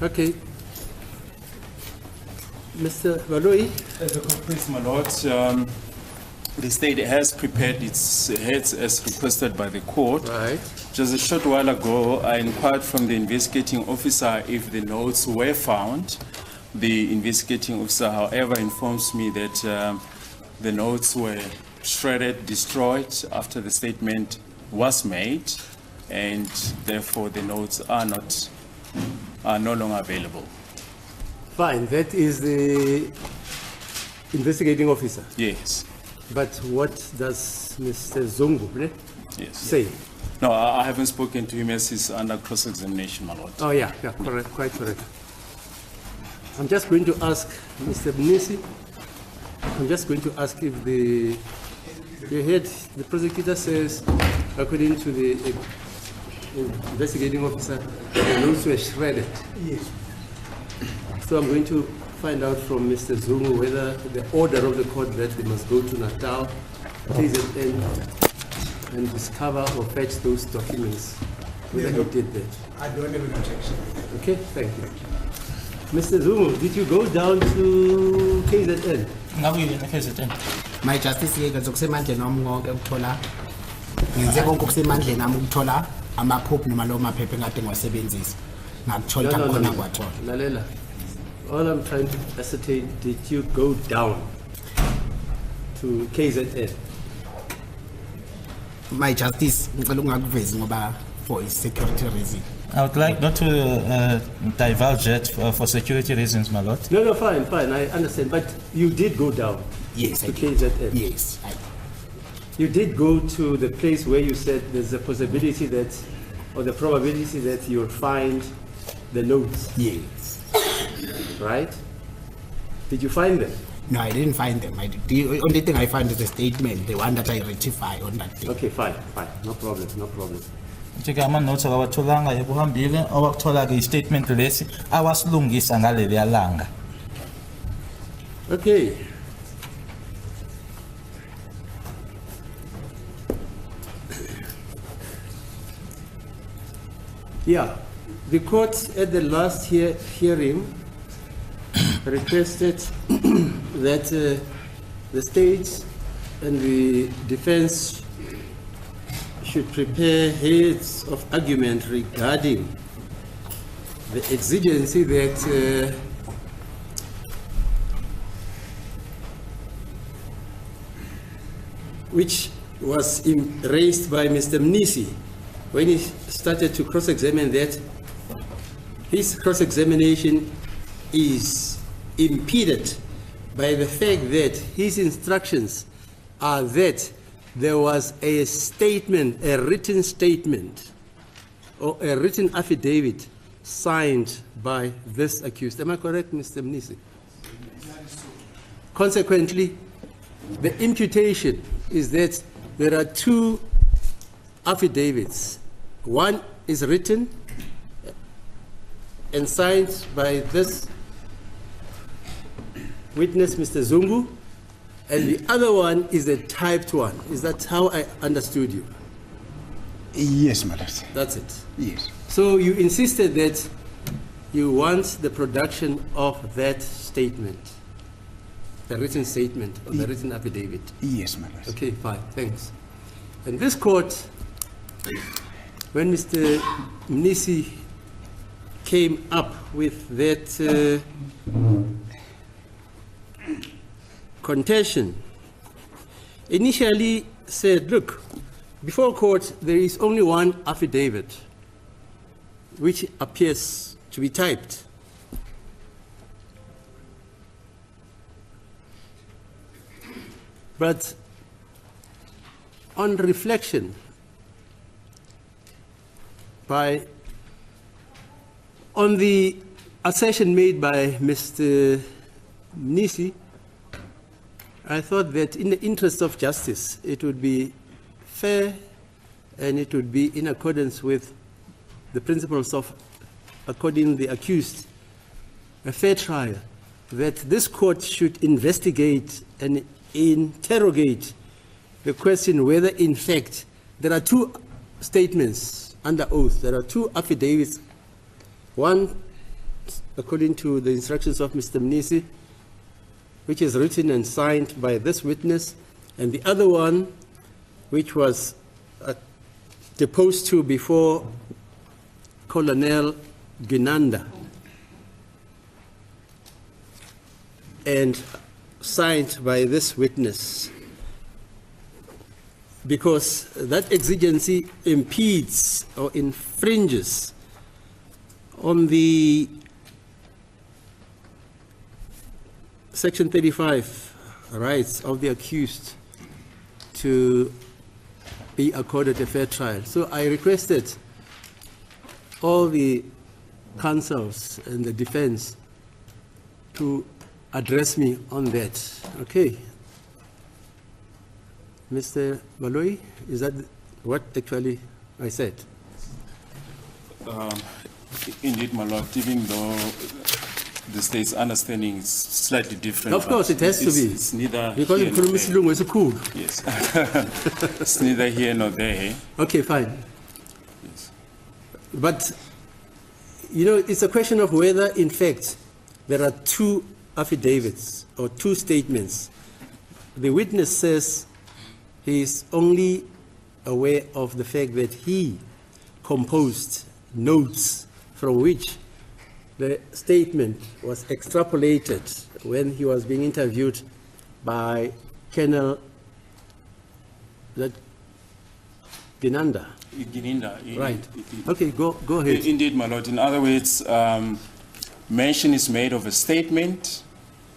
Okay. Mr. Valoi? As a please, my lord, the state has prepared its heads as requested by the court. Right. Just a short while ago, I inquired from the investigating officer if the notes were found. The investigating officer, however, informs me that the notes were shredded, destroyed after the statement was made, and therefore the notes are no longer available. Fine, that is the investigating officer. Yes. But what does Mr. Zungu say? No, I haven't spoken to him as he's under cross-examination, my lord. Oh yeah, correct, quite correct. I'm just going to ask Mr. Mnisi, I'm just going to ask if the prosecutor says, according to the investigating officer, the notes were shredded. Yes. So I'm going to find out from Mr. Zungu whether the order of the court that they must go to Natal, KZN, and discover or fetch those documents, whether he did that. I don't have an objection. Okay, thank you. Mr. Zungu, did you go down to KZN? My justice yeke zokusemandleni wami konke ukuthola ngenze konke okusemandleni nami ukuthola amaphupho noma lawo maphepha engade ngiwasebenzisa ngakuthola khona kwathola. Lalela, all I'm trying to ascertain, did you go down to KZN? My justice ngicela ungakuvezi ngoba for security reasons. I would like not to divulge it for security reasons, my lord. No, fine, I understand. But you did go down. Yes, to KZN. Yes. You did go to the place where you said there's a possibility that, or the probability that you'll find the notes. Yes. Right? Did you find them? No, I didn't find them. The only thing I found is a statement, the one that I rectify on that day. Okay, fine. No problem. Njeke ama-notes awatholanga ekuhambile awakuthola-ke i-statement lesi awasilungisa ngaleliya langa. Okay. Yeah, the court at the last hearing requested that the state and the defense should prepare heads of argument regarding the exigency that which was raised by Mr. Mnisi when he started to cross-examine, that his cross-examination is impeded by the fact that his instructions are that there was a statement, a written statement, or a written affidavit signed by this accused. Am I correct, Mr. Mnisi? Consequently, the imputation is that there are two affidavits. One is written and signed by this witness, Mr. Zungu, and the other one is a typed one. Is that how I understood you? Yes, my lord. That's it? Yes. So you insisted that you want the production of that statement, the written statement, or the written affidavit? Yes, my lord. Okay, fine, thanks. And this court, when Mr. Mnisi came up with that contention, initially said, look, before court there is only one affidavit which appears to be typed. But on reflection, on the assertion made by Mr. Mnisi, I thought that in the interest of justice, it would be fair and it would be in accordance with the principles of according the accused, a fair trial, that this court should investigate and interrogate the question whether in fact there are two statements under oath, there are two affidavits, one according to the instructions of Mr. Mnisi, which is written and signed by this witness, and the other one, which was deposed to before Colonel Ginanda and signed by this witness, because that exigency impedes or infringes on the Section 35 rights of the accused to be accorded a fair trial. So I requested all the counsels and the defense to address me on that. Okay. Mr. Maloi, is that what actually I said? Indeed, my lord, even though the state's understanding is slightly different. Of course, it has to be. It's neither because here nor there. is cool. Yes. It's neither here nor there. Okay, fine. Yes. But, you know, it's a question of whether, in fact, there are two affidavits or two statements. The witness says he is only aware of the fact that he composed notes from which the statement was extrapolated when he was being interviewed by Colonel Ginanda. Right. Okay, go ahead. Indeed, my lord. In other words, mention is made of a statement,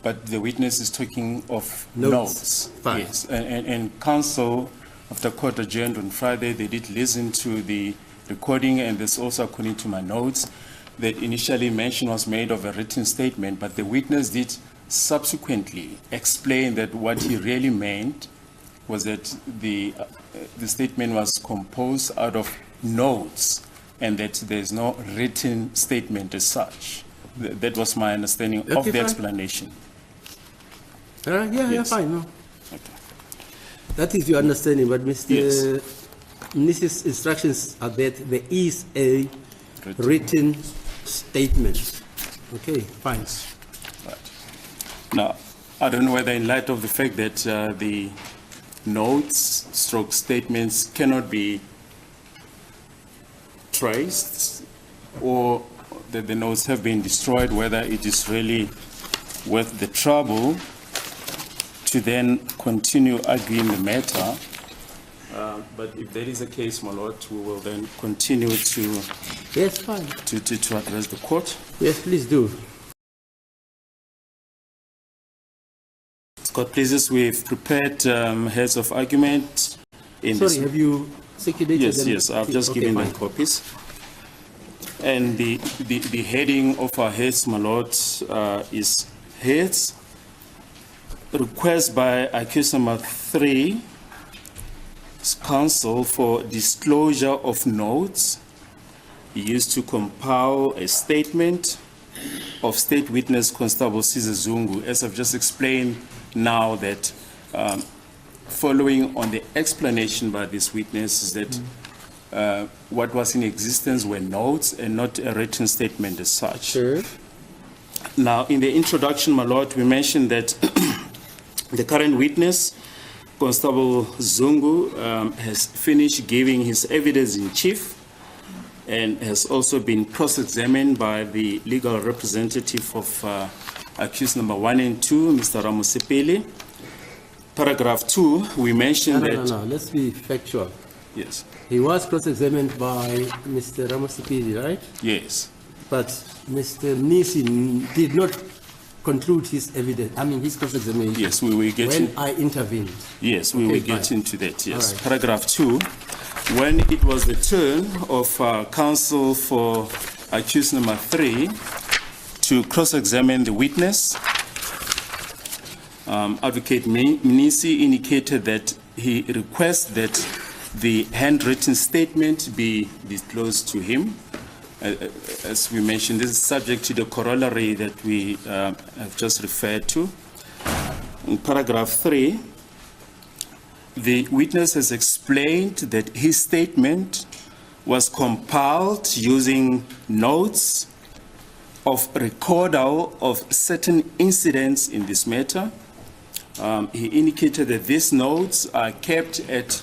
but the witness is talking of notes. Fine. Yes, and counsel, after court adjourned on Friday, they did listen to the recording, and this also, according to my notes, that initially mention was made of a written statement, but the witness did subsequently explain that what he really meant was that the statement was composed out of notes and that there's no written statement as such. That was my understanding of the explanation. Yeah, fine. No. Okay. That is your understanding, but Mr. Mrs. instructions are that there is a written statement. Okay, fine. Right. Now, I don't know whether in light of the fact that the notes stroke statements cannot be traced, or that the notes have been destroyed, whether it is really worth the trouble to then continue arguing the matter. But if that is the case, my lord, we will then continue to Yes, fine. to address the court. Yes, please do. Court pleases, we've prepared heads of argument. Sorry, have you circulated Yes, them? yes, I've just given them copies. And the heading of our heads, my lord, is heads. Request by accused number 3, counsel for disclosure of notes used to compile a statement of State Witness Constable Caesar Zungu. As I've just explained now, that following on the explanation by this witness is that what was in existence were notes and not a written statement as such. Sure. Now, in the introduction, my lord, we mentioned that the current witness, Constable Zungu, has finished giving his evidence in chief and has also been cross-examined by the legal representative of accused number 1 and 2, Mr. Ramosepele. Paragraph 2, we mentioned that... No, let's be factual. Yes. He was cross-examined by Mr. Ramosepele, right? Yes. But Mr. Nisi did not conclude his evidence, his cross-examination. Yes, we will get when I intervened. Yes, we will get into that, yes. Right. Paragraph 2, when it was the turn of counsel for accused number 3 to cross-examine the witness, Advocate Mnisi indicated that he requests that the handwritten statement be disclosed to him. As we mentioned, this is subject to the corollary that we have just referred to. In paragraph 3, the witness has explained that his statement was compiled using notes of recordal of certain incidents in this matter. He indicated that these notes are kept at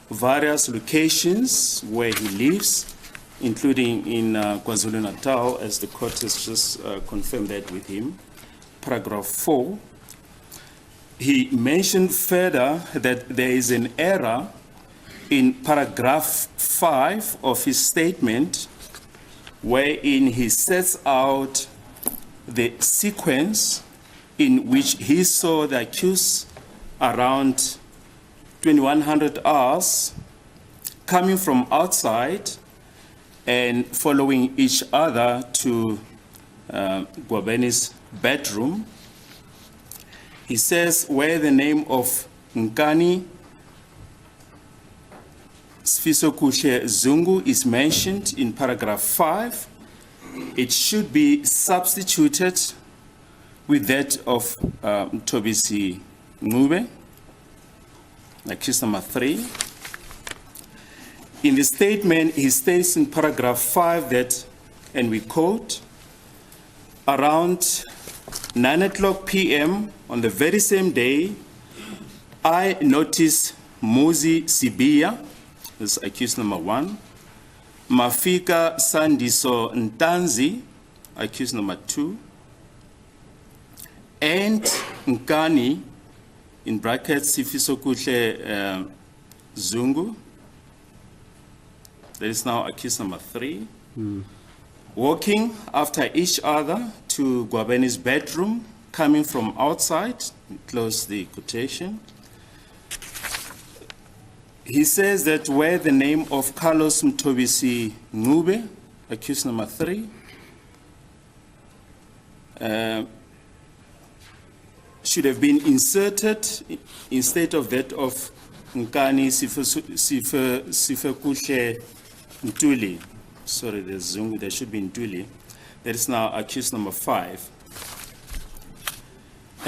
various locations where he lives, including in KwaZulu-Natal, as the court has just confirmed that with him. Paragraph 4. He mentioned further that there is an error in paragraph 5 of his statement, wherein he sets out the sequence in which he saw the accused around 2100 hours coming from outside and following each other to Gwabeni's bedroom. He says where the name of Nkani Sfisokushe Zungu is mentioned in paragraph 5, it should be substituted with that of Mtobisi Ngube, accused number 3. In the statement, he states in paragraph 5 that, and we quote, around 9:00 p.m. on the very same day, I noticed Muzi Sibia, this is accused number 1, Mafika Sandiso Ntanzi, accused number 2, and Nkani, in brackets, Sifisokuhle Zungu, that is now accused number 3, walking after each other to Gwabeni's bedroom, coming from outside, close the quotation. He says that where the name of Carlos Mtobisi Ngube, accused number 3, should have been inserted instead of that of Nkani Sifekuhle Ntuli. Sorry, there's Zungu, there should be Ntuli. That is now accused number 5.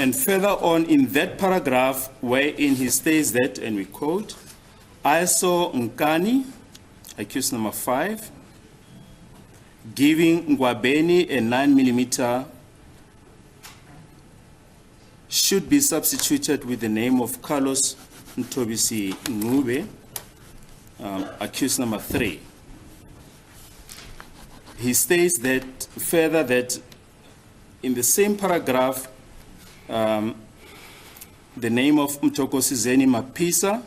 And further on in that paragraph, wherein he states that, and we quote, I saw Nkani, accused number 5, giving Ngwabeni a 9mm, should be substituted with the name of Carlos Mtobisi Ngube, accused number 3. He states that further that in the same paragraph, the name of Mtokosizeni Mapisa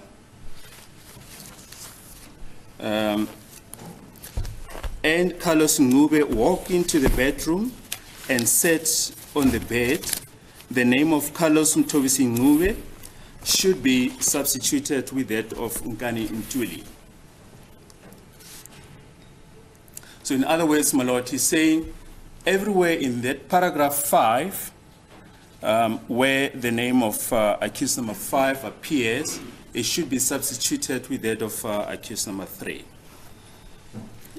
and Carlos Ngube walked into the bedroom and sat on the bed. The name of Carlos Mtobisi Ngube should be substituted with that of Nkani Ntuli. So in other words, my Lord, he's saying everywhere in that paragraph 5, where the name of accused number 5 appears, it should be substituted with that of accused number 3.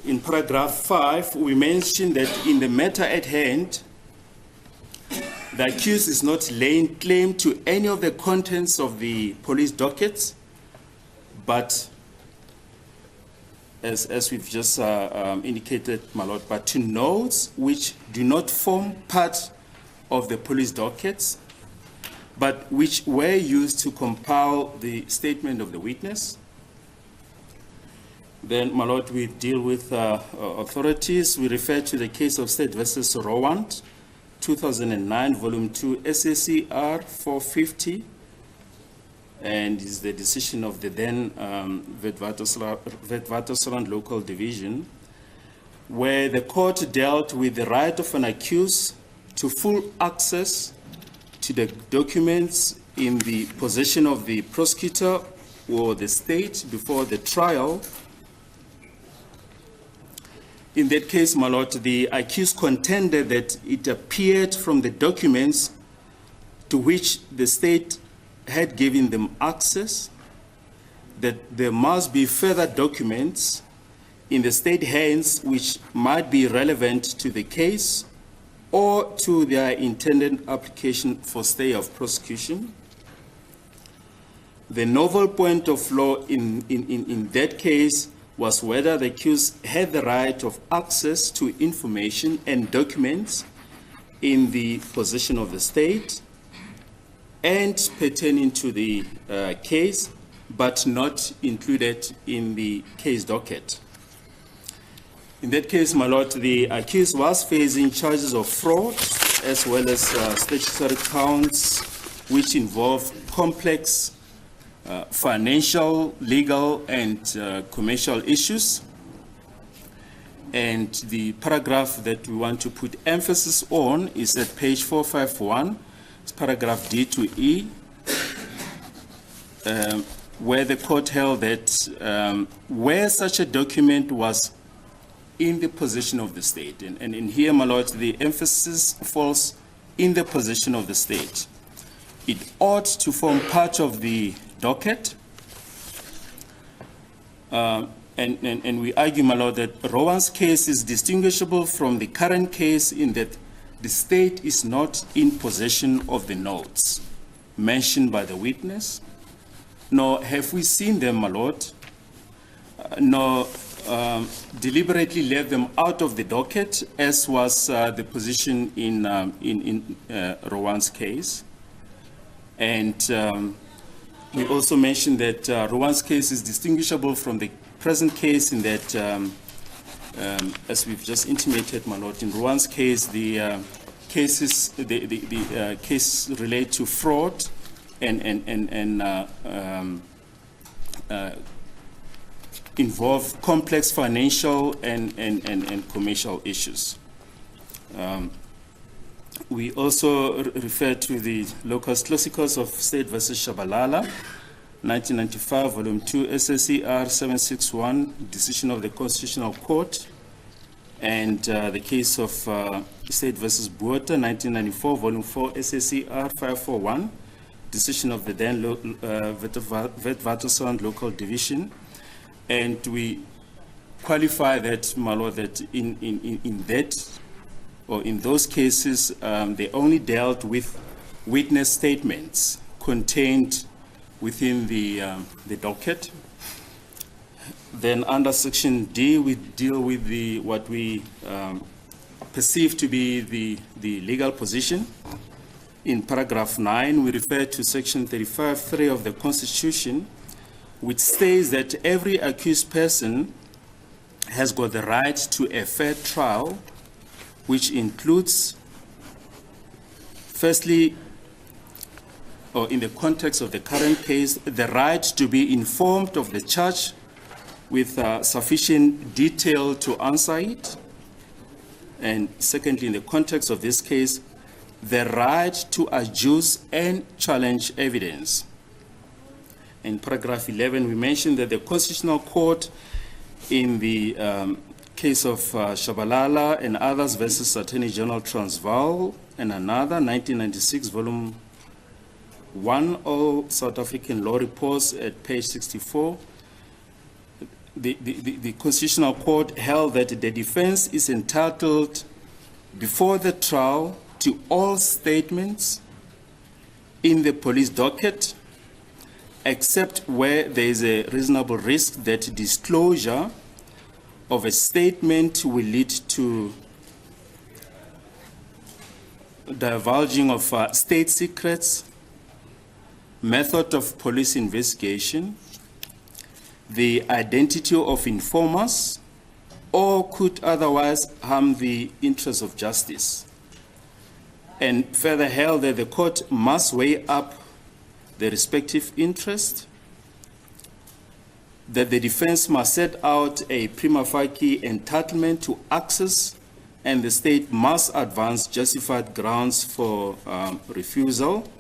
In paragraph 5, we mentioned that in the matter at hand, the accused is not laying claim to any of the contents of the police dockets, but as we've just indicated, my Lord, but to notes which do not form part of the police dockets, but which were used to compile the statement of the witness. Then, my Lord, we deal with authorities. We refer to the case of State versus Rowand, 2009, volume 2, SACR 450, and is the decision of the then Witwatersrand Local Division, where the court dealt with the right of an accused to full access to the documents in the possession of the prosecutor or the state before the trial. In that case, my Lord, the accused contended that it appeared from the documents to which the state had given them access that there must be further documents in the state hands which might be relevant to the case or to their intended application for stay of prosecution. The novel point of law in that case was whether the accused had the right of access to information and documents in the possession of the state and pertaining to the case, but not included in the case docket. In that case, my lord, the accused was facing charges of fraud as well as statutory counts which involve complex financial, legal, and commercial issues. And the paragraph that we want to put emphasis on is at page 451, it's paragraph D to E, where the court held that where such a document was in the possession of the state, and in here, my lord, the emphasis falls in the possession of the state. It ought to form part of the docket, and we argue, my lord, that Rowan's case is distinguishable from the current case in that the state is not in possession of the notes mentioned by the witness, nor have we seen them, my lord, nor deliberately left them out of the docket, as was the position in Rowan's case. And we also mentioned that Rowan's case is distinguishable from the present case in that, as we've just intimated, my lord, in Rowan's case, the case relate to fraud and involve complex financial and commercial issues. We also refer to the locus classicus of State versus Shabalala, 1995, volume 2, SSER 761, decision of the Constitutional Court, and the case of State versus Buota, 1994, volume 4, SSER 541, decision of the then Witwatersrand local division. And we qualify that, my lord, that in that, or in those cases, they only dealt with witness statements contained within the docket. Then under section D, we deal with what we perceive to be the legal position. In paragraph 9, we refer to section 35(3) of the Constitution, which states that every accused person has got the right to a fair trial, which includes, firstly, or in the context of the current case, the right to be informed of the charge with sufficient detail to answer it. And secondly, in the context of this case, the right to adduce and challenge evidence. In paragraph 11, we mentioned that the Constitutional Court in the case of Shabalala and others versus Attorney General Transvaal and another, 1996, volume 1, all South African law reports at page 64, the Constitutional Court held that the defense is entitled before the trial to all statements in the police docket, except where there is a reasonable risk that disclosure of a statement will lead to divulging of state secrets, method of police investigation, the identity of informers, or could otherwise harm the interests of justice. And further held that the court must weigh up the respective interest, that the defense must set out a prima facie entitlement to access, and the state must advance justified grounds for refusal.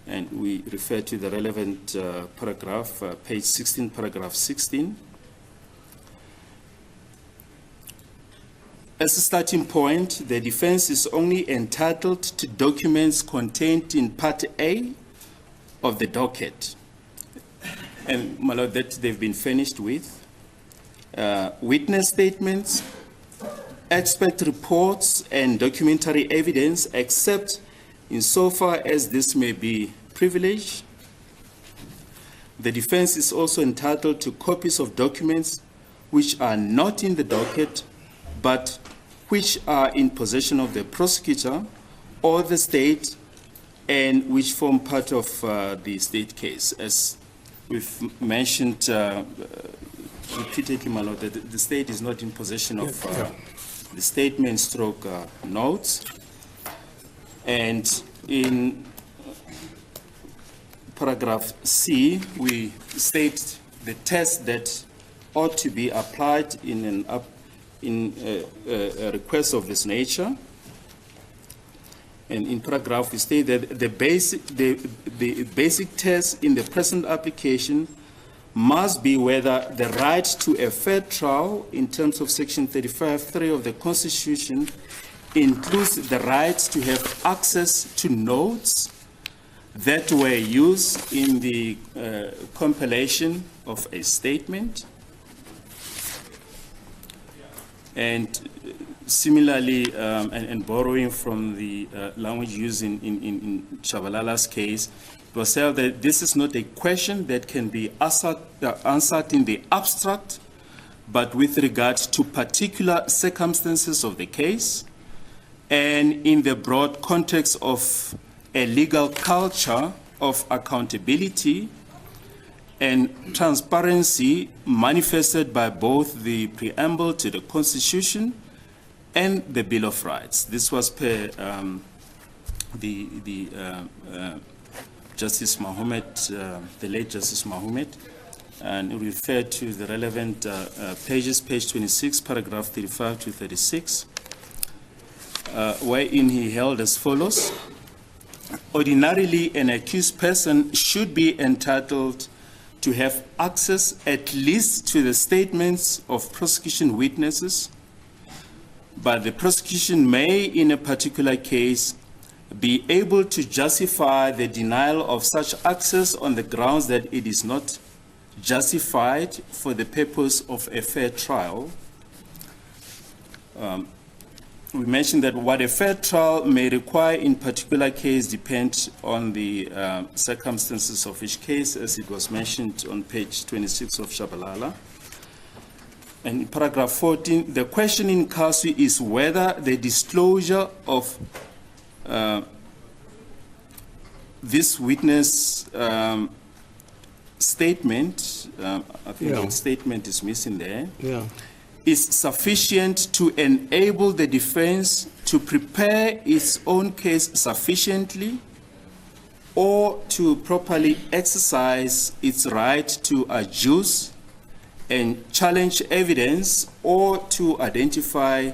And we refer to the relevant paragraph, page 16, paragraph 16. As a starting point, the defense is only entitled to documents contained in Part A of the docket, and my lord, that they've been furnished with witness statements, expert reports, and documentary evidence, except insofar as this may be privileged. The defense is also entitled to copies of documents which are not in the docket, but which are in possession of the prosecutor or the state, and which form part of the state case. As we've mentioned repeatedly, my lord, that the state is not in possession of the statement stroke notes. And in paragraph C, we state the test that ought to be applied in a request of this nature. And in paragraph, we state that the basic test in the present application must be whether the right to a fair trial in terms of section 35(3) of the Constitution includes the right to have access to notes that were used in the compilation of a statement. And similarly, and borrowing from the language used in Shabalala's case, it was said that this is not a question that can be answered in the abstract, but with regard to particular circumstances of the case and in the broad context of a legal culture of accountability and transparency manifested by both the preamble to the Constitution and the Bill of Rights. This was per Justice Mohammed, the late Justice Mohammed, and refer to the relevant pages, page 26, paragraph 35 to 36, wherein he held as follows: ordinarily, an accused person should be entitled to have access at least to the statements of prosecution witnesses, but the prosecution may, in a particular case, be able to justify the denial of such access on the grounds that it is not justified for the purpose of a fair trial. We mentioned that what a fair trial may require in particular case depends on the circumstances of each case, as it was mentioned on page 26 of Shabalala. And in paragraph 14, the question in casu is whether the disclosure of this witness statement, I think the statement is missing there, is sufficient to enable the defense to prepare its own case sufficiently or to properly exercise its right to adduce and challenge evidence or to identify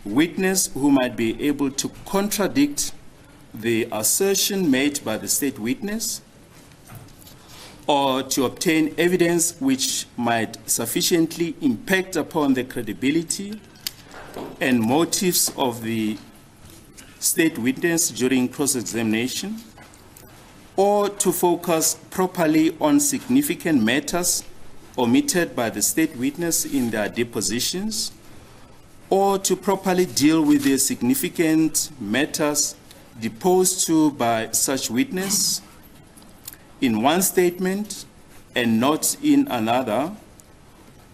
witness who might be able to contradict the assertion made by the state witness, or to obtain evidence which might sufficiently impact upon the credibility and motives of the state witness during cross-examination, or to focus properly on significant matters omitted by the state witness in their depositions, or to properly deal with the significant matters deposed to by such witness in one statement and not in another,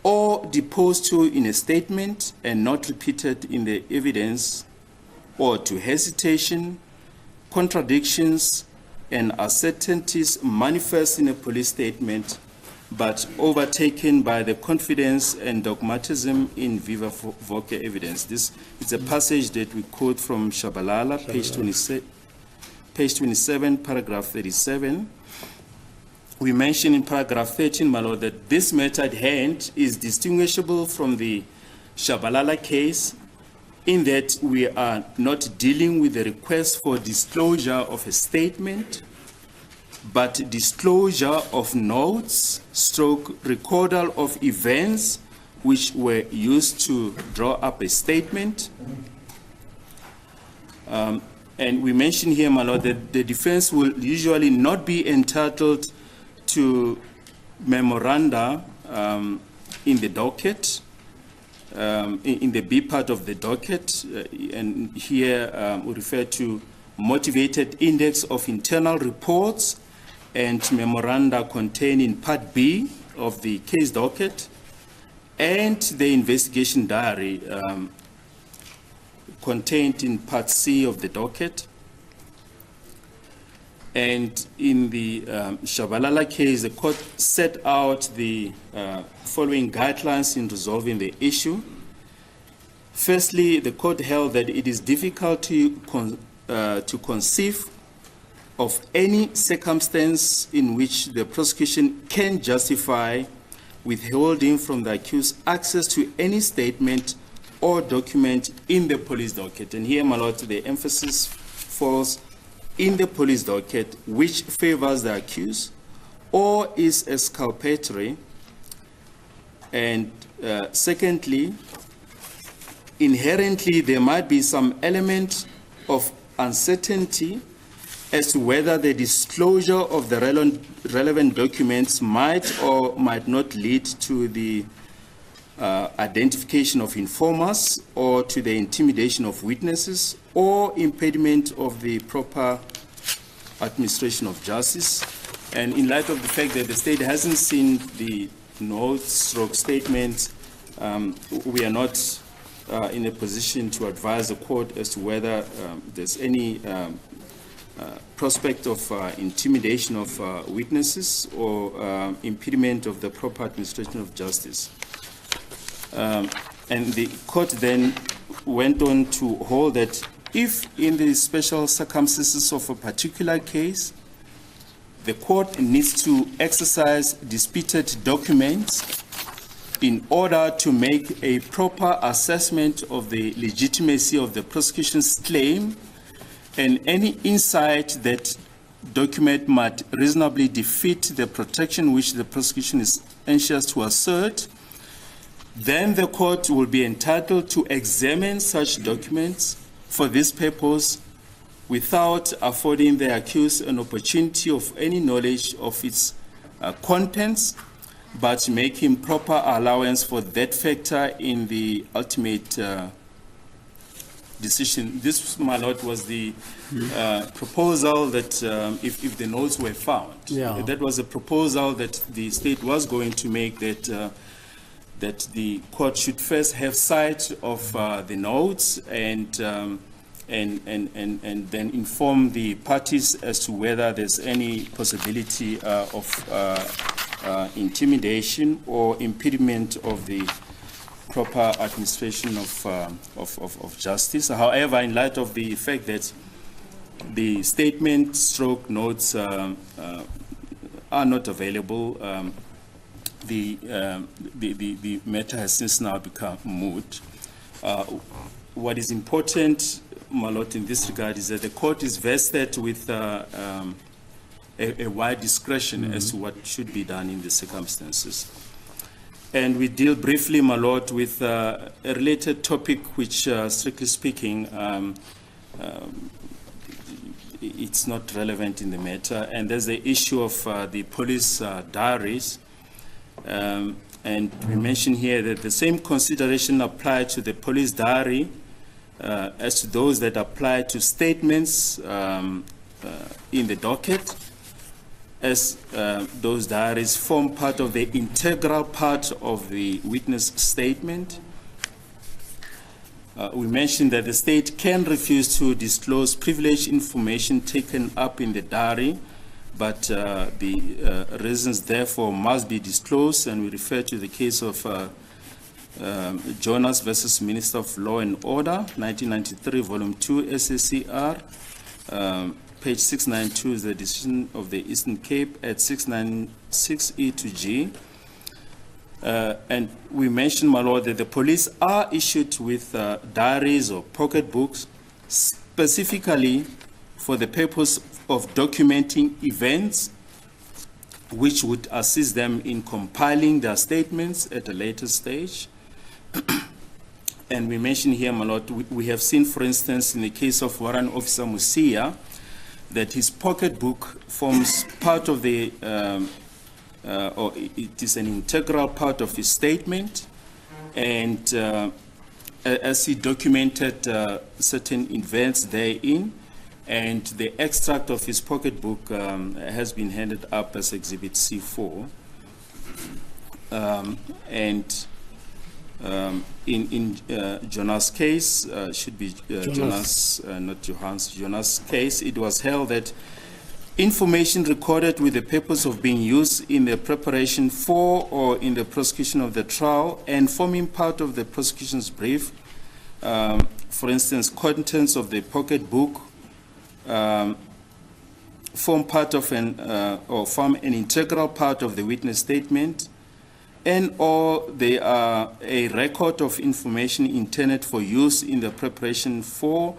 or deposed to in a statement and not repeated in the evidence, or to hesitation, contradictions, and uncertainties manifest in a police statement, but overtaken by the confidence and dogmatism in viva voce evidence. This is a passage that we quote from Shabalala, page 27, paragraph 37. We mentioned in paragraph 13, my lord, that this matter at hand is distinguishable from the Shabalala case in that we are not dealing with the request for disclosure of a statement, but disclosure of notes, recordal of events which were used to draw up a statement. And we mentioned here, my lord, that the defense will usually not be entitled to memoranda in the docket, in the B part of the docket, and here we refer to motivated index of internal reports and memoranda contained in Part B of the case docket, and the investigation diary contained in Part C of the docket. And in the Shabalala case, the court set out the following guidelines in resolving the issue. Firstly, the court held that it is difficult to conceive of any circumstance in which the prosecution can justify withholding from the accused access to any statement or document in the police docket. And here, my lord, the emphasis falls in the police docket, which favors the accused or is exculpatory. And secondly, inherently, there might be some element of uncertainty as to whether the disclosure of the relevant documents might or might not lead to the identification of informers or to the intimidation of witnesses or impediment of the proper administration of justice. And in light of the fact that the state hasn't seen the notes/statements, we are not in a position to advise the court as to whether there's any prospect of intimidation of witnesses or impediment of the proper administration of justice. And the court then went on to hold that if in the special circumstances of a particular case, the court needs to exercise disputed documents in order to make a proper assessment of the legitimacy of the prosecution's claim, and any insight that document might reasonably defeat the protection which the prosecution is anxious to assert, then the court will be entitled to examine such documents for this purpose without affording the accused an opportunity of any knowledge of its contents, but making proper allowance for that factor in the ultimate decision. This, my lord, was the proposal that if the notes were found, that was a proposal that the state was going to make, that that the court should first have sight of the notes and then inform the parties as to whether there's any possibility of intimidation or impediment of the proper administration of justice. However, in light of the fact that the statement/notes are not available, the matter has since now become moot. What is important, my lord, in this regard is that the court is vested with a wide discretion as to what should be done in the circumstances. And we deal briefly, my lord, with a related topic which, strictly speaking, it's not relevant in the matter, and there's the issue of the police diaries. And we mention here that the same consideration applied to the police diary as to those that apply to statements in the docket, as those diaries form part of the integral part of the witness statement. We mentioned that the state can refuse to disclose privileged information taken up in the diary, but the reasons therefore must be disclosed, and we refer to the case of Jonas versus Minister of Law and Order, 1993, Volume 2, SACR. Page 692 is the decision of the Eastern Cape at 696E to G. And we mentioned, my lord, that the police are issued with diaries or pocketbooks specifically for the purpose of documenting events which would assist them in compiling their statements at a later stage. And we mentioned here, my lord, we have seen, for instance, in the case of Warrant Officer Musia, that his pocketbook forms part of the, or it is an integral part of his statement, and as he documented certain events therein, and the extract of his pocketbook has been handed up as Exhibit C4. And In Jonas' case, should be Jonas, not Johan's, Jonas' case, it was held that information recorded with the purpose of being used in the preparation for or in the prosecution of the trial and forming part of the prosecution's brief, for instance, contents of the pocket book, form part of or form an integral part of the witness statement, and or they are a record of information intended for use in the preparation for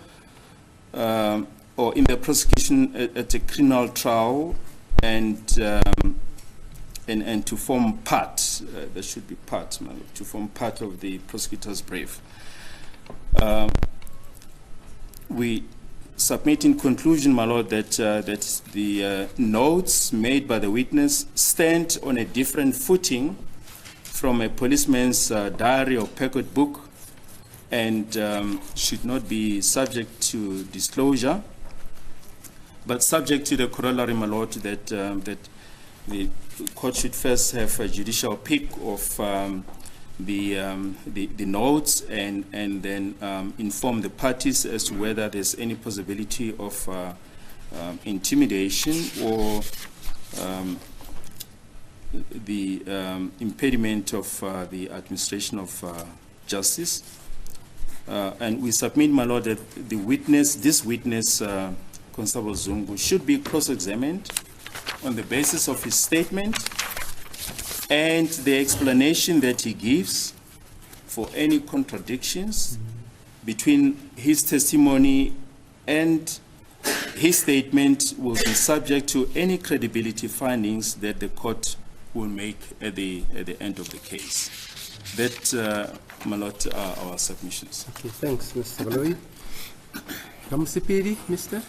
or in the prosecution at a criminal trial, and to form part, there should be part, to form part of the prosecutor's brief. We submit in conclusion, my lord, that that the notes made by the witness stand on a different footing from a policeman's diary or pocket book, and should not be subject to disclosure, but subject to the corollary, my lord, that that the court should first have a judicial pick of the notes, and then inform the parties as to whether there's any possibility of intimidation or the impediment of the administration of justice. And we submit, my lord, that the witness, this witness, Constable Zungu, should be cross-examined on the basis of his statement and the explanation that he gives for any contradictions between his testimony and his statement will be subject to any credibility findings that the court will make at the end of the case. That, my lord, are our submissions. Okay, thanks, Mr. Baloyi. Kamusipiri, Mr.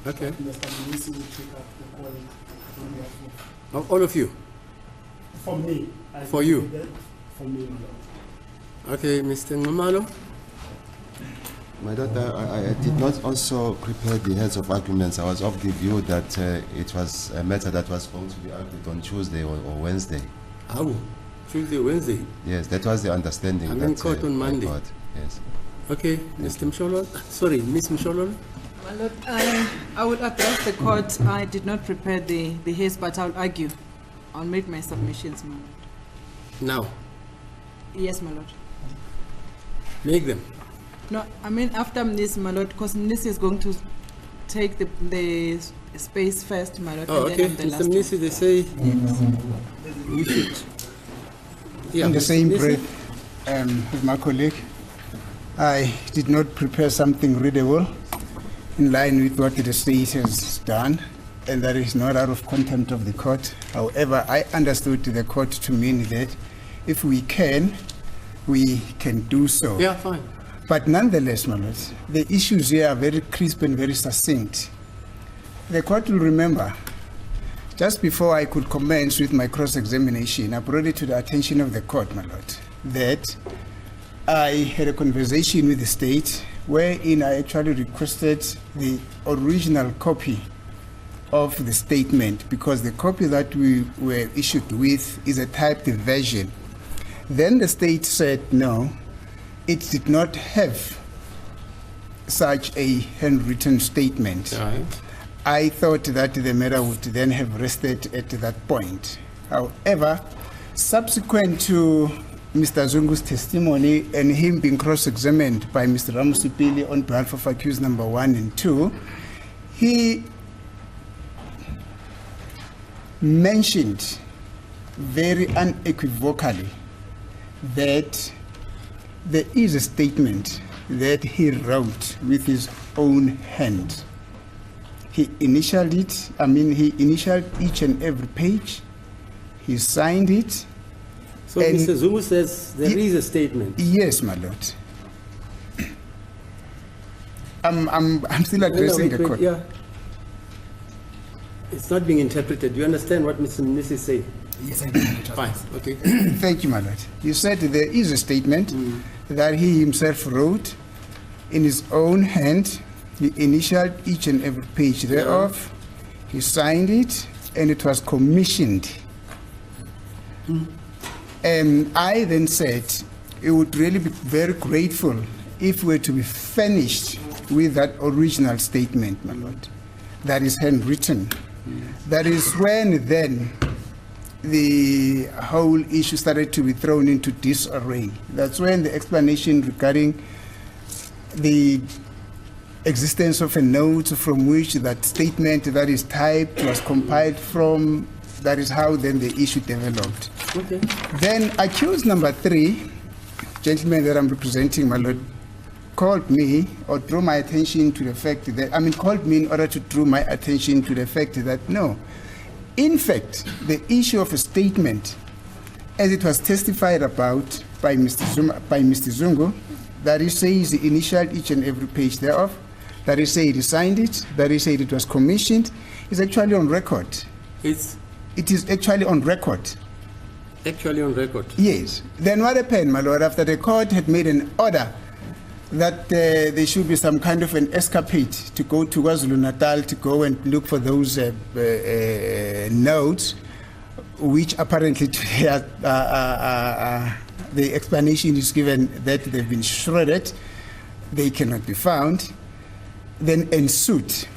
Okay. All of you? For me. For you? For me. Okay, Mr. Ngumalo. My daughter, I did not also prepare the heads of arguments. I was of the view that it was a matter that was going to be argued on Tuesday or Wednesday. Oh, Tuesday, Wednesday? Yes, that was the understanding. I'm in court on Monday. Yes. Okay, Mr. Mshololo. Sorry, Ms. Mshololo. My lord, I will address the court. I did not prepare the case, but I'll argue. I'll make my submissions, my lord. Now? Yes, my lord. Make them. No, I mean after this, my lord, because this is going to take the space first, my lord. Oh, and okay. then Mr. Mnisi, they say you should. Yeah, In the same Mnisi? breath, with my colleague, I did not prepare something readable in line with what the state has done, and that is not out of contempt of the court. However, I understood the court to mean that if we can do so. Yeah, fine. But nonetheless, my lord, the issues here are very crisp and very succinct. The court will remember, just before I could commence with my cross-examination, I brought it to the attention of the court, my lord, that I had a conversation with the state wherein I actually requested the original copy of the statement, because the copy that we were issued with is a typed version. Then the state said no, it did not have such a handwritten statement. Right. I thought that the matter would then have rested at that point. However, subsequent to Mr. Zungu's testimony and him being cross-examined by Mr. Ramusipili on behalf of accused number 1 and 2, he mentioned very unequivocally that there is a statement that he wrote with his own hand. He initialed it, he initialed each and every page, he signed it. So Mr. Zungu says there is a statement. Yes, my lord. I'm still addressing the court. Yeah. It's not being interpreted. Do you understand what Mr. Mnisi is saying? Yes, I do. Fine, okay. Thank you, my lord. You said there is a statement that he himself wrote in his own hand. He initialed each and every page thereof. He signed it, and it was commissioned I then said it would really be very grateful if we were to be furnished with that original statement, my lord, that is handwritten. That is when then the whole issue started to be thrown into disarray. That's when the explanation regarding the existence of a note from which that statement that is typed was compiled from, that is how then the issue developed. Okay. Then accused number 3, gentleman that I'm representing, my lord, called me or drew my attention to the fact that, called me in order to draw my attention to the fact that no, in fact, the issue of a statement, as it was testified about by Mr. Zungu, that he says he initialed each and every page thereof, that he said he signed it, that he said it was commissioned, is actually on record. It is actually on record. Actually on record? Yes. Then what happened, my lord, after the court had made an order that there should be some kind of an escapade to go to KwaZulu-Natal to go and look for those notes, which apparently the explanation is given that they've been shredded, they cannot be found, then ensued.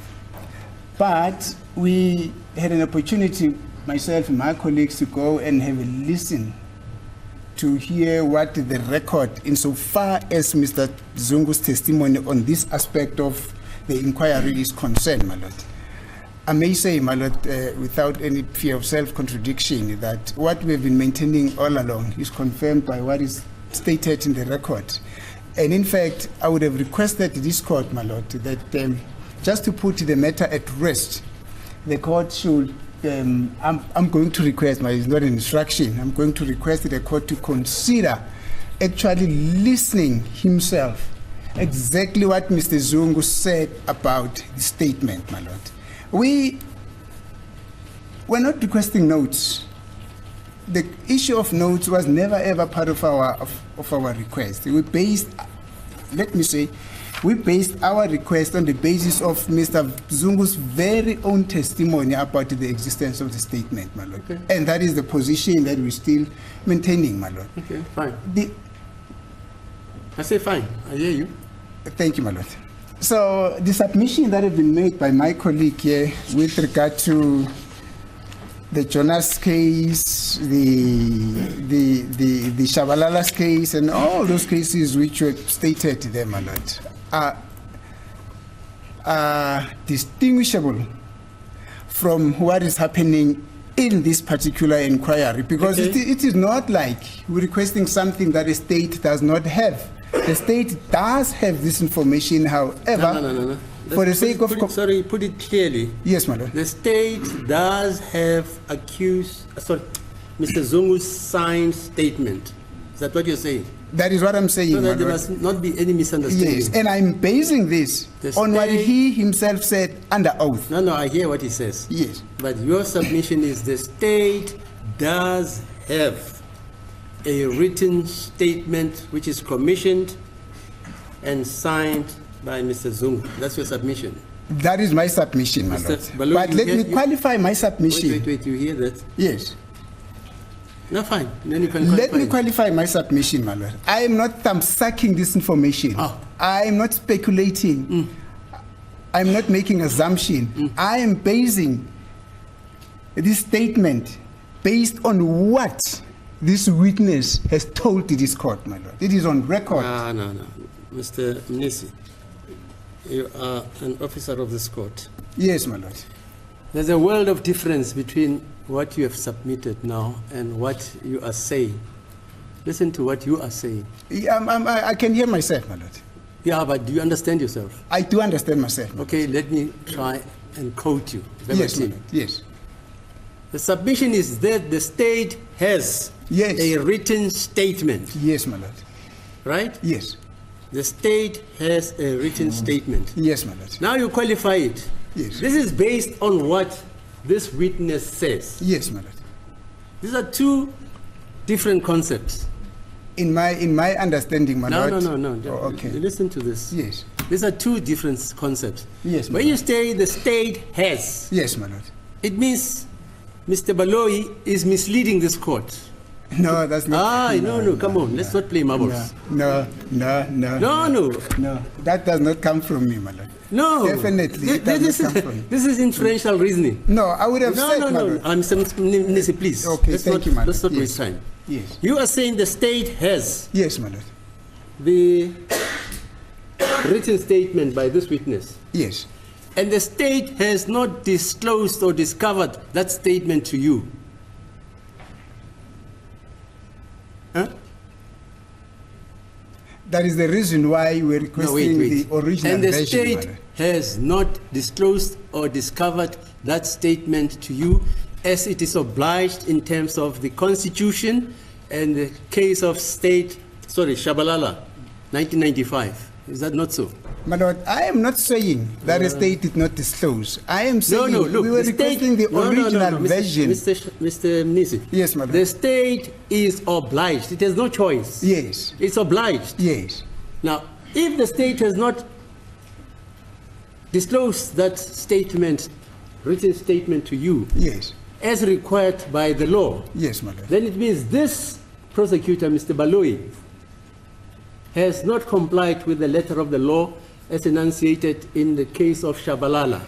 But we had an opportunity, myself and my colleagues, to go and have a listen to hear what the record, insofar as Mr. Zungu's testimony on this aspect of the inquiry is concerned, my lord. I may say, my lord, without any fear of self-contradiction, that what we have been maintaining all along is confirmed by what is stated in the record. And in fact, I would have requested this court, my lord, that just to put the matter at rest, the court should I'm going to request, but it's not an instruction, I'm going to request the court to consider actually listening himself exactly what Mr. Zungu said about the statement, my lord. We're not requesting notes. The issue of notes was never ever part of our request. We based our request on the basis of Mr. Zungu's very own testimony about the existence of the statement, my lord. Okay. And that is the position that we're still maintaining, my lord. Okay, fine. I say fine, I hear you. Thank you, my lord. So the submission that has been made by my colleague here with regard to the Jonas case, the Shabalala's case, and all those cases which were stated there, my lord, are distinguishable from what is happening in this particular inquiry, because it is not like we're requesting something that the state does not have. The state does have this information, however, no. For the sake of... put it clearly. Yes, madam. The state does have Mr. Zungu's signed statement. Is that what you're saying? That is what I'm saying, so that there must not be any misunderstanding. Yes, and I'm basing this on what he himself said under oath. No, I hear what he says. Yes. But your submission is the state does have a written statement which is commissioned and signed by Mr. Zungu. That's your submission. That is my submission, my lord. But let me qualify my submission. Wait, you hear that? Yes. No, fine. Then you can let me qualify my submission, my lord. I am not thumbsucking this information. I am not speculating. I'm not making assumption. I am basing this statement based on what this witness has told to this court, my lord. It is on record. No. Mr. Mnisi, you are an officer of this court. Yes, my lord. There's a world of difference between what you have submitted now and what you are saying. Listen to what you are saying. I can hear myself, my lord. Yeah, but do you understand yourself? I do understand myself. Okay, let me try and quote you. Yes, my lord. Yes. The submission is that the state has a written statement. Yes, my lord. Right? Yes. The state has a written statement. Yes, my lord. Now you qualify it. Yes. This is based on what this witness says. Yes, my lord. These are two different concepts. In my understanding, my lord. No. Oh, okay. Listen to this. Yes. These are two different concepts. Yes, my when lord. you say the state has, yes, my lord, it means Mr. Baloyi is misleading this court. No, that's not. No, come on, let's not play marbles. No. No. That does not come from me, my lord. No. Definitely, it does not come from me. This is inferential reasoning. No, I would have said, my No. lord. Mr. Mnisi, please. Okay, thank you, my lord. Let's not Yes. waste time. Yes. You are saying the state has Yes, my lord. the written statement by this witness, Yes. and the state has not disclosed or discovered that statement to you. Huh? That is the reason why we're requesting the original And the version, my state lord. has not disclosed or discovered that statement to you, as it is obliged in terms of the Constitution and the case of Shabalala, 1995. Is that not so? My lord, I am not saying that the state did not disclose. I am saying Look, we were requesting the original version. Mr. Mnisi. Yes, madam. The state is obliged. It has no choice. Yes. It's obliged. Yes. Now, if the state has not disclosed that statement, written statement to you, Yes. as required by the law, Yes, my lord. then it means this prosecutor, Mr. Baloyi, has not complied with the letter of the law as enunciated in the case of Shabalala.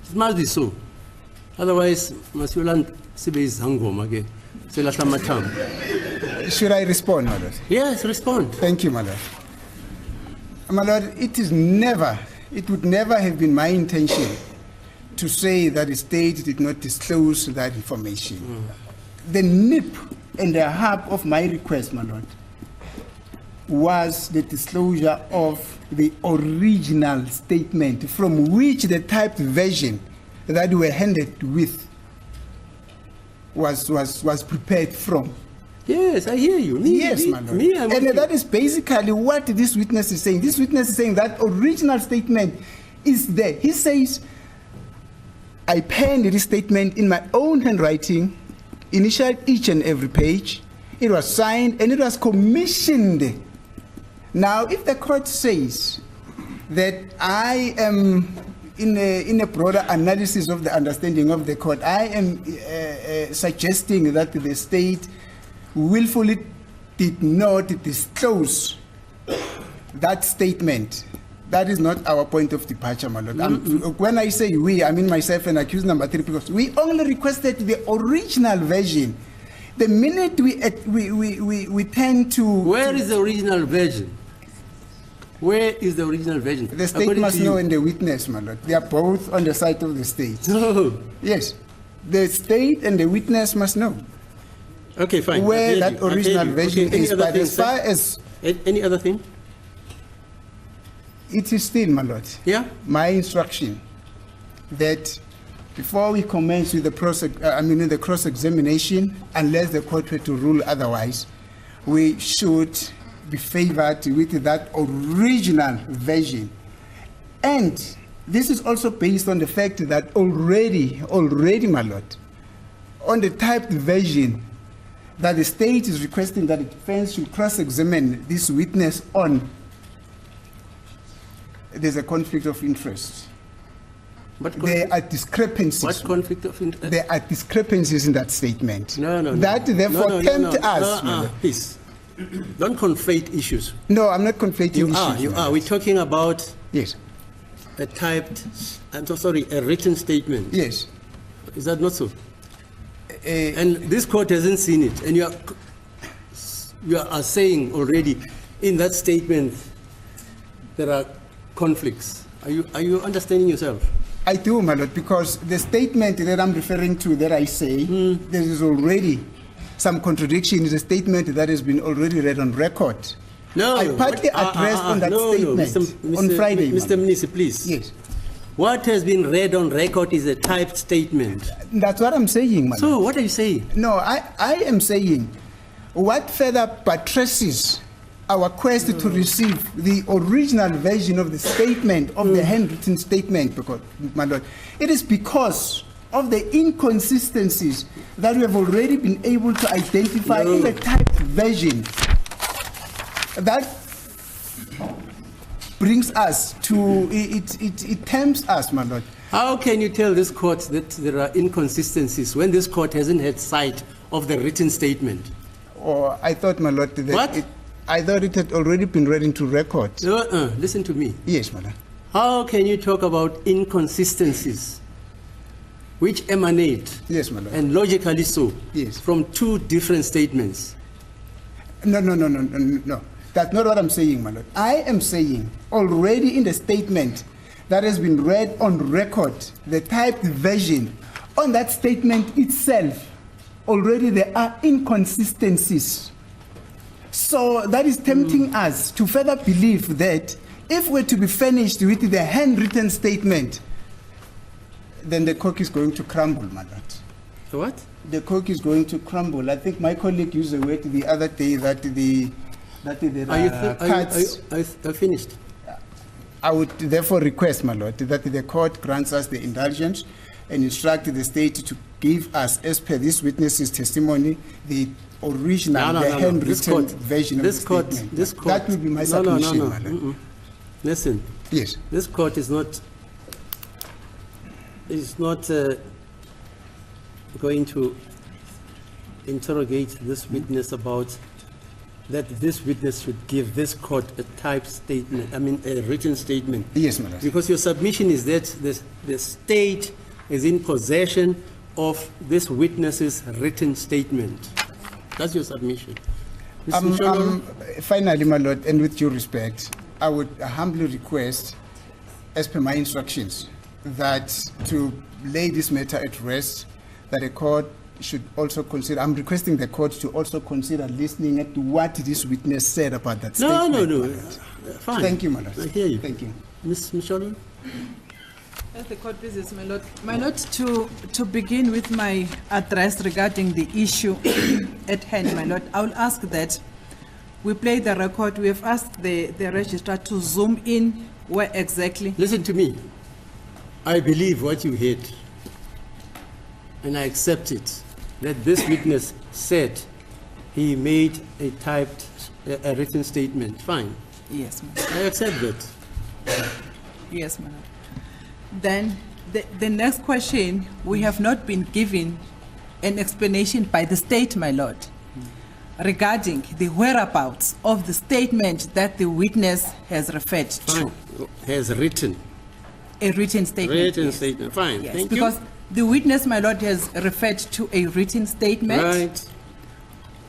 It must be so. Otherwise, Masulan Sibe is hangoma again. Should I respond, my lord? Yes, respond. Thank you, my lord. My lord, it would never have been my intention to say that the state did not disclose that information. The nip and the heart of my request, my lord, was the disclosure of the original statement from which the typed version that we were handed with was prepared from. Yes, I hear you. Yes, my lord. And that is basically what this witness is saying. This witness is saying that original statement is there. He says, I penned this statement in my own handwriting, initialed each and every page. It was signed and it was commissioned. Now, if the court says that I am, in a broader analysis of the understanding of the court, I am suggesting that the state willfully did not disclose that statement. That is not our point of departure, my lord. When I say we, I mean myself and accused number 3, because we only requested the original version. The minute we tend to... Where is the original version? Where is the original version? The state must know and the witness, my lord. They are both on the side of the state. No. Yes. The state and the witness must know. Okay, fine. Where that original version is. But as far as... Any other thing? It is still, my lord, my instruction that before we commence with the cross-examination, unless the court were to rule otherwise, we should be favored with that original version. And this is also based on the fact that already, my lord, on the typed version that the state is requesting that the defense should cross-examine this witness on, there's a conflict of interest. There are discrepancies. What conflict of interest? There are discrepancies in that statement. No. That therefore tempt us. Please, don't conflate issues. No, I'm not conflating issues. You are. We're talking about yes, a typed, a written statement. Yes. Is that not so? And this court hasn't seen it, and you are saying already in that statement there are conflicts. Are you understanding yourself? I do, my lord, because the statement that I'm referring to, that I say, there is already some contradiction in the statement that has been already read on record. No, I partly addressed on that statement on Friday. Mr. Mnisi, please. Yes. What has been read on record is a typed statement. That's what I'm saying, my lord. So what are you saying? No, I am saying what further buttresses our quest to receive the original version of the statement, of the handwritten statement, because, my lord, it is because of the inconsistencies that we have already been able to identify in the typed version that brings us to, it tempts us, my lord. How can you tell this court that there are inconsistencies when this court hasn't had sight of the written statement. Or I thought, my lord, that What? I thought it had already been read into record. Listen to me. Yes, my lord. How can you talk about inconsistencies which emanate, Yes, my lord. and logically so, Yes. from two different statements? No. That's not what I'm saying, my lord. I am saying already in the statement that has been read on record, the typed version, on that statement itself, already there are inconsistencies. So that is tempting us to further believe that if we're to be furnished with the handwritten statement, then the cork is going to crumble, my lord. The what? The cork is going to crumble. I think my colleague used the word the other day that the Are you finished? I would therefore request, my lord, that the court grants us the indulgence and instruct the state to give us, as per this witness's testimony, the original, handwritten version of the statement. This court. That would be my submission, No. my lord. Listen. Yes. This court is not going to interrogate this witness about that this witness should give this court a typed statement, a written statement. Yes, my lord. Because your submission is that the state is in possession of this witness's written statement. That's your submission. Mr. Msholo? Finally, my lord, and with due respect, I would humbly request, as per my instructions, that to lay this matter at rest, that the court should also consider, I'm requesting the court to also consider listening at what this witness said about that statement. No. Fine. Thank you, my lord. I hear you. Thank you. Ms. Msholo? As the court pleases, my lord. My lord, to begin with my address regarding the issue at hand, my lord, I will ask that we play the record. We have asked the registrar to zoom in where exactly. Listen to me. I believe what you heard, and I accept it, that this witness said he made a a written statement. Fine. Yes, my lord. I accept that. Yes, my lord. Then the next question, we have not been given an explanation by the state, my lord, regarding the whereabouts of the statement that the witness has referred to. Fine. Has written. A written statement. Written yes. statement. Fine. Yes, Thank because you. the witness, my lord, has referred to a written statement, Right.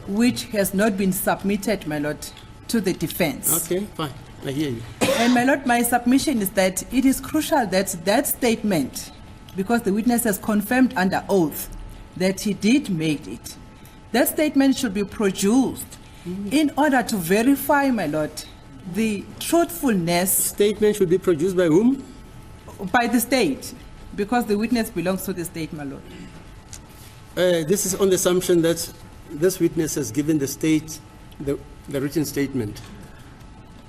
which has not been submitted, my lord, to the defense. Okay, fine. I hear you. And my lord, my submission is that it is crucial that that statement, because the witness has confirmed under oath that he did make it, that statement should be produced in order to verify, my lord, the truthfulness Statement should be produced by whom? by the state, because the witness belongs to the state, my lord. This is on the assumption that this witness has given the state the written statement.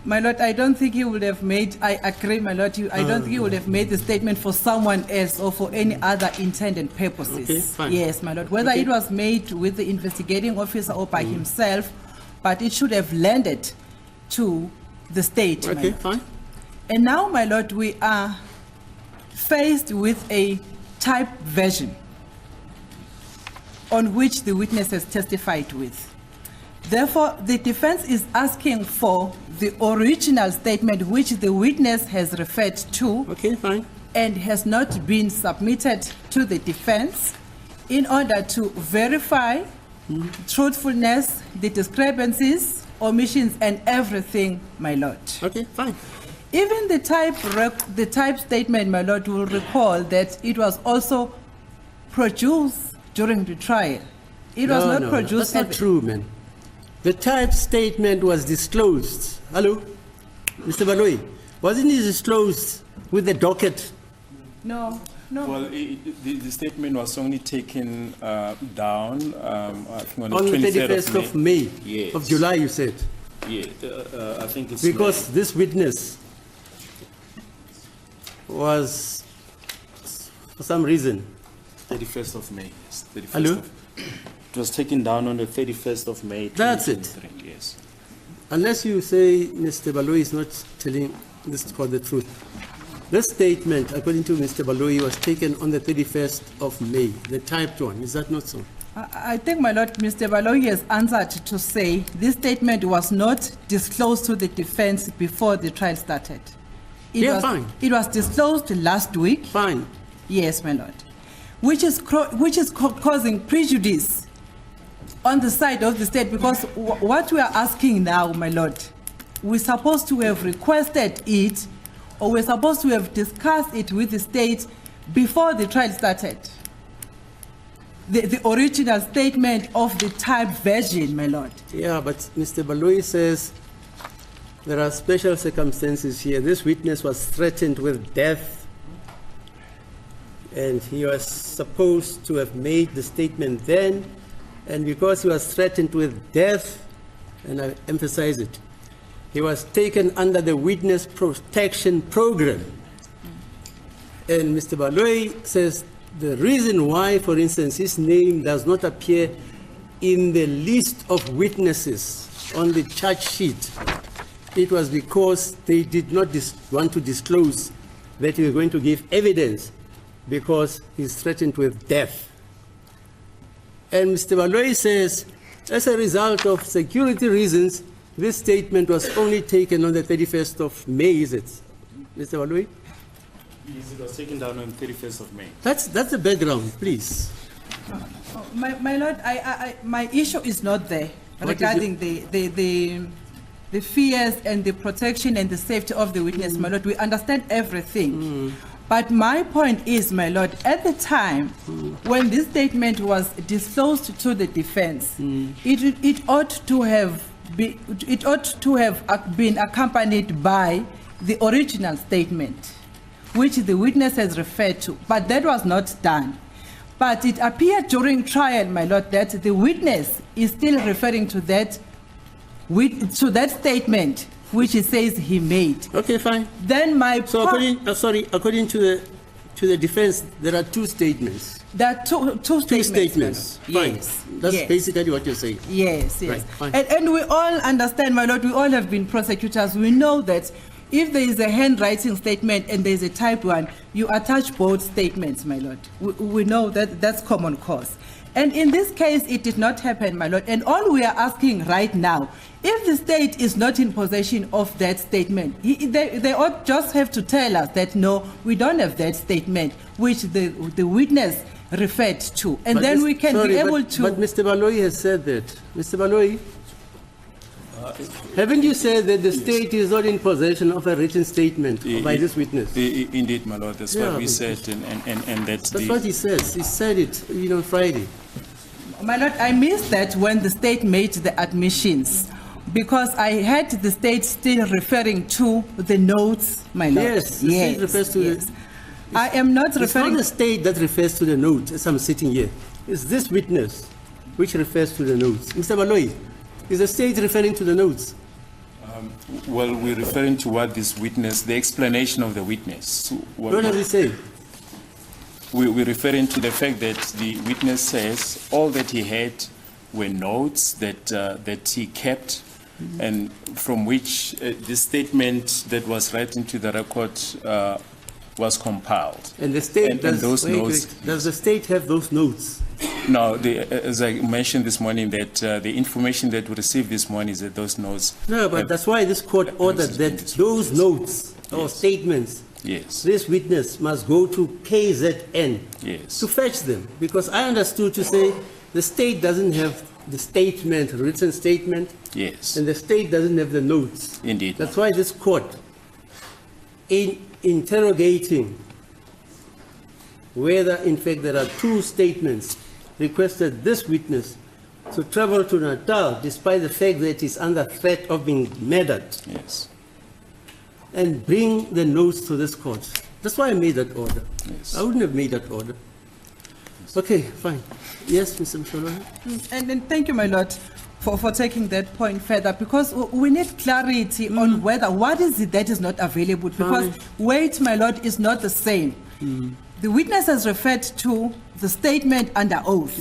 My lord, I don't think he would have made, I agree, my lord, I don't think he would have made the statement for someone else or for any other intended purposes. Okay, fine. Yes, my lord, whether it was made with the investigating officer or by himself, but it should have landed to the state, my Okay, lord. fine. And now, my lord, we are faced with a typed version on which the witness has testified with. Therefore, the defense is asking for the original statement which the witness has referred to Okay, fine. and has not been submitted to the defense in order to verify truthfulness, the discrepancies, omissions, and everything, my lord. Okay, fine. Even the type statement, my lord, will recall that it was also produced during the trial. It was not produced. That's not true, man. The type statement was disclosed. Hello? Mr. Baloi, wasn't it disclosed with the docket? No. Well, the statement was only taken down, I think On the 31st of May, Yes. of July, you said. Yeah, I think it's Because this witness was, for some reason, 31st of May. Yes, 31st Hello? It was taken down on the 31st of May. That's it. 2023, yes. unless you say Mr. Baloi is not telling this court the truth. This statement, according to Mr. Baloi, was taken on the 31st of May, the typed one. Is that not so? I think, my lord, Mr. Baloyi has answered to say this statement was not disclosed to the defense before the trial started. Fine. It was disclosed last week. Fine. Yes, my lord. Which is causing prejudice on the side of the state, because what we are asking now, my lord, we're supposed to have requested it, or we're supposed to have discussed it with the state before the trial started. The original statement of the typed version, my lord. Yeah, but Mr. Baloyi says there are special circumstances here. This witness was threatened with death, and he was supposed to have made the statement then, and because he was threatened with death, and I emphasize it, he was taken under the witness protection program. And Mr. Baloyi says the reason why, for instance, his name does not appear in the list of witnesses on the charge sheet, it was because they did not want to disclose that he was going to give evidence because he's threatened with death. And Mr. Baloyi says, as a result of security reasons, this statement was only taken on the 31st of May, is it, Mr. Baloyi? Yes, it was taken down on 31st of May. That's the background, please. My lord, my issue is not there regarding the fears and the protection and the safety of the witness, my lord. We understand everything. But my point is, my lord, at the time when this statement was disclosed to the defense, it ought to have been accompanied by the original statement, which the witness has referred to, but that was not done. But it appeared during trial, my lord, that the witness is still referring to that statement which he says he made. Okay, fine. Then So according to the defense, there are two statements. There are two statements. Fine. Yes. That's yes. basically what you're saying. Yes, yes. Right, fine. And we all understand, my lord, we all have been prosecutors. We know that if there is a handwriting statement and there is a typed one, you attach both statements, my lord. We know that that's common cause. And in this case, it did not happen, my lord. And all we are asking right now, if the state is not in possession of that statement, they ought just have to tell us that, no, we don't have that statement, which the witness referred to. And then we can be able to... But Mr. Baloyi has said that. Mr. Baloyi, haven't you said that the state is not in possession of a written statement by this witness? Indeed, my lord, that's what we said, and that's what he says. He said it, Friday. My lord, I missed that when the state made the admissions, because I had the state still referring to the notes, my lord. Yes, the state refers to I am not referring... It's not the state that refers to the notes as I'm sitting here. It's this witness which refers to the notes. Mr. Baloyi, is the state referring to the notes? Well, we're referring to what this witness, the explanation of the witness. What does he say? We're referring to the fact that the witness says all that he had were notes that he kept, and from which the statement that was read into the record was compiled. And the state does the state have those notes? No, as I mentioned this morning, that the information that we received this morning is that those notes... No, but that's why this court ordered that those notes or statements, this witness must go to KZN to fetch them. Because I understood to say the state doesn't have the statement, written statement, and the state doesn't have the notes. Indeed. That's why this court, in interrogating whether in fact there are two statements, requested this witness to travel to Natal despite the fact that he's under threat of being murdered. Yes. And bring the notes to this court. That's why I made that order. Yes. I wouldn't have made that order. Okay, fine. Yes, Mr. Msholo. And thank you, my lord, for taking that point further, because we need clarity on whether, what is it that is not available, because weight, my lord, is not the same. The witness has referred to the statement under oath.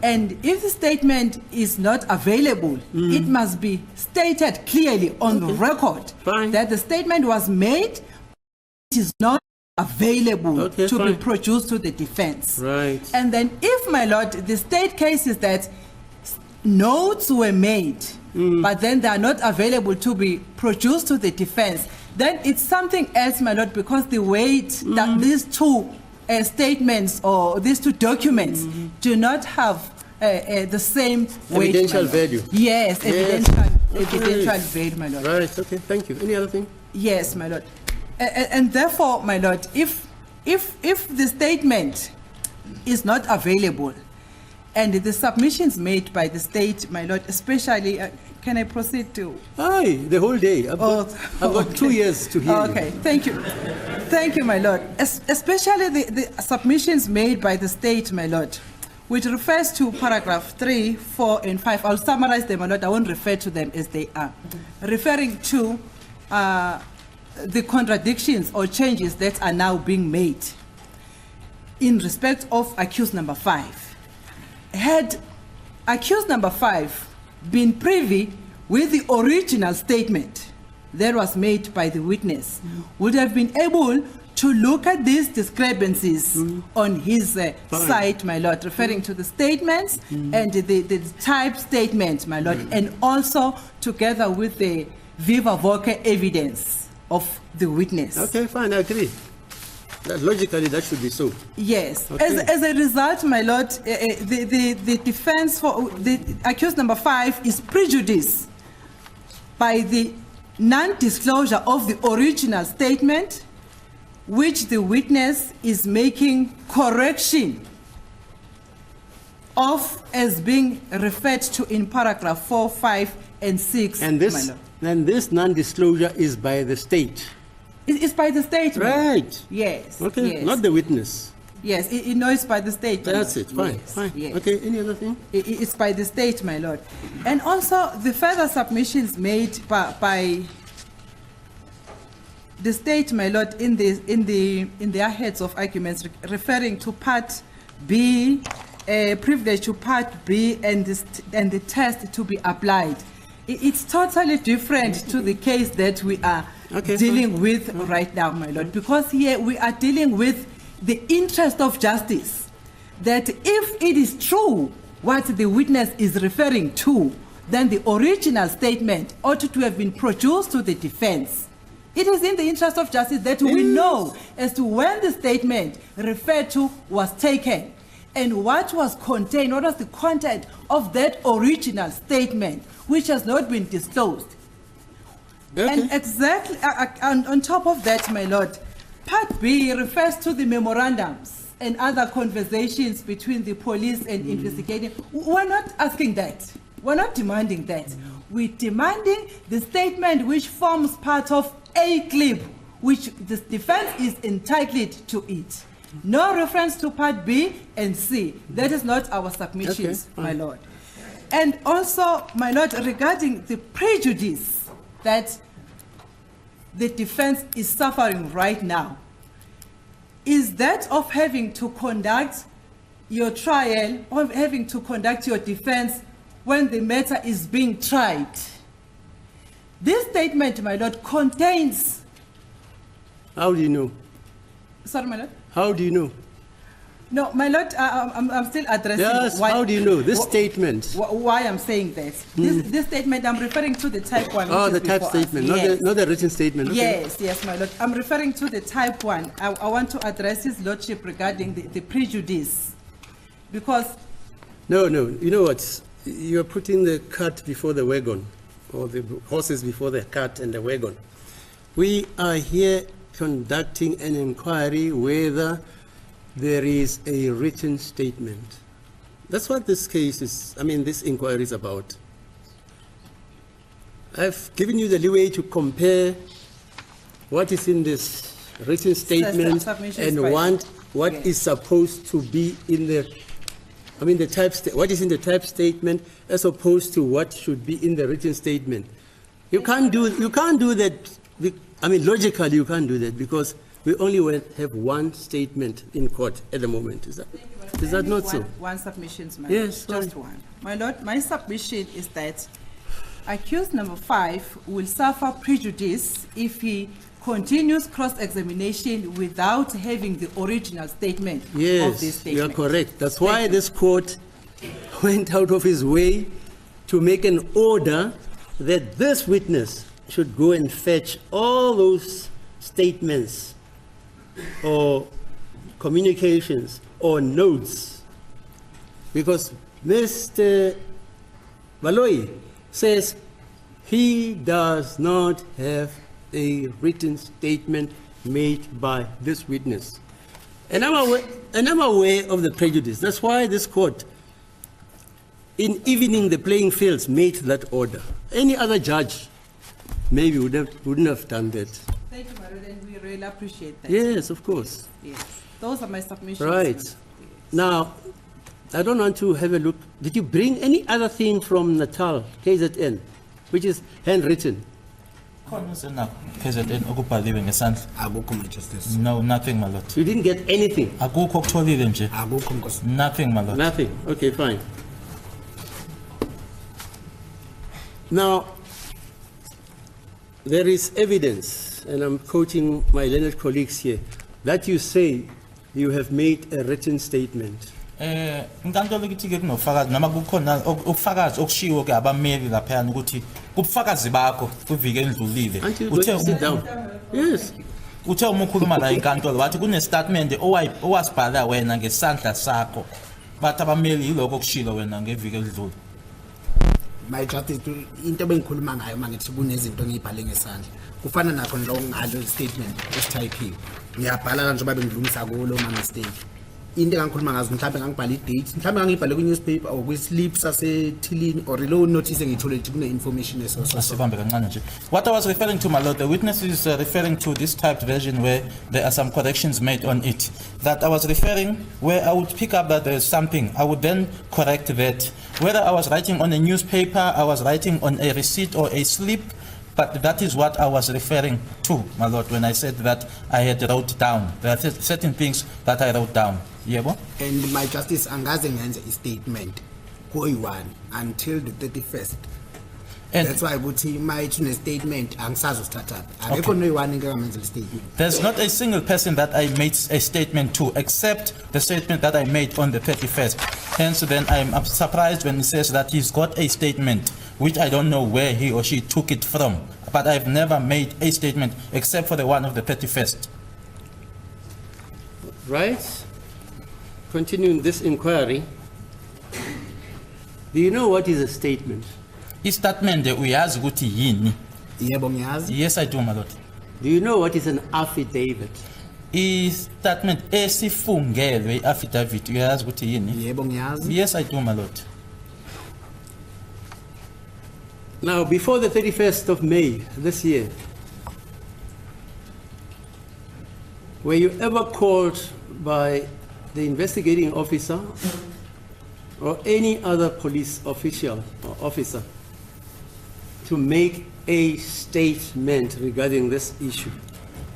And if the statement is not available, it must be stated clearly on the record that the statement was made, it is not available Okay, to be fine. produced to the defense. Right. And then if, my lord, the state case is that notes were made, but then they are not available to be produced to the defense, then it's something else, my lord, because the weight that these two statements or these two documents do not have the same weight. Evidential my lord. value. Yes, Yes. evidential value, my lord. Right, okay, thank you. Any other thing? Yes, my lord. And therefore, my lord, if the statement is not available and the submissions made by the state, my lord, especially, can I proceed to? Aye, the whole day. I've got 2 years to hear Okay, thank you. Thank you, my lord. Especially the submissions made by the state, my lord, which refers to paragraph 3, 4, and 5. I'll summarize them, my lord. I won't refer to them as they are. Referring to the contradictions or changes that are now being made in respect of accused number 5. Had accused number 5 been privy with the original statement that was made by the witness, would have been able to look at these discrepancies on his side, my lord, referring to the statements and the type statement, my lord, and also together with the viva voce evidence of the witness. Okay, fine, I agree. Logically, that should be so. Yes. Okay. As a result, my lord, the defense for the accused number 5 is prejudiced by the non-disclosure of the original statement, which the witness is making correction of as being referred to in paragraph 4, 5, and 6. And this non-disclosure is by the state. It's by the state. my lord. Right. Yes. Okay, Yes. not the witness. Yes, it knows by the state. my That's lord. it, fine, Yes, fine. yes. Okay, any other thing? It's by the state, my lord. And also the further submissions made by the state, my lord, in their heads of arguments referring to part B, privilege to part B, and the test to be applied. It's totally different to the case that we are dealing with right now, my lord, because here we are dealing with the interest of justice, that if it is true what the witness is referring to, then the original statement ought to have been produced to the defense. It is in the interest of justice that we know as to when the statement referred to was taken and what was contained, what was the content of that original statement, which has not been disclosed. Okay. And exactly on top of that, my lord, part B refers to the memorandums and other conversations between the police and investigating. We're not asking that. We're not demanding that. We're demanding the statement which forms part of a clip, which the defense is entitled to it. No reference to part B and C. That is not our submissions, Okay, my lord. And also, my lord, regarding the prejudice that the defense is suffering right now, is that of having to conduct your trial or having to conduct your defense when the matter is being tried. This statement, my lord, contains... How do you know? Sorry, my lord? How do you know? No, my lord, I'm still addressing... Yes, how do you know? This statement. Why I'm saying that. This statement, I'm referring to the type 1. Oh, which the is type before us. statement, Yes. not the written statement. Okay. Yes, my lord. I'm referring to the type 1. I want to address his lordship regarding the prejudice. Because... No, you know what? You're putting the cart before the wagon, or the horses before the cart and the wagon. We are here conducting an inquiry whether there is a written statement. That's what this case is, this inquiry is about. I've given you the leeway to compare what is in this written statement and what is supposed to be in the, what is in the type statement as opposed to what should be in the written statement. You can't do that. Logically you can't do that because we only have one statement in court at the moment. Is that not so? One submission, my Yes, lord. Just fine. one. My lord, my submission is that accused number 5 will suffer prejudice if he continues cross-examination without having the original statement of this Yes, statement. you are correct. That's why this court went out of his way to make an order that this witness should go and fetch all those statements or communications or notes. Because Mr. Baloyi says he does not have a written statement made by this witness. And I'm aware of the prejudice. That's why this court, in evening the playing fields, made that order. Any other judge maybe wouldn't have done that. Thank you, Maruda, and we really appreciate that. Yes, of course. Yes. Those are my submissions. Right. Now, I don't want to have a look. Did you bring any other thing from Natal, KZN, which is handwritten? KZN okubhaliwe ngesandla. Akukho, my justice. No, nothing, my lord. You didn't get anything? Akukho okutholile nje. Akukho, Nkosi. Nothing, my lord. Nothing. Okay, fine. Now, there is evidence, and I'm quoting my learned colleagues here, that you say you have made a written statement. Inkantolo ithi ke kunofakazi noma kukhona ubufakazi okushiwo ke abameli lapha ukuthi kubufakazi bakho kuvike endlulile. Aren't you going to sit down? Yes. Uthe uma ukhuluma la inkantolo wathi kune statement owasibhala wena ngesandla sakho. Bathi abameli yiloko okushilo wena ngevike endlule. My justice, into bengikhuluma ngayo mangithi kunezinto ngiyibhale ngesandla. Kufana nakho lo ngalo statement esithayiphiwe. Ngiyabhala njengoba bengilungisa kulo ma mistake. Into engikhuluma ngazo mhlawumbe ngangibhala i-date, mhlawumbe ngangibhale ku-newspaper or kwi-slip sasethilini or low notice engiyithole ukuthi kune-information Asibambe kancane nje. What I was referring to, my lord, the witness is referring to this typed version where there are some corrections made on it. That I was referring where I would pick up that there's something, I would then correct that. Whether I was writing on a newspaper, I was writing on a receipt or a slip, but that is what I was referring to, my lord, when I said that I had wrote down. There are certain things that I wrote down. Yebo? And my justice, angaze ngenze statement koyi-1 until the 31st. And that's why ukuthi mayithune statement angisazi usithatha. Akekho noyi-1 engekamenze statement. There's not a single person that I made a statement to except the statement that I made on the 31st. Hence then I'm surprised when he says that he's got a statement which I don't know where he or she took it from. But I've never made a statement except for the one of the 31st. Right? Continuing this inquiry, do you know what is a statement? Statement uyazi ukuthi yini? Yebo ngiyazi. Yes, I do, my lord. Do you know what is an affidavit? Statement esifungelwe affidavit uyazi ukuthi yini? Yebo ngiyazi. Yes, I do, my lord. Now, before the 31st of May this year, were you ever called by the investigating officer or any other police official or officer to make a statement regarding this issue?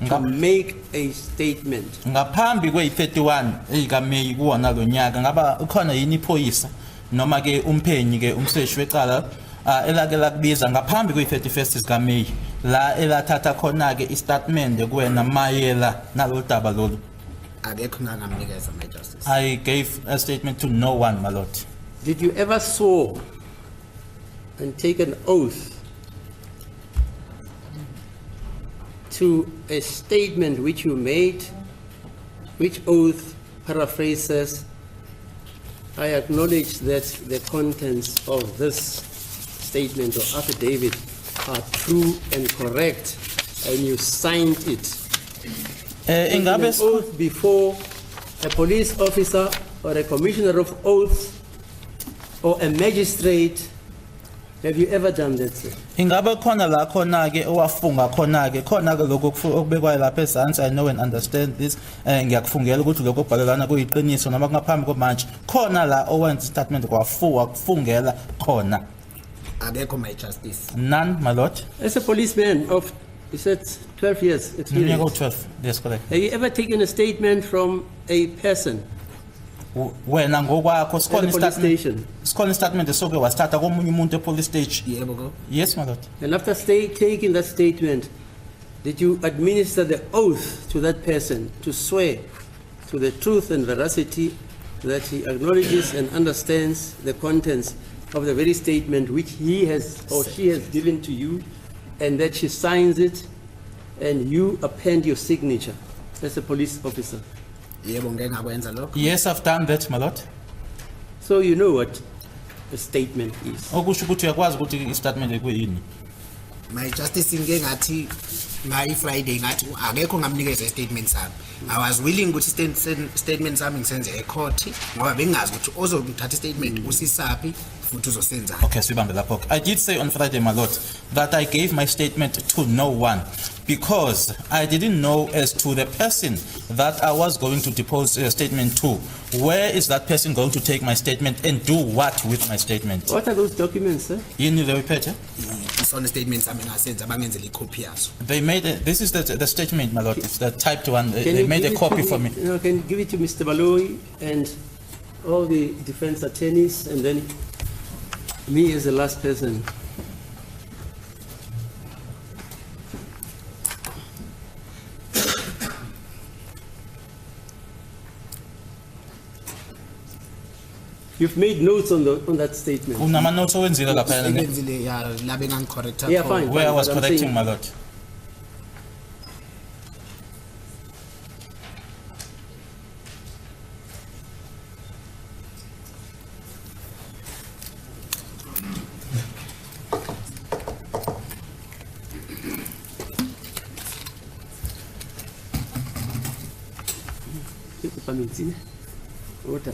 To make a statement. Ngaphambi kwe-31 ikaMeyi kuwona lo nyaka ngaba ukhona yini iphoyisa noma ke umphenyi ke umseshi wecala elake lakubiza ngaphambi kwe-31st zikaMeyi la elathatha khona ke istatement kuwena mayela nalo daba lolu? Akekho ngangamnikeza, my justice. I gave a statement to no one, my lord. Did you ever swear and take an oath to a statement which you made, which oath paraphrases, I acknowledge that the contents of this statement or affidavit are true and correct, and you signed it? An oath before a police officer or a commissioner of oaths or a magistrate. Have you ever done that, sir? Ingabe khona la khona ke owafunga khona ke lokho okubekwayo lapha ezantsi. I know and understand this. Ngiyakufungela ukuthi lokho okubhalelana kuyiqiniso noma kungaphambi komanje khona la owenza statement kwafungela khona. Akekho, my justice. None, my lord. As a policeman of, you said 12 years experience. 12, yes, correct. Have you ever taken a statement from a person wena ngokwakho at the police station? sikhona statement esoke wasithatha komunye umuntu police station? Yebo go. Yes, my lord. And after taking that statement, did you administer the oath to that person to swear to the truth and veracity that he acknowledges and understands the contents of the very statement which he has or she has given to you, and that she signs it and you append your signature as a police officer? Yebo ngeke ngakwenza lokho. Yes, I've done that, my lord. So you know what a statement is. Okusho ukuthi uyakwazi ukuthi i-statement ekuyini. My justice ngeke ngathi ngayi Friday ngathi akekho ngamnikeza statement sami. I was willing ukuthi statement sami ngisenze e-court ngoba bengazi ukuthi ozongithatha statement usisaphi futhi uzosenza. Okay, sibambe lapho. I did say on Friday, my lord, that I gave my statement to no one because I didn't know as to the person that I was going to depose a statement to. Where is that person going to take my statement and do what with my statement? What are those documents, sir? Yini leyo phethe? It's on the statement sami ngasenza bangenzele icopy yazo. They made this is the statement, my lord. It's the typed one. Can They you made give a it copy to for me. No, can you give it to Mr. Baloyi and all the defense attorneys, and then me as the last person? You've made notes on that statement. Unama notes owenzile lapha ne? Ngenzile ya la bengangicorrecta. Yeah, fine. Where I was but I'm correcting, saying- my lord. Water.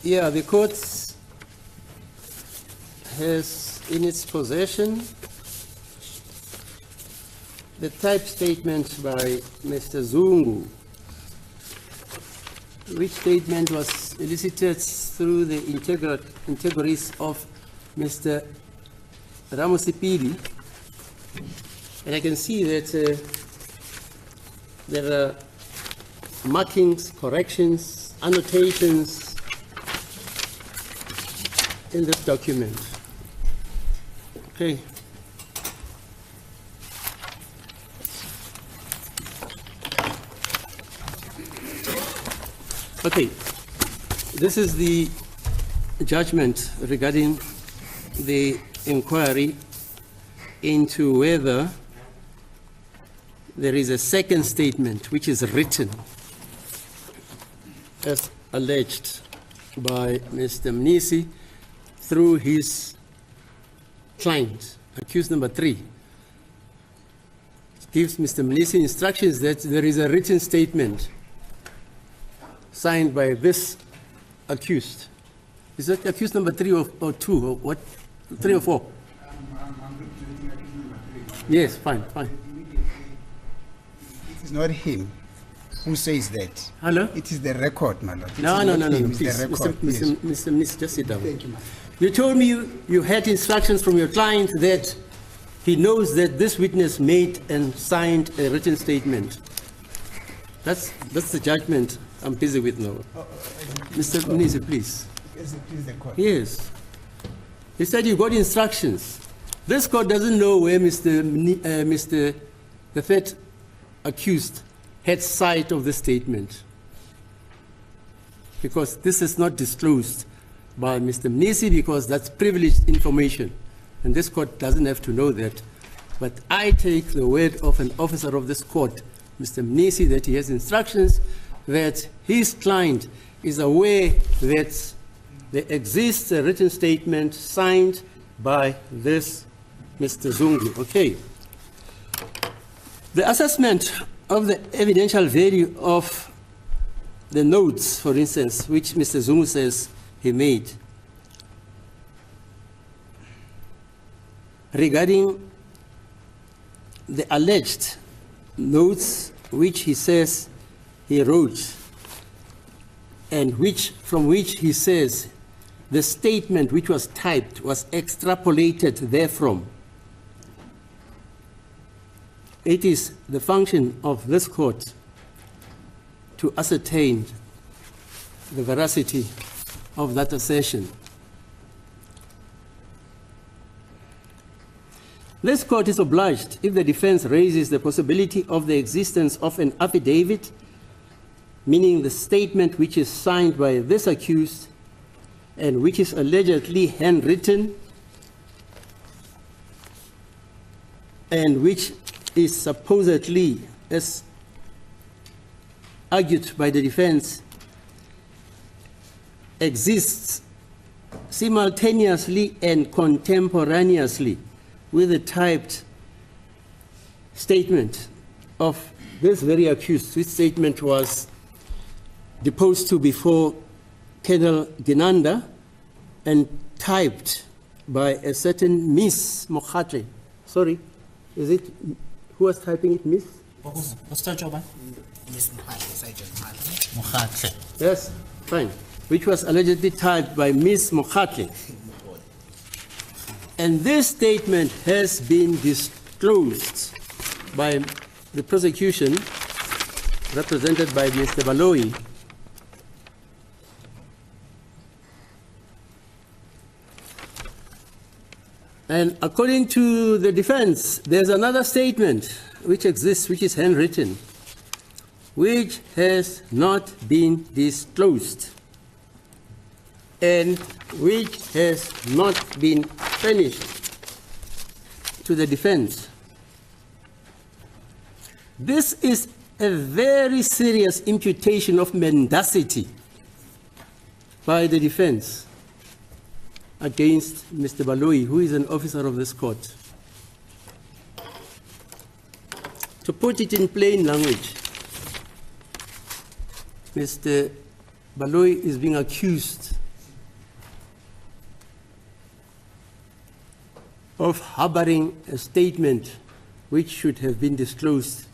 Yeah, the court has in its possession the typed statement by Mr. Zungu, which statement was elicited through the integrities of Mr. Ramosipidi. And I can see that there are markings, corrections, annotations in this document. Okay. Okay. This is the judgment regarding the inquiry into whether there is a second statement which is written as alleged by Mr. Mnisi through his client, accused number 3. It gives Mr. Mnisi instructions that there is a written statement signed by this accused. Is that accused number 3 or 2 or what? 3 or 4? Yes, fine. It is not him who says that. Hello? It is the record, my lord. It No, is no, not no, no, him, it's please. the record, yes. Mr. Mnisi, just sit down. Thank you, ma'am. You told me you had instructions from your client that he knows that this witness made and signed a written statement. That's the judgment I'm busy with now. Mr. Mnisi, please. Yes, it is the court. Yes. He said you got instructions. This court doesn't know where the third accused had sight of the statement, because this is not disclosed by Mr. Mnisi because that's privileged information, and this court doesn't have to know that. But I take the word of an officer of this court, Mr. Mnisi, that he has instructions that his client is aware that there exists a written statement signed by this Mr. Zungu. Okay. The assessment of the evidential value of the notes, for instance, which Mr. Zungu says he made, regarding the alleged notes which he says he wrote, and from which he says the statement which was typed was extrapolated therefrom. It is the function of this court to ascertain the veracity of that assertion. This court is obliged, if the defense raises the possibility of the existence of an affidavit, meaning the statement which is signed by this accused and which is allegedly handwritten and which is supposedly, as argued by the defense, exists simultaneously and contemporaneously with the typed statement of this very accused, which statement was deposed to before Colonel Ginanda and typed by a certain Miss Mokhatle. Sorry, is it, who was typing it, Miss? What's that job? Miss Sergeant Mokhatle. Yes, fine. Which was allegedly typed by Miss Mokhatle. And this statement has been disclosed by the prosecution, represented by Mr. Baloyi. And according to the defense, there's another statement which exists, which is handwritten, which has not been disclosed and which has not been furnished to the defense. This is a very serious imputation of mendacity by the defense against Mr. Baloyi, who is an officer of this court. To put it in plain language, Mr. Baloyi is being accused of harboring a statement which should have been disclosed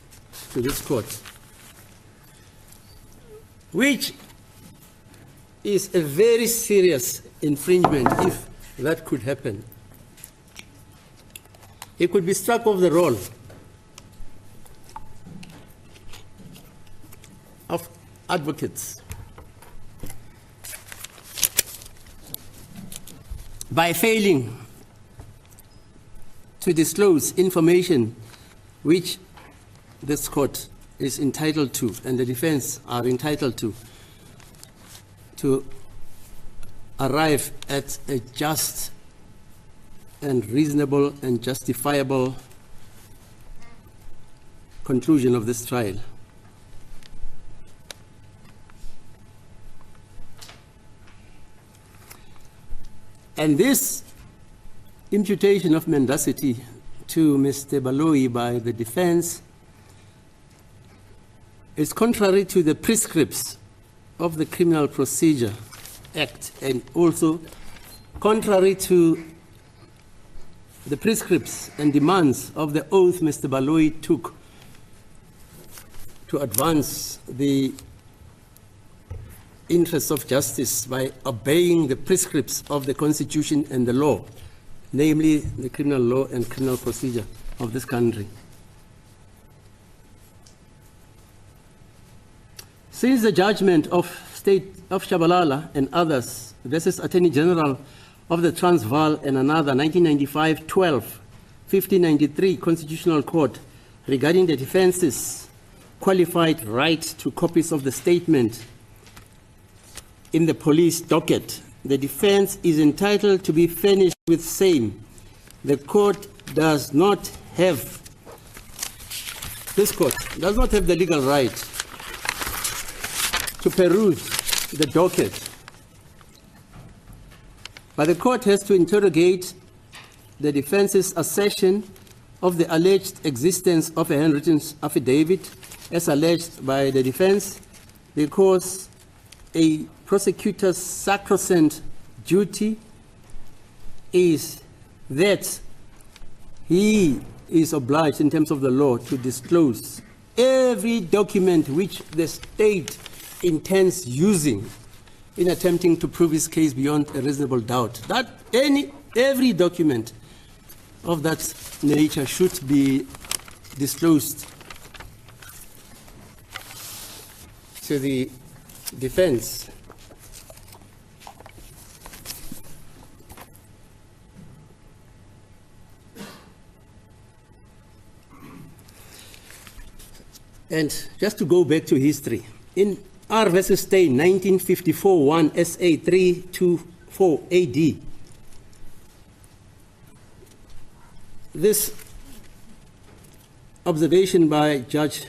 to this court, which is a very serious infringement if that could happen. He could be struck off the roll of advocates by failing to disclose information which this court is entitled to and the defense are entitled to arrive at a just and reasonable and justifiable conclusion of this trial. And this imputation of mendacity to Mr. Baloyi by the defense is contrary to the prescripts of the Criminal Procedure Act and also contrary to the prescripts and demands of the oath Mr. Baloyi took to advance the interests of justice by obeying the prescripts of the Constitution and the law, namely the criminal law and criminal procedure of this country. Since the judgment of State of Shabalala and others versus Attorney General of the Transvaal and another 1995-12, 1593 Constitutional Court regarding the defense's qualified right to copies of the statement in the police docket the defense is entitled to be furnished with same. The court does not have, this court does not have the legal right to peruse the docket, but the court has to interrogate the defense's assertion of the alleged existence of a handwritten affidavit as alleged by the defense, because a prosecutor's sacrosanct duty is that he is obliged in terms of the law to disclose every document which the state intends using in attempting to prove his case beyond a reasonable doubt. That every document of that nature should be disclosed to the defense. And just to go back to history, in R versus Stein, 1954, 1 SA 324 AD, this observation by Judge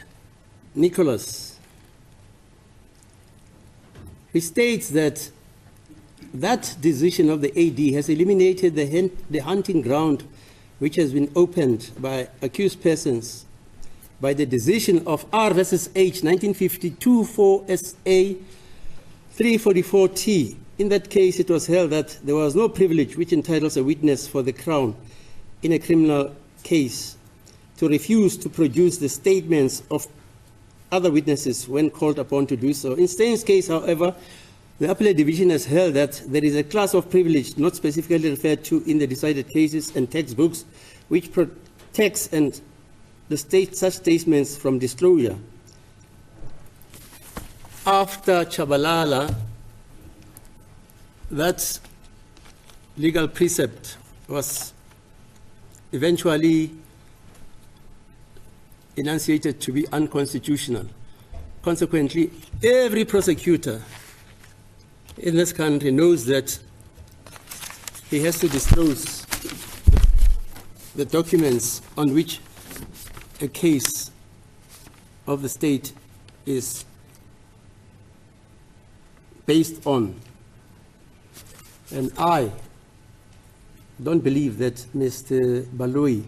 Nicholas, he states that that decision of the AD has eliminated the hunting ground which has been opened by accused persons by the decision of R versus H, 1952, 4 SA 344T. In that case, it was held that there was no privilege which entitles a witness for the Crown in a criminal case to refuse to produce the statements of other witnesses when called upon to do so. In Stein's case, however, the appellate division has held that there is a class of privilege not specifically referred to in the decided cases and textbooks which protects and the such statements from disclosure. After Chabalala, that legal precept was eventually enunciated to be unconstitutional. Consequently, every prosecutor in this country knows that he has to disclose the documents on which a case of the state is based on. And I don't believe that Mr. Baloyi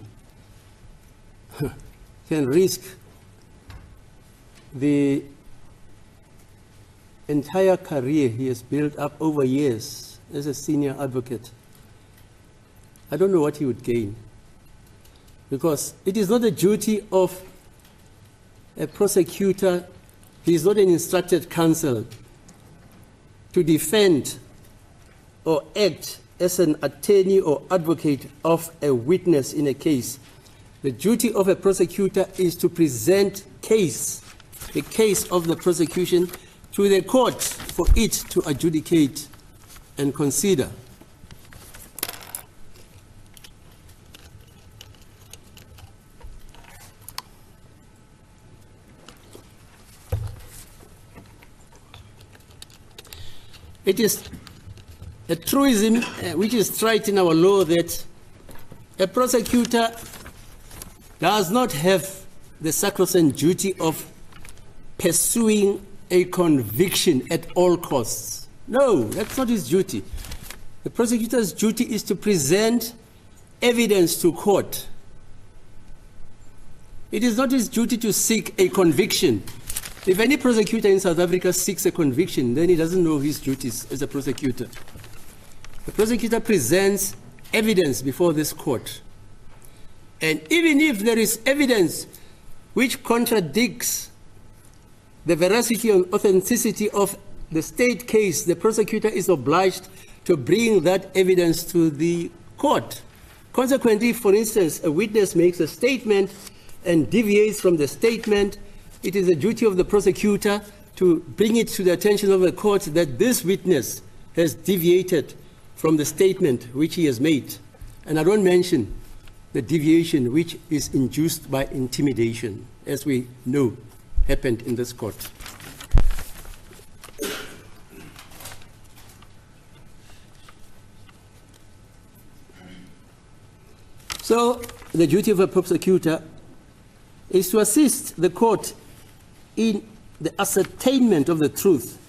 can risk the entire career he has built up over years as a senior advocate. I don't know what he would gain, because it is not the duty of a prosecutor, he is not an instructed counsel, to defend or act as an attorney or advocate of a witness in a case. The duty of a prosecutor is to present the case of the prosecution to the court for it to adjudicate and consider. It is a truism which is trite in our law that a prosecutor does not have the sacrosanct duty of pursuing a conviction at all costs. No, that's not his duty. The prosecutor's duty is to present evidence to court. It is not his duty to seek a conviction. If any prosecutor in South Africa seeks a conviction, then he doesn't know his duties as a prosecutor. The prosecutor presents evidence before this court. And even if there is evidence which contradicts the veracity and authenticity of the state case, the prosecutor is obliged to bring that evidence to the court. Consequently, for instance, a witness makes a statement and deviates from the statement. It is the duty of the prosecutor to bring it to the attention of the court that this witness has deviated from the statement which he has made. And I don't mention the deviation which is induced by intimidation, as we know happened in this court. So the duty of a prosecutor is to assist the court in the ascertainment of the truth.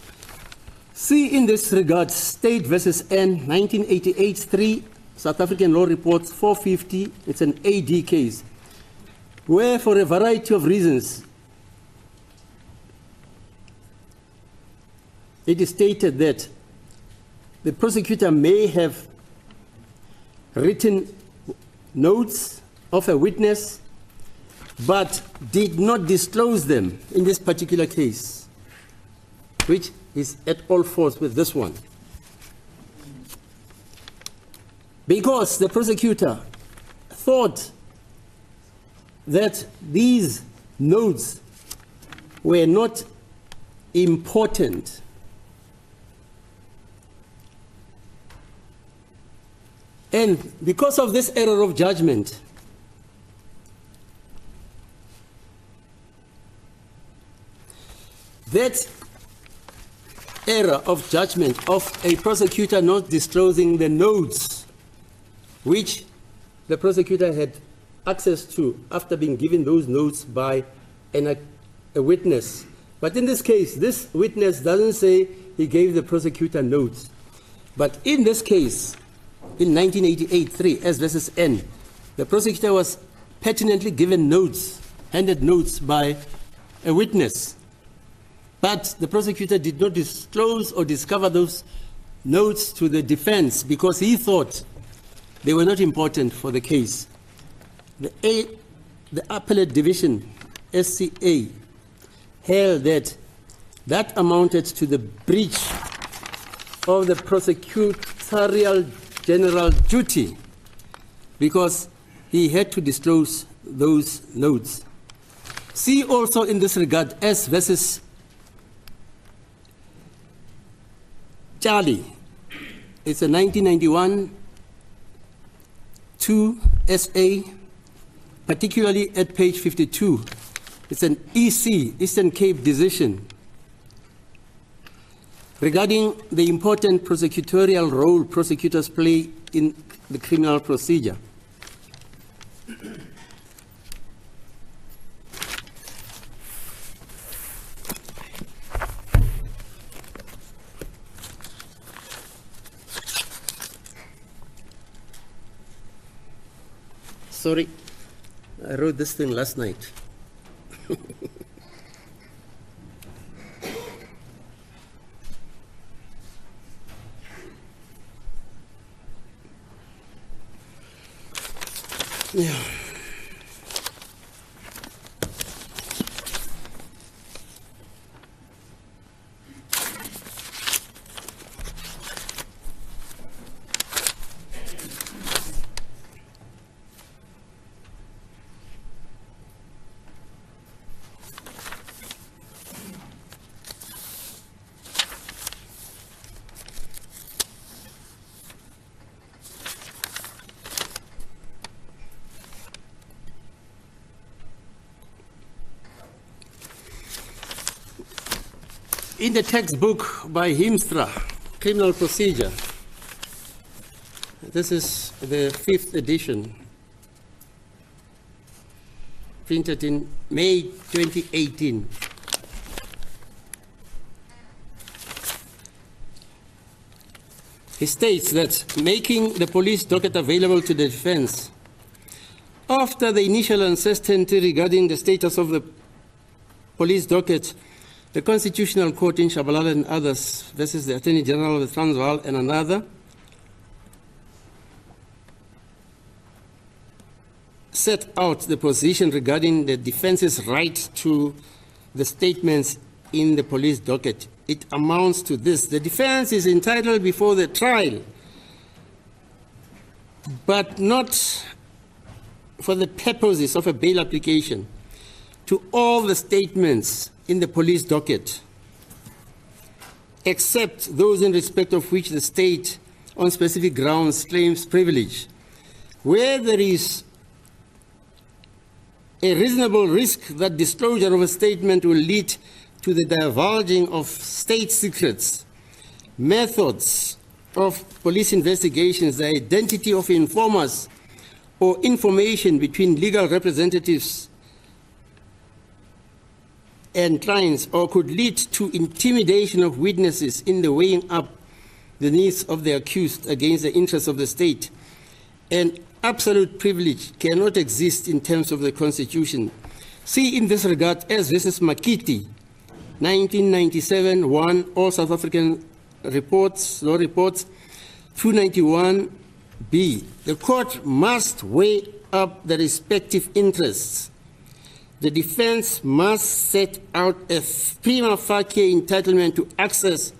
See in this regard State versus N 1988-3 South African Law Reports 450, it's an AD case, where for a variety of reasons it is stated that the prosecutor may have written notes of a witness but did not disclose them in this particular case, which is at all faults with this one. Because the prosecutor thought that these notes were not important, and because of this error of judgment, that error of judgment of a prosecutor not disclosing the notes which the prosecutor had access to after being given those notes by a witness. But in this case, this witness doesn't say he gave the prosecutor notes. But in this case, in 1988-3, S versus N, the prosecutor was pertinently given notes, handed notes by a witness. But the prosecutor did not disclose or discover those notes to the defense because he thought they were not important for the case. The Appellate Division, SCA, held that that amounted to the breach of the prosecutorial general duty because he had to disclose those notes. See also in this regard S versus Charlie. It's a 1991 2 SA, particularly at page 52. It's an EC, Eastern Cape decision, regarding the important prosecutorial role prosecutors play in the criminal procedure. Sorry, I wrote this thing last night. Yeah. In the textbook by Himstra, Criminal Procedure, this is the 5th edition, printed in May 2018. He states that making the police docket available to the defense after the initial uncertainty regarding the status of the police docket, the Constitutional Court in Shabalala and others versus the Attorney General of the Transvaal and another set out the position regarding the defense's right to the statements in the police docket. It amounts to this: the defense is entitled before the trial, but not for the purposes of a bail application, to all the statements in the police docket, except those in respect of which the state on specific grounds claims privilege, where there is a reasonable risk that disclosure of a statement will lead to the divulging of state secrets, methods of police investigations, the identity of informers, or information between legal representatives and clients, or could lead to intimidation of witnesses in the weighing up the needs of the accused against the interests of the state. An absolute privilege cannot exist in terms of the Constitution. See in this regard S versus Makiti, 1997, 1, all South African reports, law reports, 291b. The court must weigh up the respective interests. The defense must set out a prima facie entitlement to access,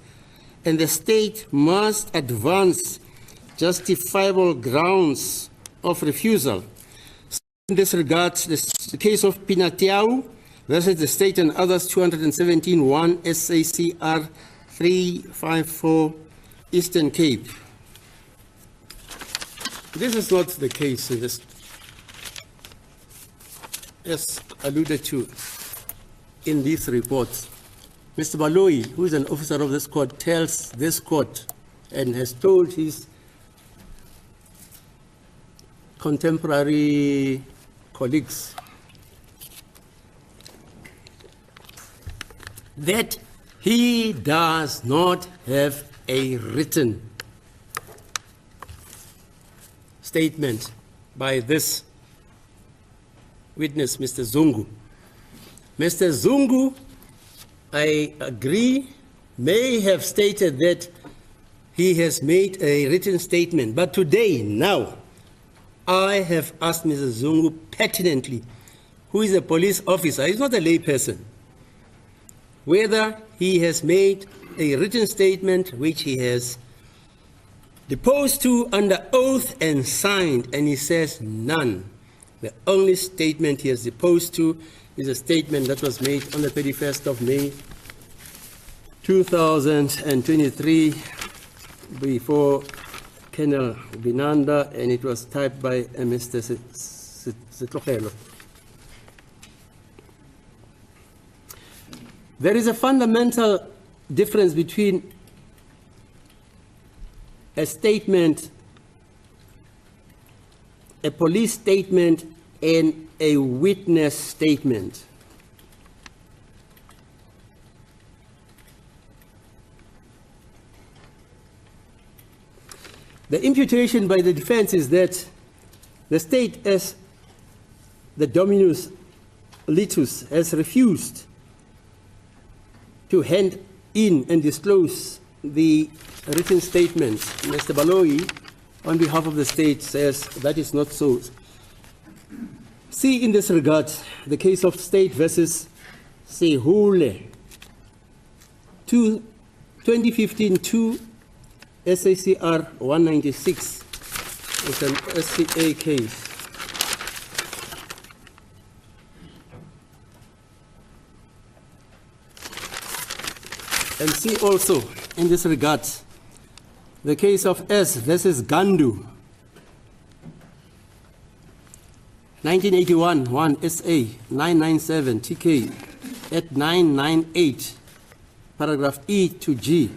and the state must advance justifiable grounds of refusal. In this regard, the case of Pinatiau versus the state and others, 217-1 SACR 354 Eastern Cape. This is not the case in this, as alluded to in these reports. Mr. Baloyi, who is an officer of this court, tells this court and has told his contemporary colleagues that he does not have a written statement by this witness, Mr. Zungu. Mr. Zungu, I agree, may have stated that he has made a written statement, but today, now, I have asked Mr. Zungu pertinently, who is a police officer, he's not a lay person, whether he has made a written statement which he has deposed to under oath and signed, and he says none. The only statement he has deposed to is a statement that was made on the 31st of May, 2023, before Colonel Binanda, and it was typed by Mr. Setlogelo. There is a fundamental difference between a statement, a police statement, and a witness statement. The imputation by the defense is that the state, as the Dominus Litus, has refused to hand in and disclose the written statement. Mr. Baloyi, on behalf of the state, says that is not so. See in this regard the case of State versus Sehule, 2015-2 SACR 196. It's an SCA case. And see also in this regard the case of S versus Gandu, 1981, 1 SA 997 TK at 998, paragraph E to G.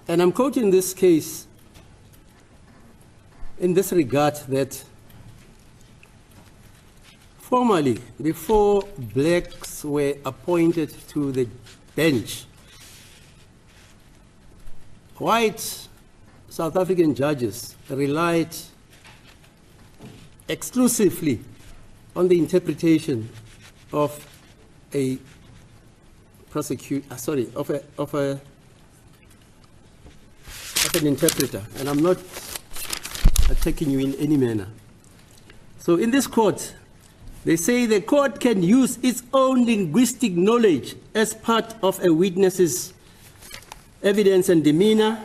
And I'm quoting this case in this regard that formerly, before blacks were appointed to the bench, white South African judges relied exclusively on the interpretation of an interpreter, and I'm not attacking you in any manner. So in this court, they say the court can use its own linguistic knowledge as part of a witness's evidence and demeanor,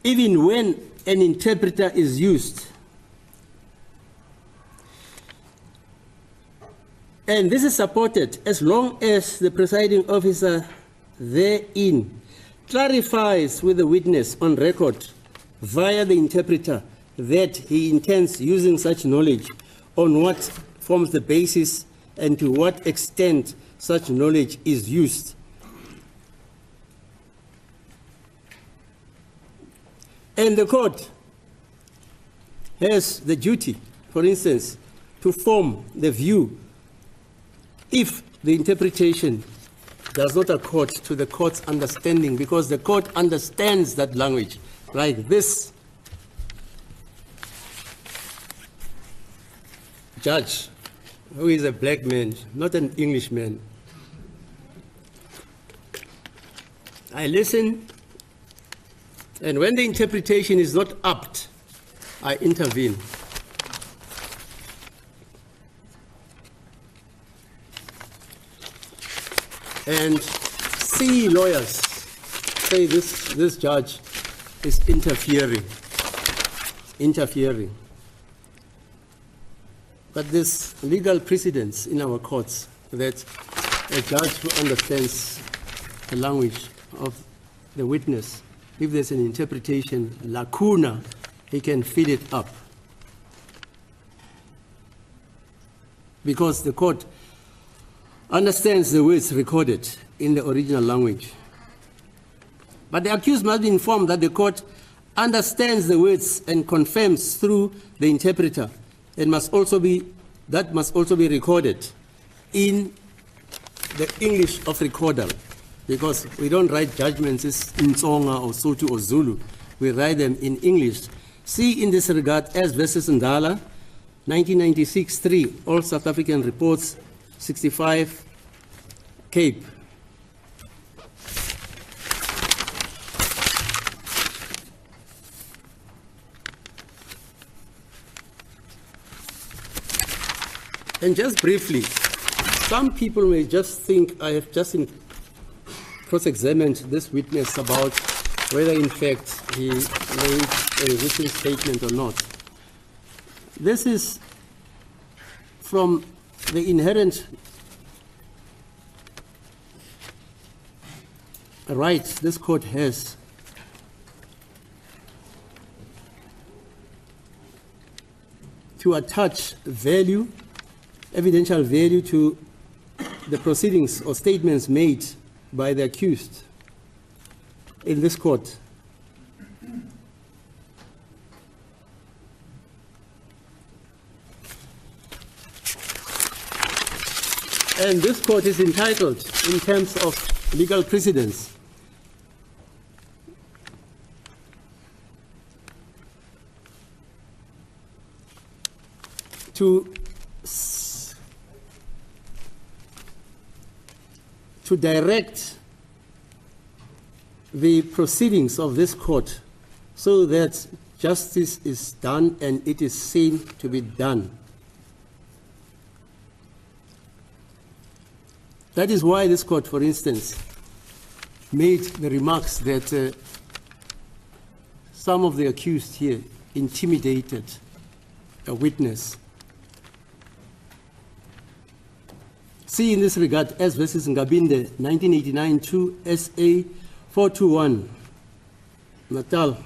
even when an interpreter is used. And this is supported as long as the presiding officer therein clarifies with the witness on record via the interpreter that he intends using such knowledge, on what forms the basis and to what extent such knowledge is used. And the court has the duty, for instance, to form the view if the interpretation does not accord to the court's understanding, because the court understands that language, right? This judge, who is a black man, not an Englishman, I listen, and when the interpretation is not apt, I intervene. And C lawyers say this judge is interfering. But there's legal precedence in our courts that a judge who understands the language of the witness, if there's an interpretation lacuna, he can fill it up. Because the court understands the words recorded in the original language. But the accused must be informed that the court understands the words and confirms through the interpreter, and must also be recorded in the English of recordal, because we don't write judgments in Tsonga or Sotho or Zulu. We write them in English. See in this regard as versus Ndala, 1996-3, All South African Reports, 65, Cape. And just briefly, some people may just think I have just cross-examined this witness about whether in fact he made a written statement or not. This is from the inherent right this court has to attach value, evidential value to the proceedings or statements made by the accused in this court. And this court is entitled, in terms of legal precedence, to direct the proceedings of this court so that justice is done and it is seen to be done. That is why this court, for instance, made the remarks that some of the accused here intimidated a witness. See in this regard, S versus Ngabinde, 1989-2, SA 421, Natal.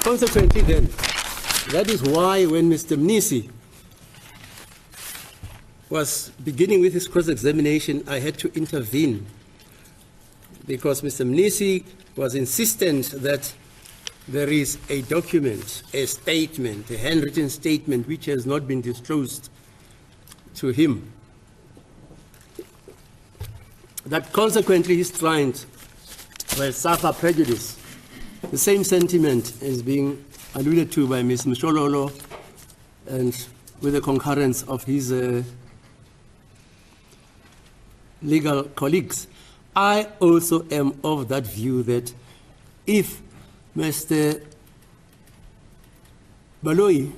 Consequently then, that is why when Mr. Mnisi was beginning with his cross-examination, I had to intervene, because Mr. Mnisi was insistent that there is a document, a statement, a handwritten statement which has not been disclosed to him. That consequently his client will suffer prejudice. The same sentiment is being alluded to by Ms. Mshololo and with the concurrence of his legal colleagues. I also am of that view that if Mr. Baloyi,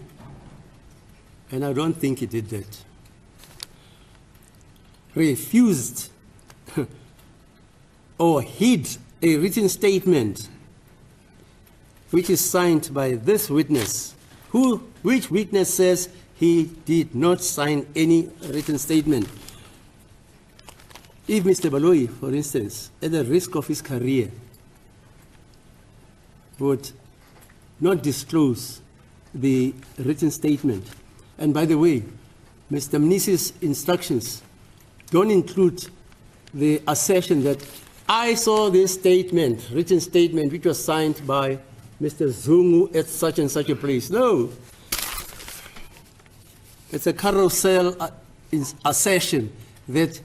and I don't think he did that, refused or hid a written statement which is signed by this witness, which witness says he did not sign any written statement. If Mr. Baloyi, for instance, at the risk of his career, would not disclose the written statement, And by the way, Mr. Mnisi's instructions don't include the assertion that I saw this statement, written statement, which was signed by Mr. Zungu at such and such a place. No. It's a carousel assertion that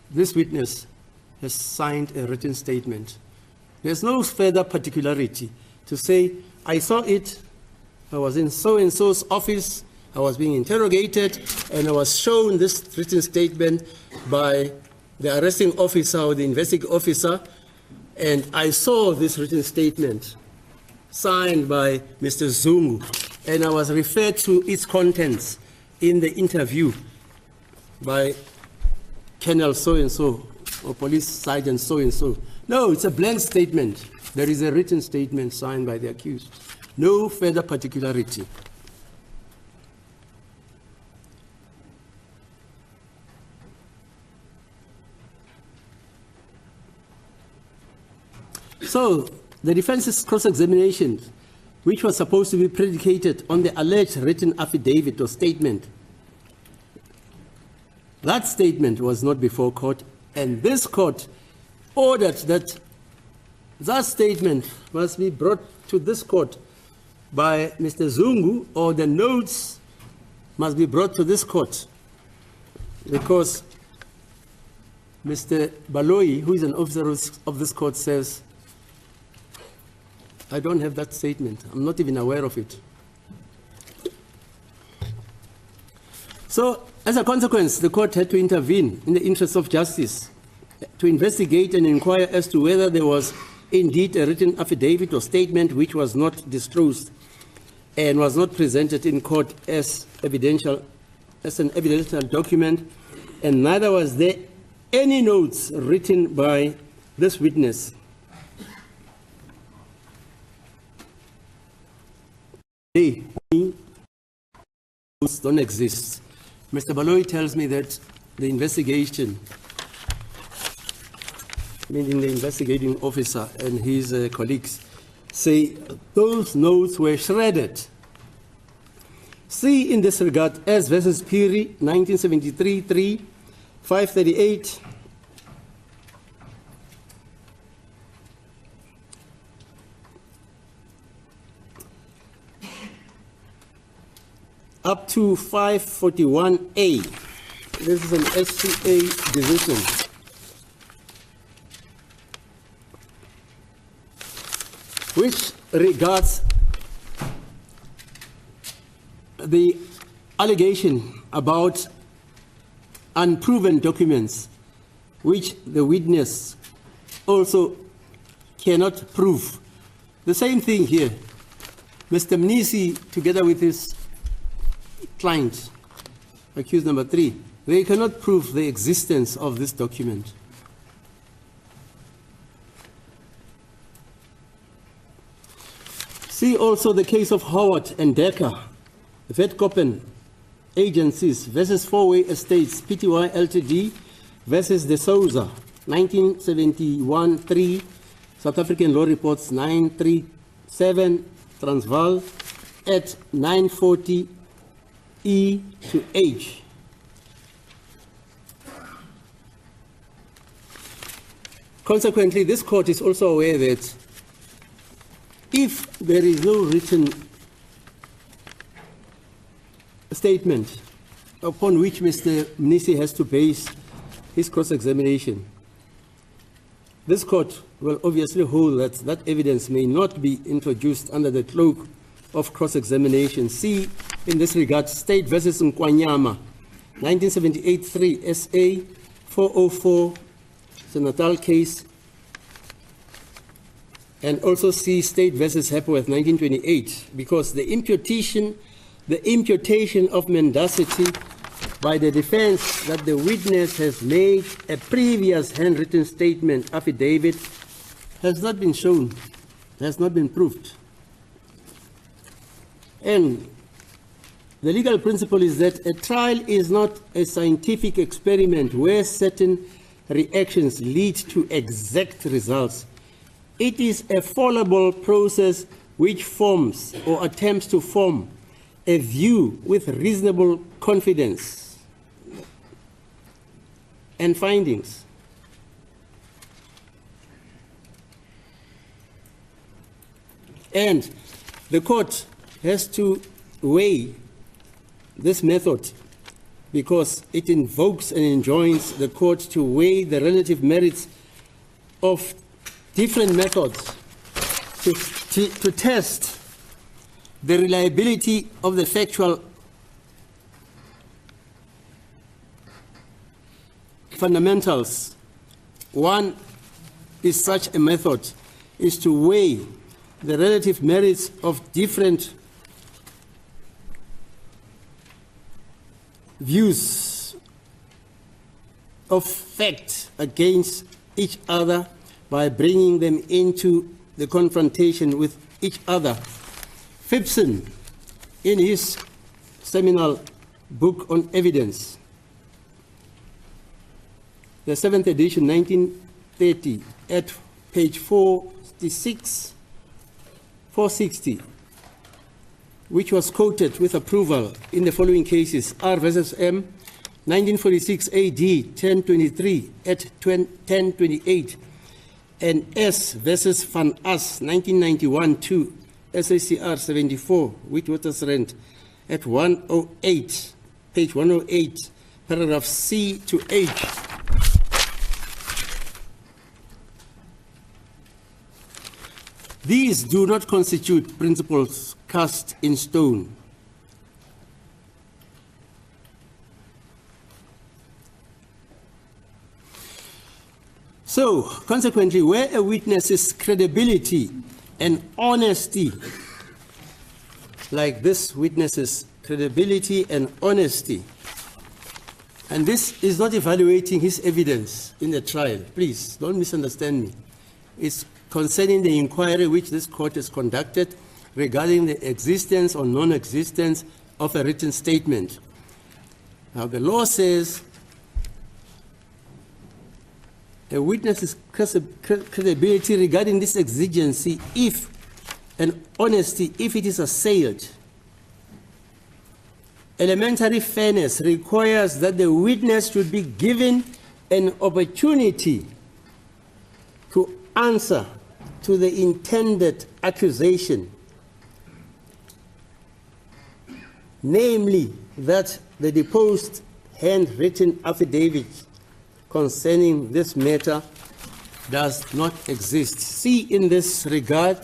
this witness has signed a written statement. There's no further particularity to say, I saw it, I was in so-and-so's office, I was being interrogated, and I was shown this written statement by the arresting officer or the investigating officer, and I saw this written statement signed by Mr. Zungu, and I was referred to its contents in the interview by Colonel so-and-so or Police Sergeant so-and-so. No, it's a blank statement. There is a written statement signed by the accused. No further particularity. So, the defense's cross-examination, which was supposed to be predicated on the alleged written affidavit or statement, that statement was not before court, and this court ordered that that statement must be brought to this court by Mr. Zungu, or the notes must be brought to this court, because Mr. Baloyi, who is an officer of this court, says, I don't have that statement. I'm not even aware of it. So, as a consequence, the court had to intervene in the interest of justice to investigate and inquire as to whether there was indeed a written affidavit or statement which was not disclosed and was not presented in court as an evidential document, and neither was there any notes written by this witness. They don't exist. Mr. Baloyi tells me that the investigation, meaning the investigating officer and his colleagues, say those notes were shredded. See in this regard, S versus Piri, 1973, 3, 538, up to 541A. This is an SCA decision. Which regards the allegation about unproven documents, which the witness also cannot prove. The same thing here. Mr. Mnisi, together with his client, accused number 3, they cannot prove the existence of this document. See also the case of Howard and Decker, Vetkoppen Agencies versus Four-Way Estates, Pty Ltd versus De Souza, 1971-3, South African Law Reports 937, Transvaal, at 940 E to H. Consequently, this court is also aware that if there is no written statement upon which Mr. Mnisi has to base his cross-examination, this court will obviously hold that that evidence may not be introduced under the cloak of cross-examination. See, in this regard, State versus Nkwanyama, 1978-3, SA 404, it's a Natal case, and also see State versus Hepworth, 1928, because the imputation of mendacity by the defense that the witness has made a previous handwritten statement, affidavit, has not been shown, has not been proved. And the legal principle is that a trial is not a scientific experiment where certain reactions lead to exact results. It is a fallible process which forms or attempts to form a view with reasonable confidence and findings. And the court has to weigh this method because it invokes and enjoins the court to weigh the relative merits of different methods to test the reliability of the factual fundamentals. One is such a method is to weigh the relative merits of different views of fact against each other by bringing them into the confrontation with each other. Phipson, in his seminal book on evidence, the 7th edition, 1930, at page 460, which was quoted with approval in the following cases: R versus M, 1946 AD, 1023 at 1028, and S versus Van As, 1991 2, SACR 74, Witwatersrand, at 108, page 108, paragraph C to H. These do not constitute principles cast in stone. So, consequently, where a witness's credibility and honesty, like this witness's credibility and honesty, and this is not evaluating his evidence in the trial, please don't misunderstand me. It's concerning the inquiry which this court has conducted regarding the existence or non-existence of a written statement. Now, the law says a witness's credibility regarding this exigency, if and honesty, if it is assailed. Elementary fairness requires that the witness should be given an opportunity to answer to the intended accusation, namely that the deposed handwritten affidavit concerning this matter does not exist. See in this regard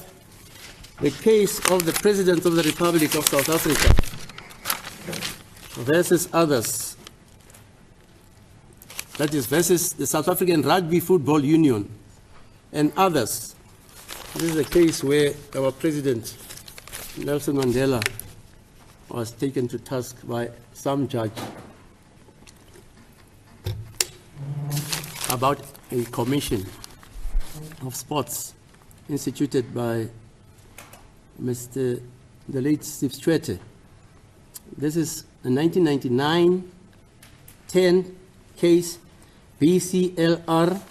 the case of the President of the Republic of South Africa versus others, that is versus the South African Rugby Football Union and others. This is a case where our President, Nelson Mandela, was taken to task by some judge about a commission of sports instituted by the late Steve Tshwete. This is a 1999 10 case, BCLR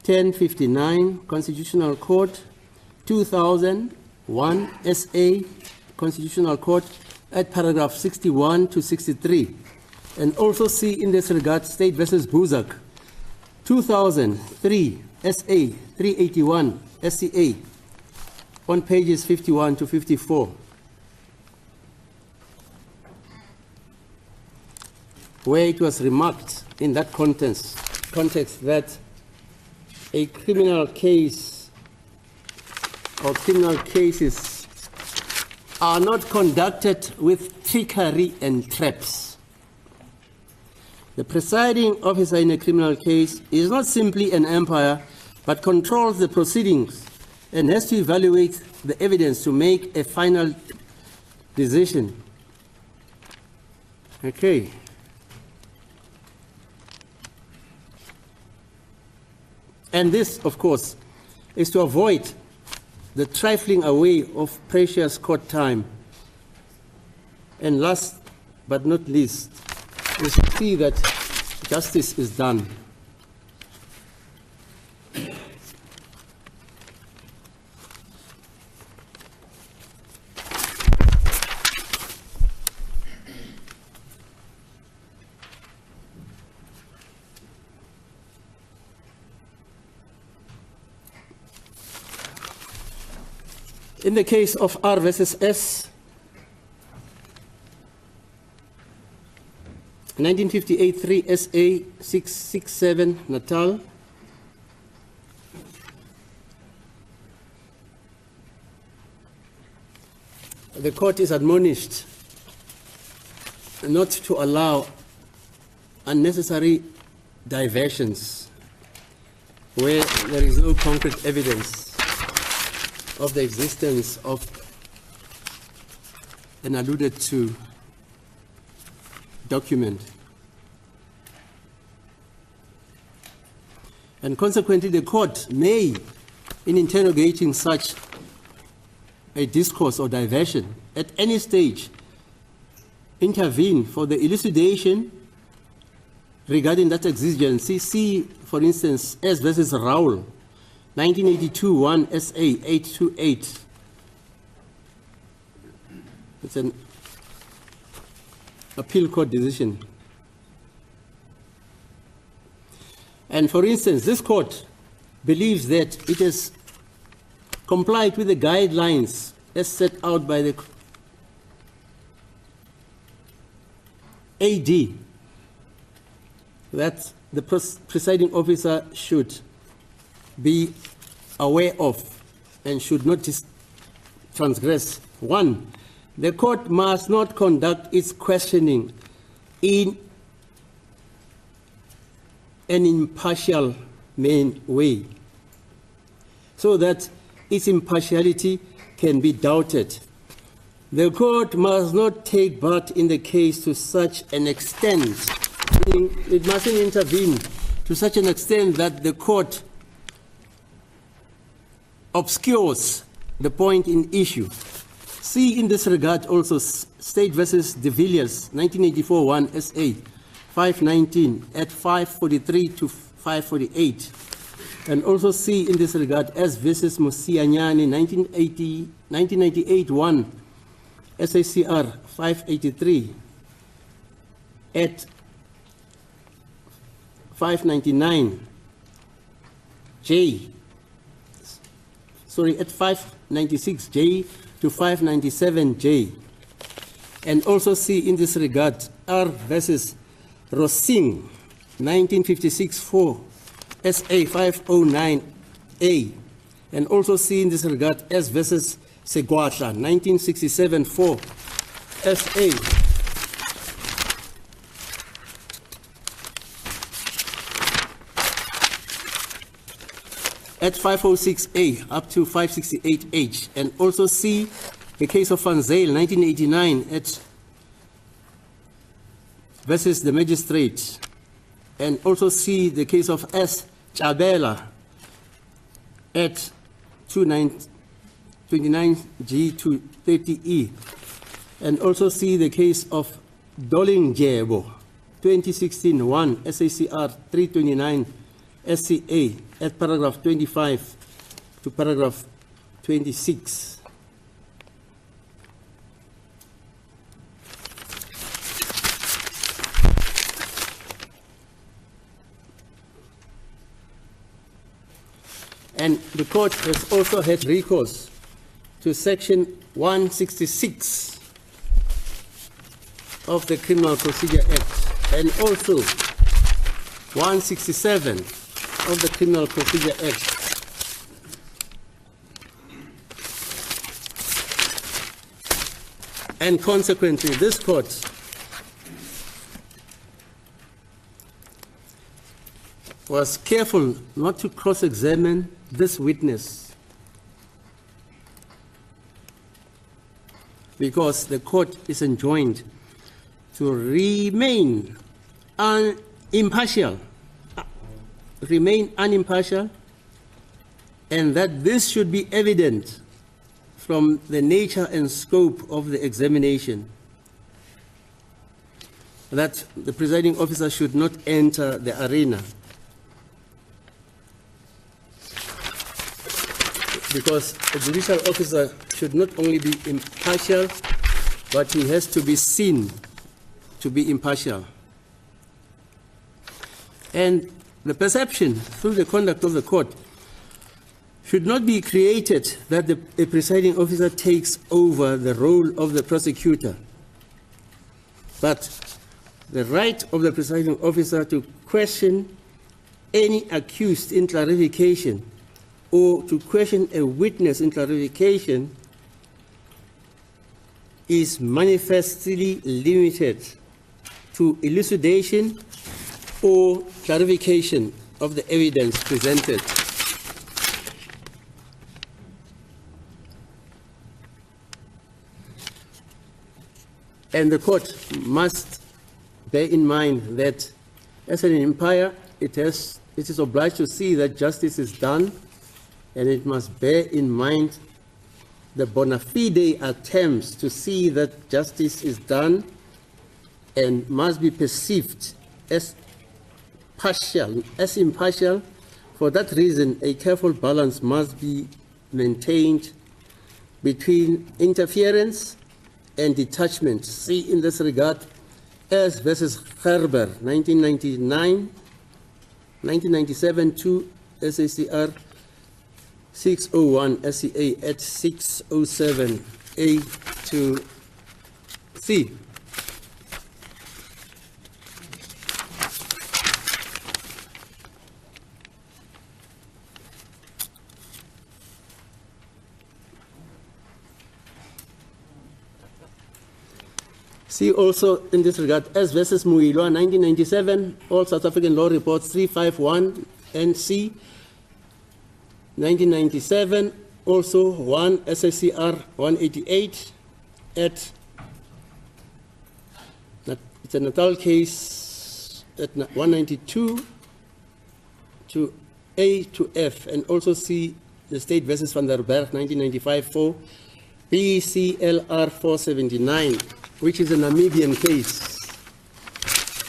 1059, Constitutional Court, 2001 SA, Constitutional Court, at paragraph 61 to 63. And also see in this regard State versus Buzak, 2003 SA 381 SCA, on pages 51 to 54. Where it was remarked in that context that a criminal case or criminal cases are not conducted with trickery and traps. The presiding officer in a criminal case is not simply an umpire, but controls the proceedings and has to evaluate the evidence to make a final decision. Okay. And this, of course, is to avoid the trifling away of precious court time. And last but not least, is to see that justice is done. In the case of R versus S, 1958 3 SA 667 Natal, the court is admonished not to allow unnecessary diversions where there is no concrete evidence of the existence of an alluded to document. And consequently, the court may, in interrogating such a discourse or diversion, at any stage, intervene for the elucidation regarding that exigency. See, for instance, S versus Raul, 1982 1 SA 828. It's an appeal court decision. And for instance, this court believes that it has complied with the guidelines as set out by the AD that the presiding officer should be aware of and should not transgress. One, the court must not conduct its questioning in an impartial way, so that its impartiality can be doubted. The court must not take part in the case to such an extent, meaning it mustn't intervene to such an extent that the court obscures the point in issue. See in this regard also State versus De Villiers, 1984 1 SA 519 at 543 to 548. And also see in this regard S versus Musianyani, 1998 1 SACR 583 at 599 J, sorry, at 596 J to 597 J. And also see in this regard R versus Rosing, 1956 4 SA 509 A. And also see in this regard S versus Seguatla, 1967 4 SA at 506A up to 568H. And also see the case of Van Zyl, 1989 at versus the magistrate. And also see the case of S. Chabela at 29G to 30E. And also see the case of Dolingebo, 2016 1 SACR 329 SCA at paragraph 25 to paragraph 26. And the court has also had recourse to section 166 of the Criminal Procedure Act and also 167 of the Criminal Procedure Act. And consequently, this court was careful not to cross-examine this witness because the court is enjoined to remain impartial, and that this should be evident from the nature and scope of the examination, that the presiding officer should not enter the arena because a judicial officer should not only be impartial, but he has to be seen to be impartial. And the perception through the conduct of the court should not be created that a presiding officer takes over the role of the prosecutor, but the right of the presiding officer to question any accused in clarification or to question a witness in clarification is manifestly limited to elucidation or clarification of the evidence presented. And the court must bear in mind that as an empire, it is obliged to see that justice is done, and it must bear in mind the bona fide attempts to see that justice is done and must be perceived as impartial. For that reason, a careful balance must be maintained between interference and detachment. See in this regard, S versus Gerber, 1997 to SACR 601 SCA at 607 A to C. See also in this regard, S versus Muilwa, 1997, all South African law reports 351 NC, 1997, also 1 SACR 188 at, it's a Natal case at 192 to A to F, and also see the State versus Van der Berg, 1995 for BCLR 479. Which is a Namibian case,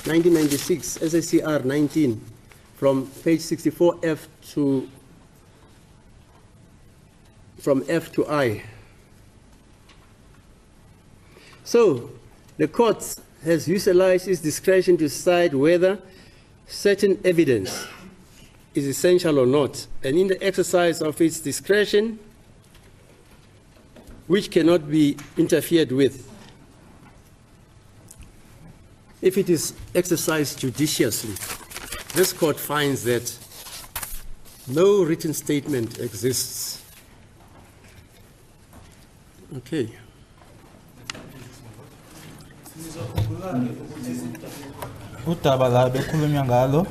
1996, SACR 19, from page 64F to, from F to I. So, the court has utilized its discretion to decide whether certain evidence is essential or not, and in the exercise of its discretion, which cannot be interfered with, if it is exercised judiciously, this court finds that no written statement exists. Okay. Udaba la bekhulunywa ngalo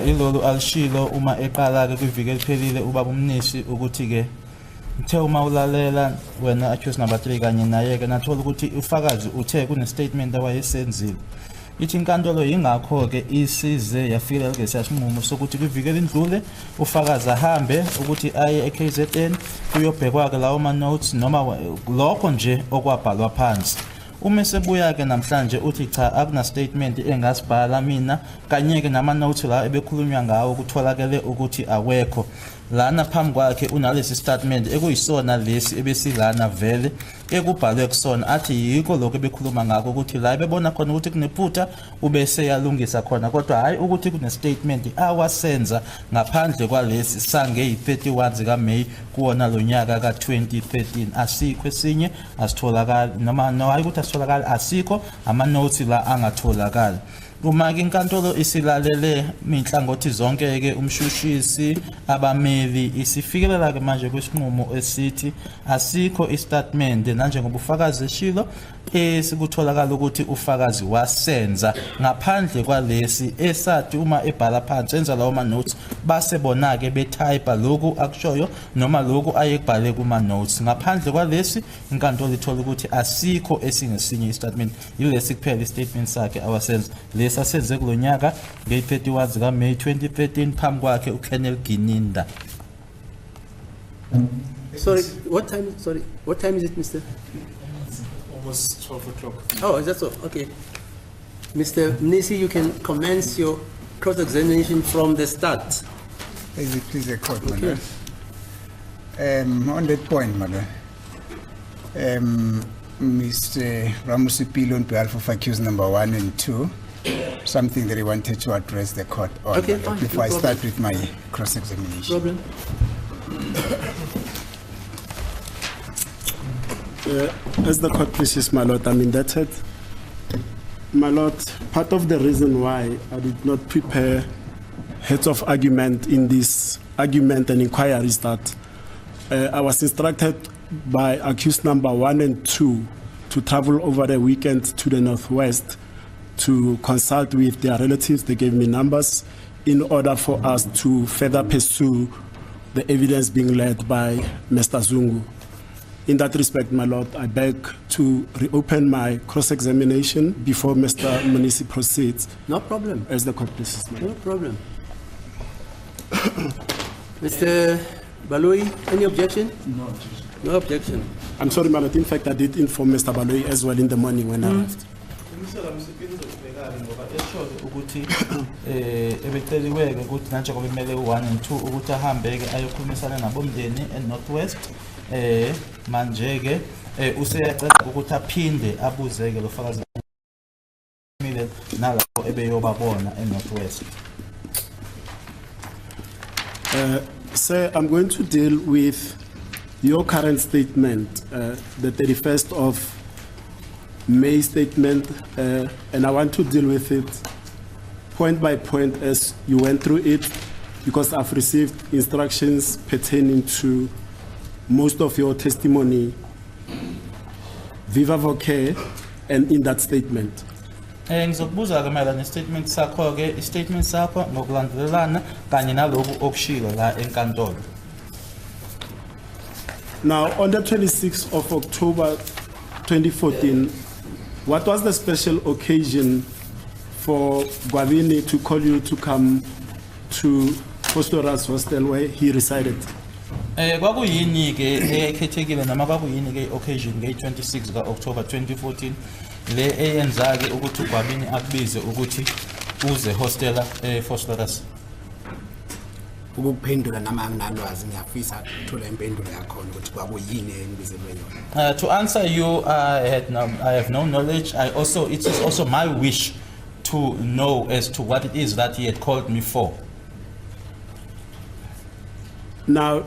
ilolu alishilo uma eqala ke kwiviki eliphelile ubaba umnisi ukuthi ke uthe uma ulalela wena accused number 3 kanye naye ke nathola ukuthi ufakazi uthe kune statement awayesenzile. Ithi inkantolo yingakho ke isize yafika ke siyasinqumo sokuthi kwiviki elindlule ufakazi ahambe ukuthi aye eKZN kuyobhekwa ke lawo ma notes noma lokho nje okwabhalwa phansi. Uma sebuya ke namhlanje uthi cha akuna statement engasibhala mina kanye ke nama notes la ebekhulunywa ngawo kutholakele ukuthi awekho. Lana phambi kwakhe unalesi statement ekuyisona lesi ebesilana vele ekubhalwe kusona athi yiko lokho bekhuluma ngakho ukuthi la bebona khona ukuthi kunephutha ubese yalungisa khona kodwa hayi ukuthi kune statement awasenza ngaphandle kwalesi sange yi31 zika May kuona lo nyaka ka 2013 asikho esinye asitholakala noma no hayi ukuthi asitholakala asikho ama notes la angatholakala. Uma ke inkantolo isilalele inhlangothi zonke ke umshushisi abameli isifikelela ke manje kwesinqumo esithi asikho istatement nanje ngoba ufakazi eshilo esikutholakala ukuthi ufakazi wasenza ngaphandle kwalesi esathi uma ebhala phansi enza lawo ma notes base bona ke betype lokhu akushoyo noma lokhu ayekubhale kuma notes ngaphandle kwalesi inkantolo ithola ukuthi asikho esingesinye istatement yilesi kuphela istatement sakhe awasenza lesi asenze kulonyaka nge31 zika May 2013 phambi kwakhe uKenneth Gininda. Sorry, what time is it, Mr.? Almost 12 o'clock. Oh, is that so? Okay. Mr. Mnisi, you can commence your cross-examination from the start. Please, the court, Okay. Madam. On that point, Madam, Mr. Ramusipilo on behalf of accused number 1 and 2, something that I wanted to address the court on, Okay, fine, before no I start with my cross-examination. Problem? As the court pleases, my lord, I'm indebted. My lord, part of the reason why I did not prepare heads of argument in this argument and inquiry is that I was instructed by accused number 1 and 2 to travel over the weekend to the northwest to consult with their relatives. They gave me numbers in order for us to further pursue the evidence being led by Mr. Zungu. In that respect, my lord, I beg to reopen my cross-examination before Mr. Munisi proceeds. No problem. As the court pleases. No problem. Mr. Baloi, any objection? No objection. No objection. I'm sorry, my lord. In fact, I did inform Mr. Baloi as well in the morning when I arrived. Ebeceliweke ukuthi nanjengoba imele u1 and 2 ukuthi ahambe ke ayokhulumisana nabomndeni eNorthwest manje ke useyacela ukuthi aphinde abuzeke lo fakazi nalapho ebeyobabona eNorthwest. Sir, I'm going to deal with your current statement, the 31st of May statement, and I want to deal with it point by point as you went through it, because I've received instructions pertaining to most of your testimony, viva voce, and in that statement. Ngizokubuza ke mayelana nestatement sakho ke istatement sakho ngokulandelana kanye naloku okushilo la enkantolo. Now, on the 26th of October 2014, what was the special occasion for Gwabini to call you to come to Fostora's hostel where he resided? Kwakuyini ke ekhethekile noma kwakuyini ke occasion nge 26 ka October 2014 le eyenza ke ukuthi uGwabini akubize ukuthi uze hostela Fostora's? Ukuphendula nama anginalwazi ngiyafisa ukuthola impendulo yakho ukuthi kwakuyini engibizelwe yona. To answer you, I have no knowledge. It is also my wish to know as to what it is that he had called me for. Now,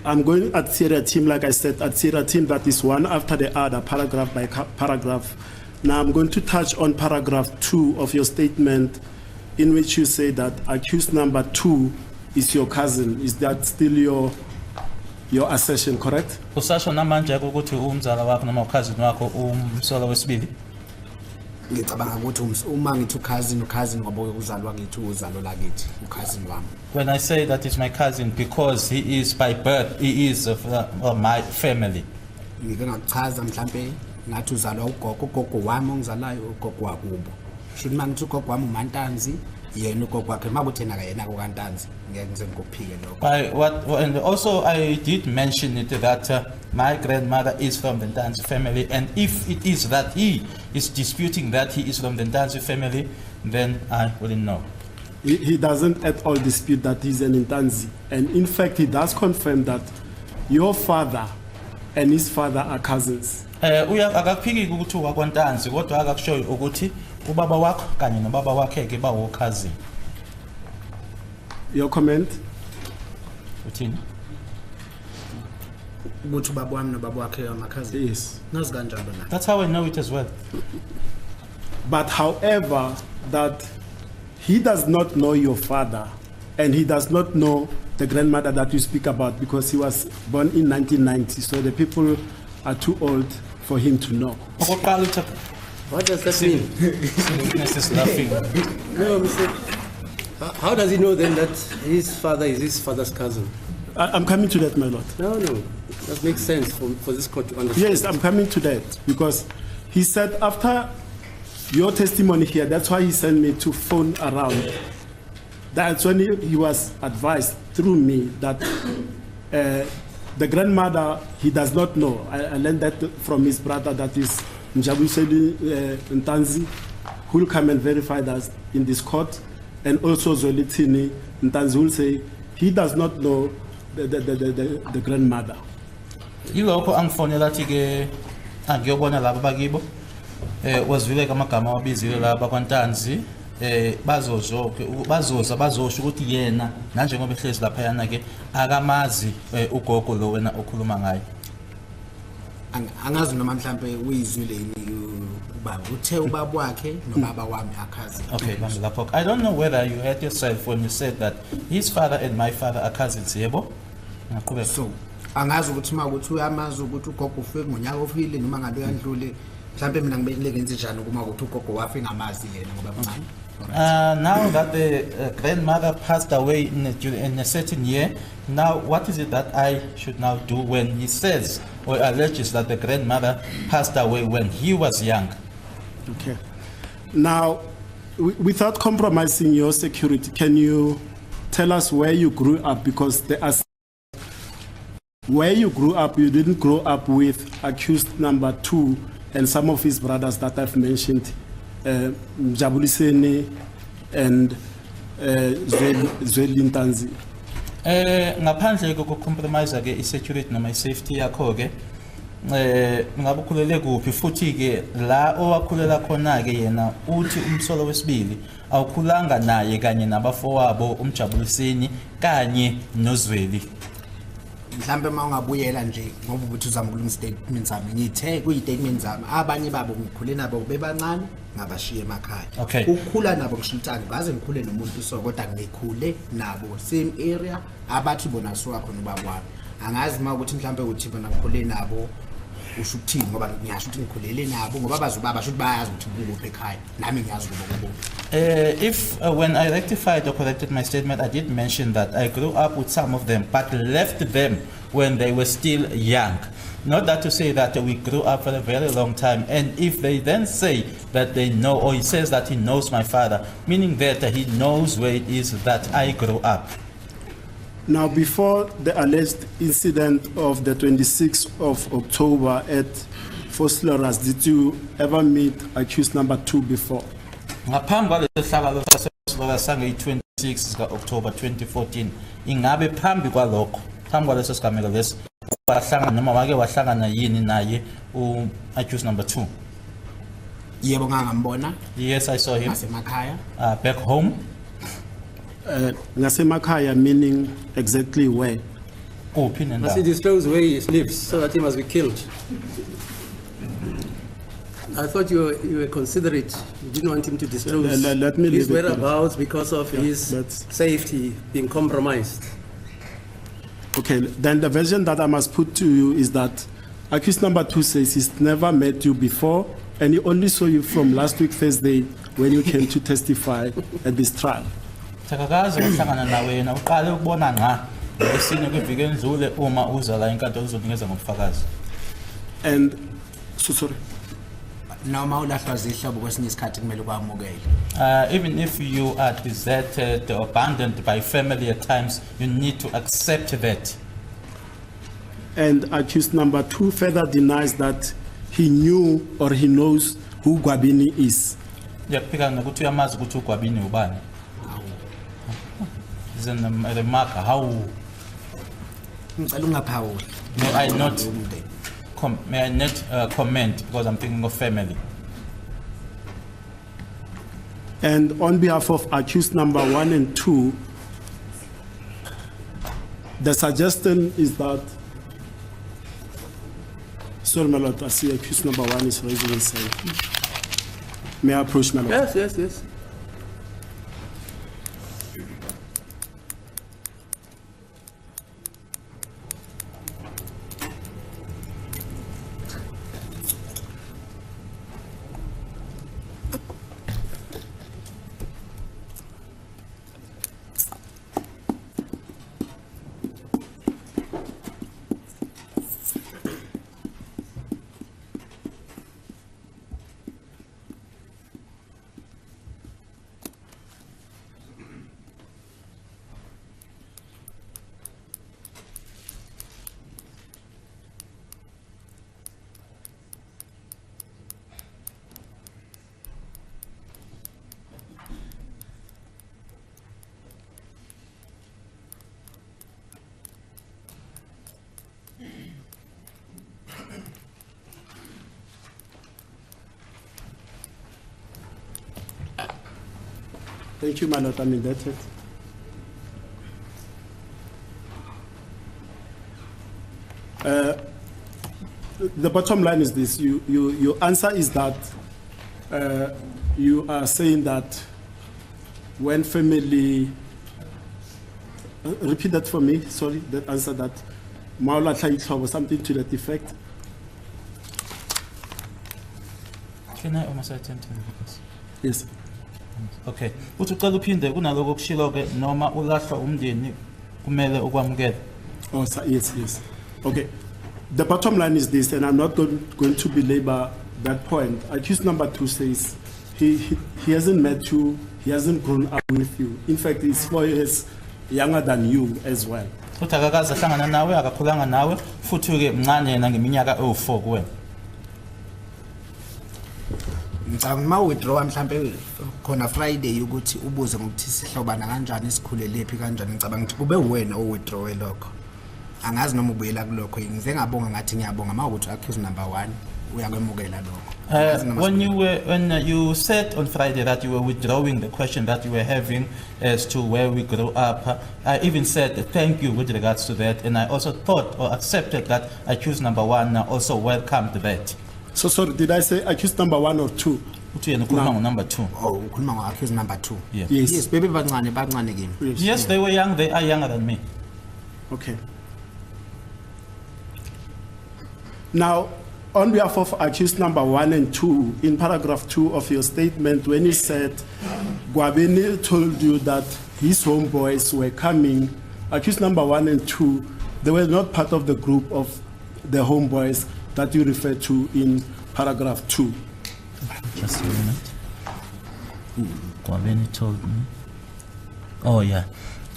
I'm going at Sierra team, like I said, at Sierra team, that is one after the other, paragraph by paragraph. Now, I'm going to touch on paragraph 2 of your statement, in which you say that accused number 2 is your cousin. Is that still your assertion, correct? Usasho namanje ukuthi umzala wakho noma cousin wakho umsolo wesibili? Ngicabanga ukuthi uma ngithi cousin ngoba uzalwa ngithi uzalo lakithi cousin wami. When I say that is my cousin because he is by birth, he is of my family. Ngike ngachaza mhlambe ngathi uzalwa ugogo wami ongizalayo ugogo wakubo. Should mangithi ugogo wami uMantanzi yena ugogo wakhe makuthena kayena kokantanzi ngeke ngize ngikuphike lokho. And also I did mention it that my grandmother is from the Ntanzi family, and if it is that he is disputing that he is from the Ntanzi family, then I wouldn't know. He doesn't at all dispute that he's an Ntanzi, and in fact he does confirm that your father and his father are cousins. Akaphiki ukuthi wakwantanzi kodwa akakushoyo ukuthi ubaba wakho kanye nobaba wakhe ke bawo cousin. Your comment? Uthini? Ukuthi ubaba wami nobaba wakhe ama cousin. Yes. Nazi kanjalo na. That's how I know it as well. But however, that he does not know your father and he does not know the grandmother that you speak about because he was born in 1990, so the people are too old for him to know. What does that mean? Witness is laughing. No, Mr. How does he know then that his father is his father's cousin? I'm coming to that, my lord. No. That makes sense for this court to understand. Yes, I'm coming to that because he said after your testimony here, that's why he sent me to phone around. That's when he was advised through me that the grandmother, he does not know. I learned that from his brother, that is Njabuseli Ntanzi, who will come and verify that in this court, and also Zolitini Ntanzi will say he does not know the grandmother. Ilokho angifonela thi ke angiyobona laba bakibo wazivile kamagama wabizile laba kwaNtanzi bazoza bazosho ukuthi yena nanjengoba ehlezi lapha yana ke akamazi ugogo lo wena okhuluma ngayo. Angazi noma mhlambe uyizwile ubaba uthe ubaba wakhe nobaba wami akazi. Okay, I don't know whether you heard yourself when you said that his father and my father are cousins, yebo? So angazi ukuthi makuthi uyamazi ukuthi ugogo ufike ngonyaka ofile noma ngabe yandlule mhlambe mina ngibekile ngenze njani kuma ukuthi ugogo wafi ngamazi yena ngoba mncane. Now that the grandmother passed away in a certain year, now what is it that I should now do when he says or alleges that the grandmother passed away when he was young? Okay. Now, without compromising your security, can you tell us where you grew up? Because where you grew up, you didn't grow up with accused number 2 and some of his brothers that I've mentioned, Mjabuliseni and Zwelintanzi. Ngaphandle kokucompromise ke isecurity noma isafety yakho ke ngabukhulele kuphi futhi ke la owakhulela khona ke yena uthi umsolo wesibili awukhulanga naye kanye nabafowabo umjabuliseni kanye noZweli. Mhlambe mawungabuyela nje ngoba ubuthi uzama ukulungisa statement zami ngithe kuyi statement zami abanye babo ngikhule nabo bebancane ngabashiya emakhaya. Okay. Ukukhula nabo ngishintshana baze ngikhule nomuntu so kodwa ngikhule nabo same area abathi bona suka khona ubaba wami. Angazi ukuthi mhlambe uthi bona ngikhule nabo usho ukuthini ngoba ngiyasho ukuthi ngikhulele nabo ngoba bazobaba shothi bayazi ukuthi ngikuphi ekhaya nami ngiyazi ukuba if when I rectified or corrected my statement, I did mention that I grew up with some of them, but left them when they were still young. Not that to say that we grew up for a very long time. And if they then say that they know, or he says that he knows my father, meaning that he knows where it is that I grew up. Now, before the alleged incident of the 26th of October at Fosleras, did you ever meet accused number 2 before? Ngaphambi kwalehlakalo saseSlovakia sange-26 ka-October 2014, ingabe phambi kwalokho, phambi kwaleso sigameko leso, wahlangana noma wake wahlangana yini naye accused number 2? Yebo ngangambona. Yes, I saw him. Ngasemakhaya. Back home. Ngasemakhaya meaning exactly where? Must he disclose where he lives so that he must be killed? I thought you were considerate. You didn't want him to disclose let me his whereabouts because of his that's safety being compromised. Okay, then the version that I must put to you is that accused number 2 says he's never met you before and he only saw you from last week Thursday when you came to testify at this trial. Thakakazi wahlangana nawe yena uqale ukubona ngqa lesine kwiviki endlule uma uza la inkantolo uzonikeza ngobufakazi. And so sorry. Noma ulahlwa zihlobo kwesinye isikhathi kumele kwamukele. Even if you are deserted or abandoned by family at times, you need to accept that. And accused number 2 further denies that he knew or he knows who Gwabini is. Yaphika nokuthi uyamazi ukuthi uGwabini ubani. Is a remark how ngicela ungaphawuli. May I not comment because I'm thinking of family. And on behalf of accused number 1 and 2, the suggestion is that, sorry, my lord, I see accused number 1 is raising his hand. May I approach my lord? Yes. Thank you, my lord. I mean, that's it. The bottom line is this: your answer is that you are saying that when family. Repeat that for me. Sorry, that answer that. Maula or something to that effect. Can I almost attend to this? Yes. Okay. Uthi ucela uphinde kunaloko kushilo ke noma ulahla umndeni kumele ukwamukela. Oh, yes, yes. Okay. The bottom line is this, and I'm not going to belabor that point. Accused number 2 says he hasn't met you, he hasn't grown up with you. In fact, he's 4 years younger than you as well. Uthi akakaze ahlangana nawe akakhulanga nawe futhi ke mncane yena ngeminyaka ewu4 kuwena. Ngicabanga withdraw mhlambe khona Friday ukuthi ubuze ngokuthi sihlobana kanjani sikhulele phi kanjani ngicabanga ukuthi kube wena owithdraw lokho. Angazi noma ubuyela kulokho ngize ngabonga ngathi ngiyabonga mawukuthi accuse number 1 uyakwemukela lokho. When you said on Friday that you were withdrawing the question that you were having as to where we grew up, I even said thank you with regards to that, and I also thought or accepted that accused number 1 also welcomed that. So sorry, did I say accused number 1 or 2? Number 2. Oh, ukhuluma accused number 2. Yeah. Yes. Baby bancane kimi. Yes, they were young. They are younger than me. Okay. Now, on behalf of accused number 1 and 2, in paragraph 2 of your statement, when you said Gwabeni told you that his homeboys were coming, accused number 1 and 2, they were not part of the group of the homeboys that you referred to in paragraph 2. Just a minute. Gwabeni told me. Oh yeah.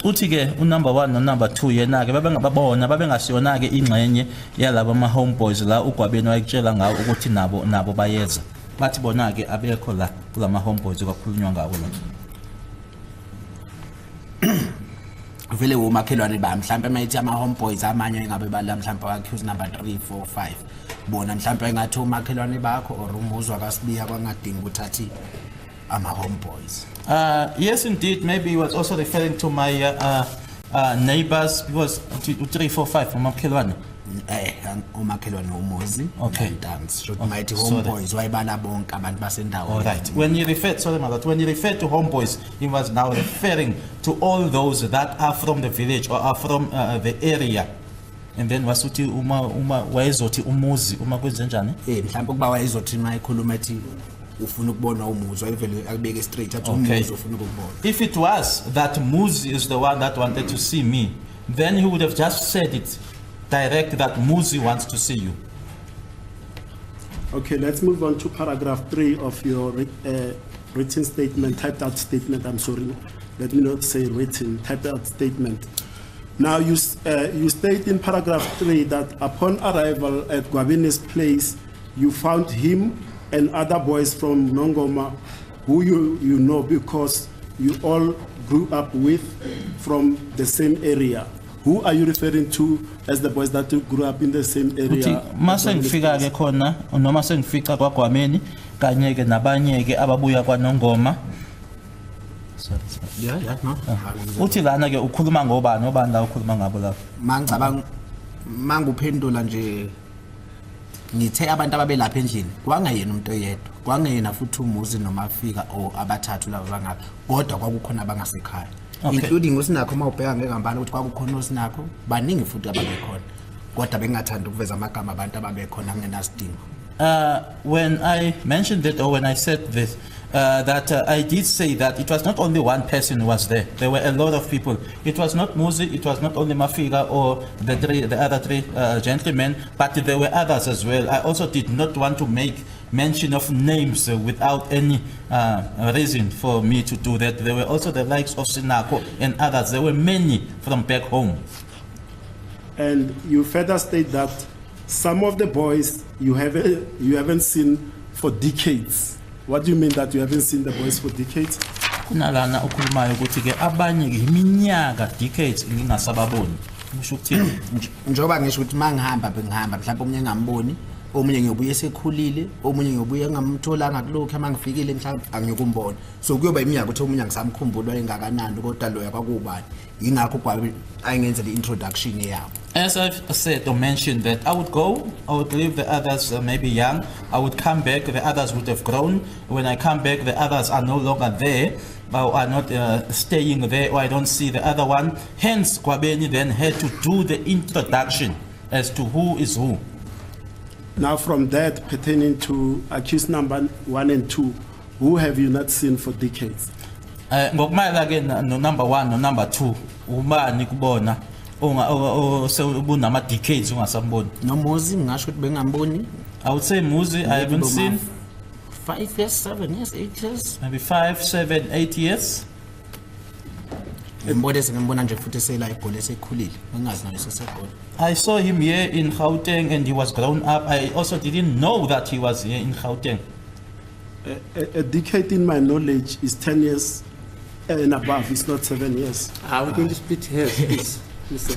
Uthi ke number 1 no number 2 yena ke babengababona babengasiyona ke ingxenye yalabo ama homeboys la uGwabeni wayekutshela ngawo ukuthi nabo bayeza bathi bona ke abekho la kulama homeboys kwakhulunywa ngawo la vele umakhelwane ba mhlambe mayithi ama homeboys amanye ngabe bala mhlambe accuse number 3 4 5 bona mhlambe ngathi umakhelwane bakho or umuzwa kaSibiya kwangadinga uthathi ama homeboys. Yes, indeed. Maybe he was also referring to my neighbors because 3 4 5 umakhelwane. Umakhelwane umuzi. Okay. Should mighty homeboys wayibala bonke abantu basendawo. All right. When you referred to homeboys, he was now referring to all those that are from the village or are from the area. And then wasuthi uma wayezothi umuzi uma kwenze njani? Mhlawumbe kuba wayezothi mayikhuluma ethi ufuna ukubona umuzwa evele akubeke straight athi umuzwa ufuna ukubona. If it was that Muzi is the one that wanted to see me, then he would have just said it direct that Muzi wants to see you. Okay, let's move on to paragraph 3 of your written statement, typed out statement. I'm sorry, let me not say written, typed out statement. Now you state in paragraph 3 that upon arrival at Gwabeni's place, you found him and other boys from Nongoma who you know because you all grew up with from the same area. Who are you referring to as the boys that you grew up in the same area? Mase ngifika ke khona noma sengifica kwaGwameni kanye ke nabanye ke ababuya kwaNongoma. Yeah, no. Uthi lana ke ukhuluma ngobani la ukhuluma ngabo lapho? Mangicabanga manguphendula nje ngithe abantu ababelapha endlini kwangayena umuntu oyedwa kwangayena futhi umuzi noma afika o abathathu laba bangapha kodwa kwakukhona abangasekhaya including usinakho mawubheka ngekambala ukuthi kwakukhona usinakho baningi futhi ababekhona kodwa bengathanda ukuveza amagama abantu ababekhona kungenasidingo. When I mentioned it or when I said this that I did say that it was not only one person who was there. There were a lot of people. It was not Muzi, it was not only Mafiga or the other three gentlemen, but there were others as well. I also did not want to make mention of names without any reason for me to do that. There were also the likes of Sinako and others. There were many from back home. And you further state that some of the boys you haven't seen for decades. What do you mean that you haven't seen the boys for decades? Kunalana ukhulumayo ukuthi ke abanye ke iminyaka decades ngingasababoni. Ngisho ukuthini? Njoba ngisho ukuthi mangihamba bengihamba mhlawumbe umnye ngamboni omunye ngiyobuye esekhulile omunye ngiyobuye ngamtholanga kulokho amangifikile mhlawumbe angiyikumbona so kuyoba iminyaka ukuthi omunye ngisamkhumbula engakanani kodwa loya kwakubani ingakho kwabe ayingenze le introduction yabo. As I've said or mentioned that I would go, I would leave the others maybe young, I would come back, the others would have grown. When I come back, the others are no longer there, or are not staying there, or I don't see the other one. Hence, Kwabeni then had to do the introduction as to who is who. Now from that pertaining to accused number 1 and 2, who have you not seen for decades? Ngokumayela ke no number 1 no number 2, ubani kubona sebunama decades ungasamboni. No Muzi ngisho ukuthi bengamboni. I would say Muzi I haven't seen 5 years, 7 years, 8 years. Maybe 5, 7, 8 years. Ngimbona nje futhi sela igole esekhulile. Ngingazi nayo sesegole. I saw him here in Gauteng and he was grown up. I also didn't know that he was here in Gauteng. A decade in my knowledge is 10 years and above, it's not 7 years. Are we going to split hairs, please? Mr.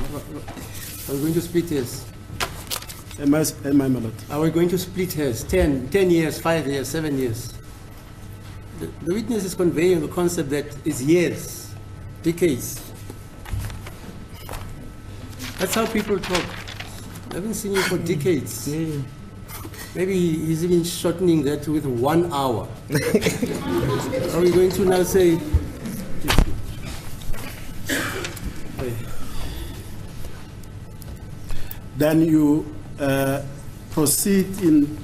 Are we going to split hairs? Am I, my lord? Are we going to split hairs? 10 years, 5 years, 7 years? The witness is conveying the concept that is years, decades. That's how people talk. I haven't seen you for decades. Yeah. Maybe he's even shortening that with 1 hour. Are we going to now say? Then you proceed in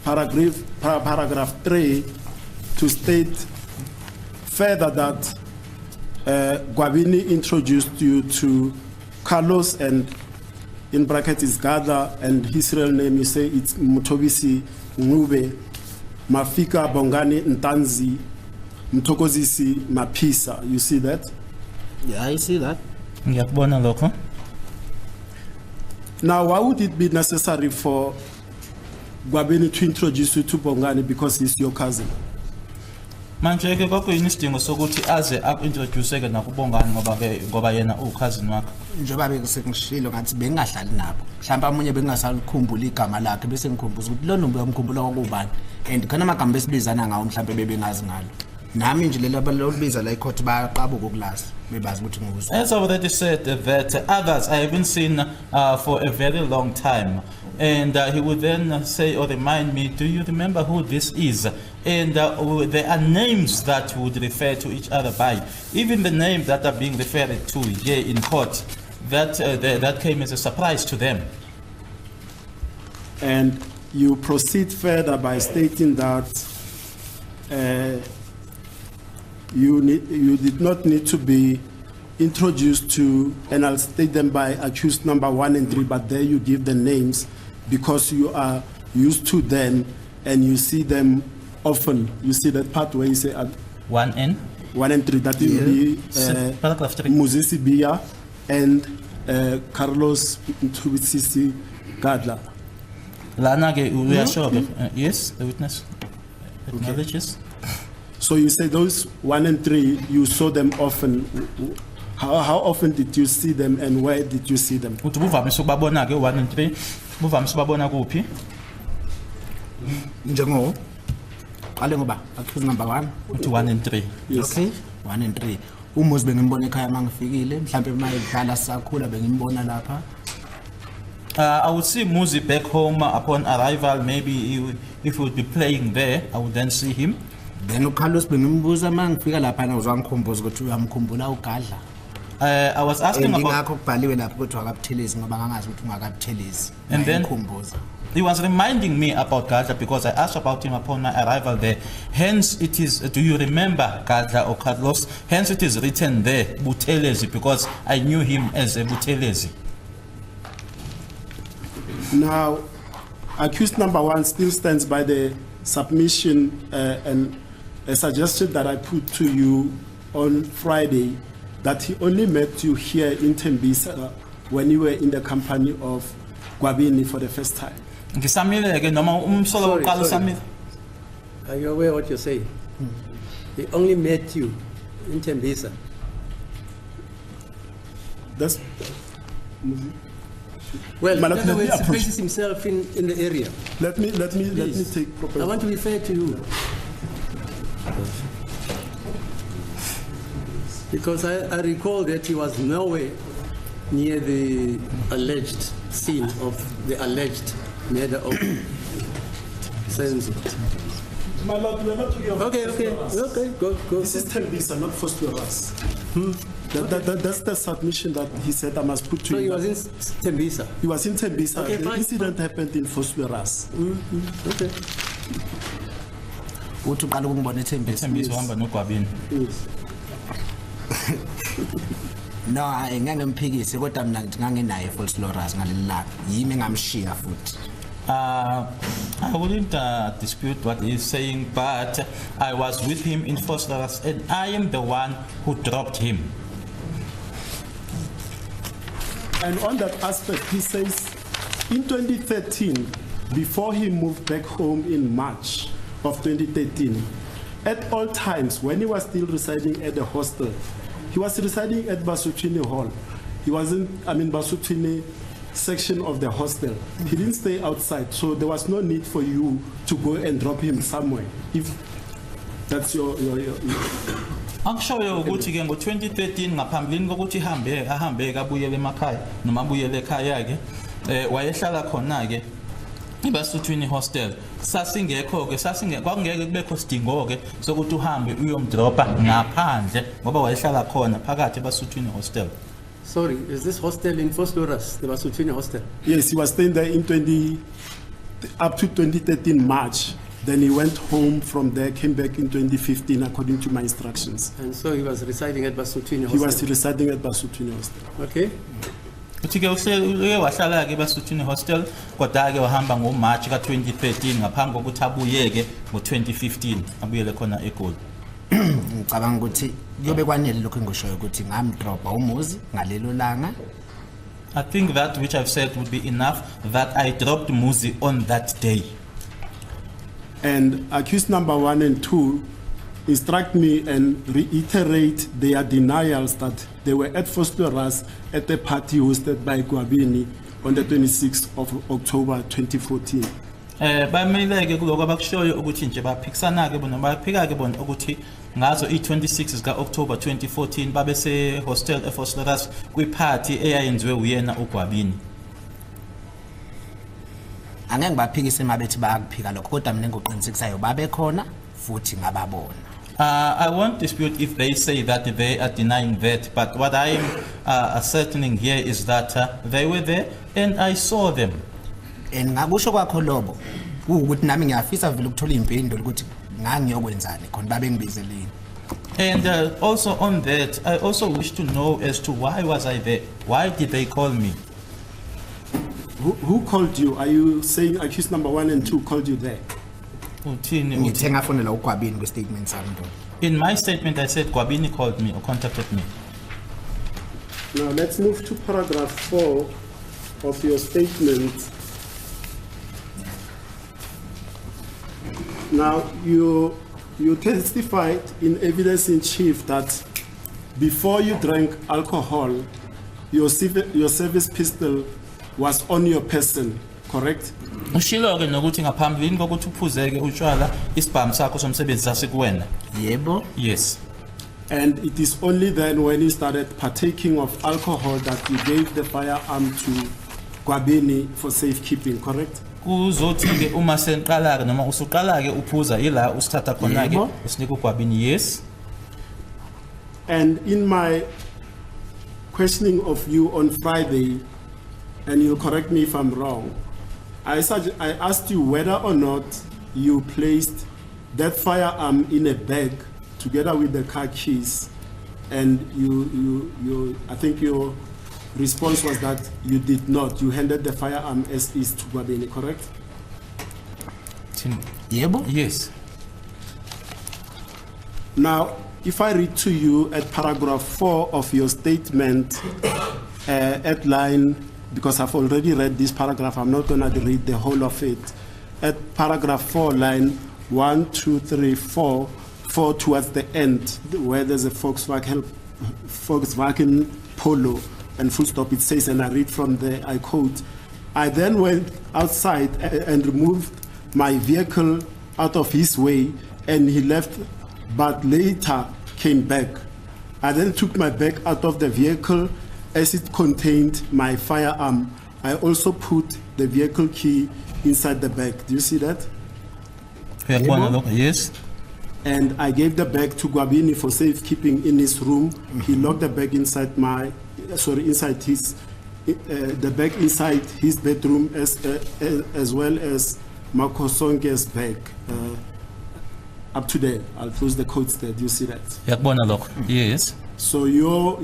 paragraph 3 to state further that Gwabini introduced you to Carlos and in brackets is Gada and his real name you say it's Mutobisi Ngube Mafika Bongani Ntanzi Mtokozisi Mapisa. You see that? Yeah, I see that. Ngiyakubona lokho. Now, why would it be necessary for Gwabini to introduce you to Bongani because he's your cousin? Manje ke kwakuyisidingo sokuthi aze akuintroduce ke nakubongani ngoba yena cousin wakhe. Njengoba bekungishilo ngathi bengahlali nabo. Mhlawumbe umunye bengasalikhumbula igama lakhe bese ngikhumbuza ukuthi lo nombe yamkhumbula kwakubani. And khona amagama besibizana ngawo mhlawumbe bebengazi ngalo. Nami nje lelo abalobiza la icourt bayaqabuka ukulasa bebazi ukuthi ngokuzo. As already said that others I haven't seen for a very long time. And he would then say or remind me, do you remember who this is? And there are names that would refer to each other by. Even the names that are being referred to here in court, that came as a surprise to them. And you proceed further by stating that you did not need to be introduced to, and I'll state them by accused number 1 and 3, but there you give the names because you are used to them and you see them often. You see that part where you say 1 and 3, that will be paragraph 3. Muzisi Bia and Carlos Ntubisisi Gadla. Lana we are sure. Yes, the witness acknowledges. So you say those 1 and 3, you saw them often. How often did you see them and where did you see them? Uthi buvamise ukubabona ke 1 and 3. Buvamise ukubabona kuphi? Njengo qale ngoba accused number 1 uthi 1 and 3. Yes. Okay, 1 and 3. Umuzi bengimbona ekhaya mangifikile mhlawumbe mayedlala sakhula bengimbona lapha. I would see Muzi back home upon arrival. Maybe if he would be playing there, I would then see him. Then uCarlos bengimbuza mangifika lapha na uzangikhumbuza ukuthi uyamkhumbula uGadla. I was asking about ngakho kubhaliwe lapho ukuthi wakabuthelezi ngoba ngangazi ukuthi ungakabuthelezi. And then ngimkhumbuza. He was reminding me about Gadla because I asked about him upon my arrival there. Hence it is, do you remember Gadla or Carlos? Hence it is written there, Buthelezi, because I knew him as a Buthelezi. Now, accused number 1 still stands by the submission and a suggestion that I put to you on Friday that he only met you here in Tembisa when you were in the company of Gwabini for the first time. Sorry. Are you aware what you're saying? He only met you in Tembisa. That's Well, in My lord, other let me words, he approach- places himself in the area. Let me Please. take proper. I want to be fair to you. Because I recall that he was nowhere near the alleged scene of the alleged murder of Senzo. My lord, we are not talking about Okay, go. This is Tembisa, not FFPLUS. That's the submission that he said I must put to So he you. was in Tembisa. He was in Tembisa. Okay, The fine. incident happened in FFPLUS. Okay. uthi uqala ukungibona eThembisa. Thembisa uhamba noGwabini. No, ngeke ngimphikise kodwa mina ngithi ngangenaye FFPLUS ngalelilanga. Yimi engamshiya futhi. I wouldn't dispute what he's saying, but I was with him in FFPLUS and I am the one who dropped him. And on that aspect, he says, in 2013, before he moved back home in March of 2013, at all times, when he was still residing at the hostel, he was residing at Basutini Hall. He wasn't, Basutini section of the hostel. He didn't stay outside, so there was no need for you to go and drop him somewhere. If that's your Akushoyo ukuthi ke ngo2013 ngaphambilini kokuthi ahambe kabuyele emakhaya noma abuyele ekhaya ke wayehlala khona ke eBasuthwini hostel sasingekho ke kwakungeke kubekho sidingo ke sokuthi uhambe uyomdropa ngaphandle ngoba wayehlala khona phakathi eBasuthwini hostel. Sorry, is this hostel in FFPLUS, the Basutini hostel? Yes, he was staying there up to 2013 March. Then he went home from there, came back in 2015 according to my instructions. And so he was residing at Basutini hostel? He was residing at Basutini hostel. Okay. Uthi ke uye wahlala ke eBasuthwini hostel kodwa ke wahamba ngoMarch ka2013 ngaphambi kokuthi abuyeke ngo2015 abuyele khona eGoli. Ngicabanga ukuthi kuyobe kwanele lokho engoshoyo ukuthi ngamdropa umuzi ngalelo langa. I think that which I've said would be enough, that I dropped Muzi on that day. And accused number 1 and 2 instruct me and reiterate their denials that they were at FFPLUS at the party hosted by Gwabini on the 26th of October 2014. Bameleke kuloko abakushoyo ukuthi nje baphikisana ke bona baphika ke bona ukuthi ngazo i26 zika October 2014 babe se hostel FFPLUS kwi-party eyayenziwe uyena uGwabini. Angeke ngibaphikise mabethi bayakuphika lokho kodwa mina ngoqinisekisayo babe khona futhi ngababona. I won't dispute if they say that they are denying that, but what I am ascertaining here is that they were there and I saw them. And ngakusho kwakho lobo ukuthi nami ngiyafisa vele ukuthola impendulo ukuthi ngangiyokwenzani khona babe ngibizeleni. And also on that, I also wish to know as to why was I there? Why did they call me? Who called you? Are you saying accused number 1 and 2 called you there? Ngithe ngafonela uGwabini kwi-statement sami ntona. In my statement, I said Gwabini called me or contacted me. Now let's move to paragraph 4 of your statement. Now you testified in evidence in chief that before you drank alcohol, your service pistol was on your person, correct? Ushilo ke nokuthi ngaphambilini kokuthi uphuzeke utshwala isibhamu sakho somsebenzi sasikuwena. Yebo. Yes. And it is only then when you started partaking of alcohol that you gave the firearm to Gwabini for safekeeping, correct? Kuzothi ke uma senqala ke noma usuqala ke uphuza ila usithatha khona ke usinika uGwabini. Yes. And in my questioning of you on Friday, and you'll correct me if I'm wrong, I asked you whether or not you placed that firearm in a bag together with the car keys, and I think your response was that you did not. You handed the firearm as is to Gwabini, correct? Yebo? Yes. Now, if I read to you at paragraph 4 of your statement, at line, because I've already read this paragraph, I'm not going to read the whole of it. At paragraph 4, line 1, 2, 3, 4 towards the end, where there's a Volkswagen Polo and full stop, it says, and I read from there, I quote, I then went outside and removed my vehicle out of his way, and he left, but later came back. I then took my bag out of the vehicle as it contained my firearm. I also put the vehicle key inside the bag. Do you see that? Yes. And I gave the bag to Gwabini for safekeeping in his room. He locked the bag inside inside his, the bag inside his bedroom as well as Makosonge's bag. Up to there, I'll close the quotes there. Do you see that? Yes. So your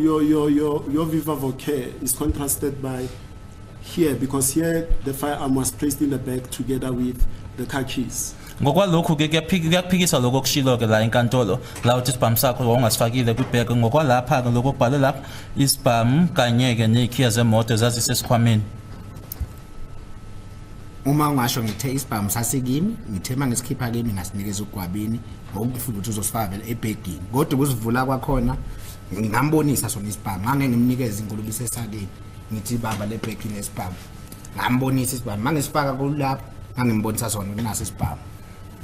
viva voce is contrasted by here, because here the firearm was placed in the bag together with the car keys. Ngokwalokhu ke kuyaphikisa lokho kushilo ke la enkantolo la uthi isibhamu sakho wangasifakile kwibheg ngokwalapha ke lokho kubhale lapha isibhamu kanye ke nekhiya zemoto zazisesikhwameni. Uma ungasho ngithe isibhamu sasikimi ngithe mangisikhipha kimi ngasinikeza uGwabini ngokufuna ukuthi uzosifaka vele ebhegini kodwa ukuzivula kwakhona ngambonisa sona isibhamu ngake ngimnikeza inkulumo isesakeni ngithi baba le bhegini lesibhamu ngambonisa isibhamu mangisifaka kulapha ngangimbonisa sona kunasi isibhamu.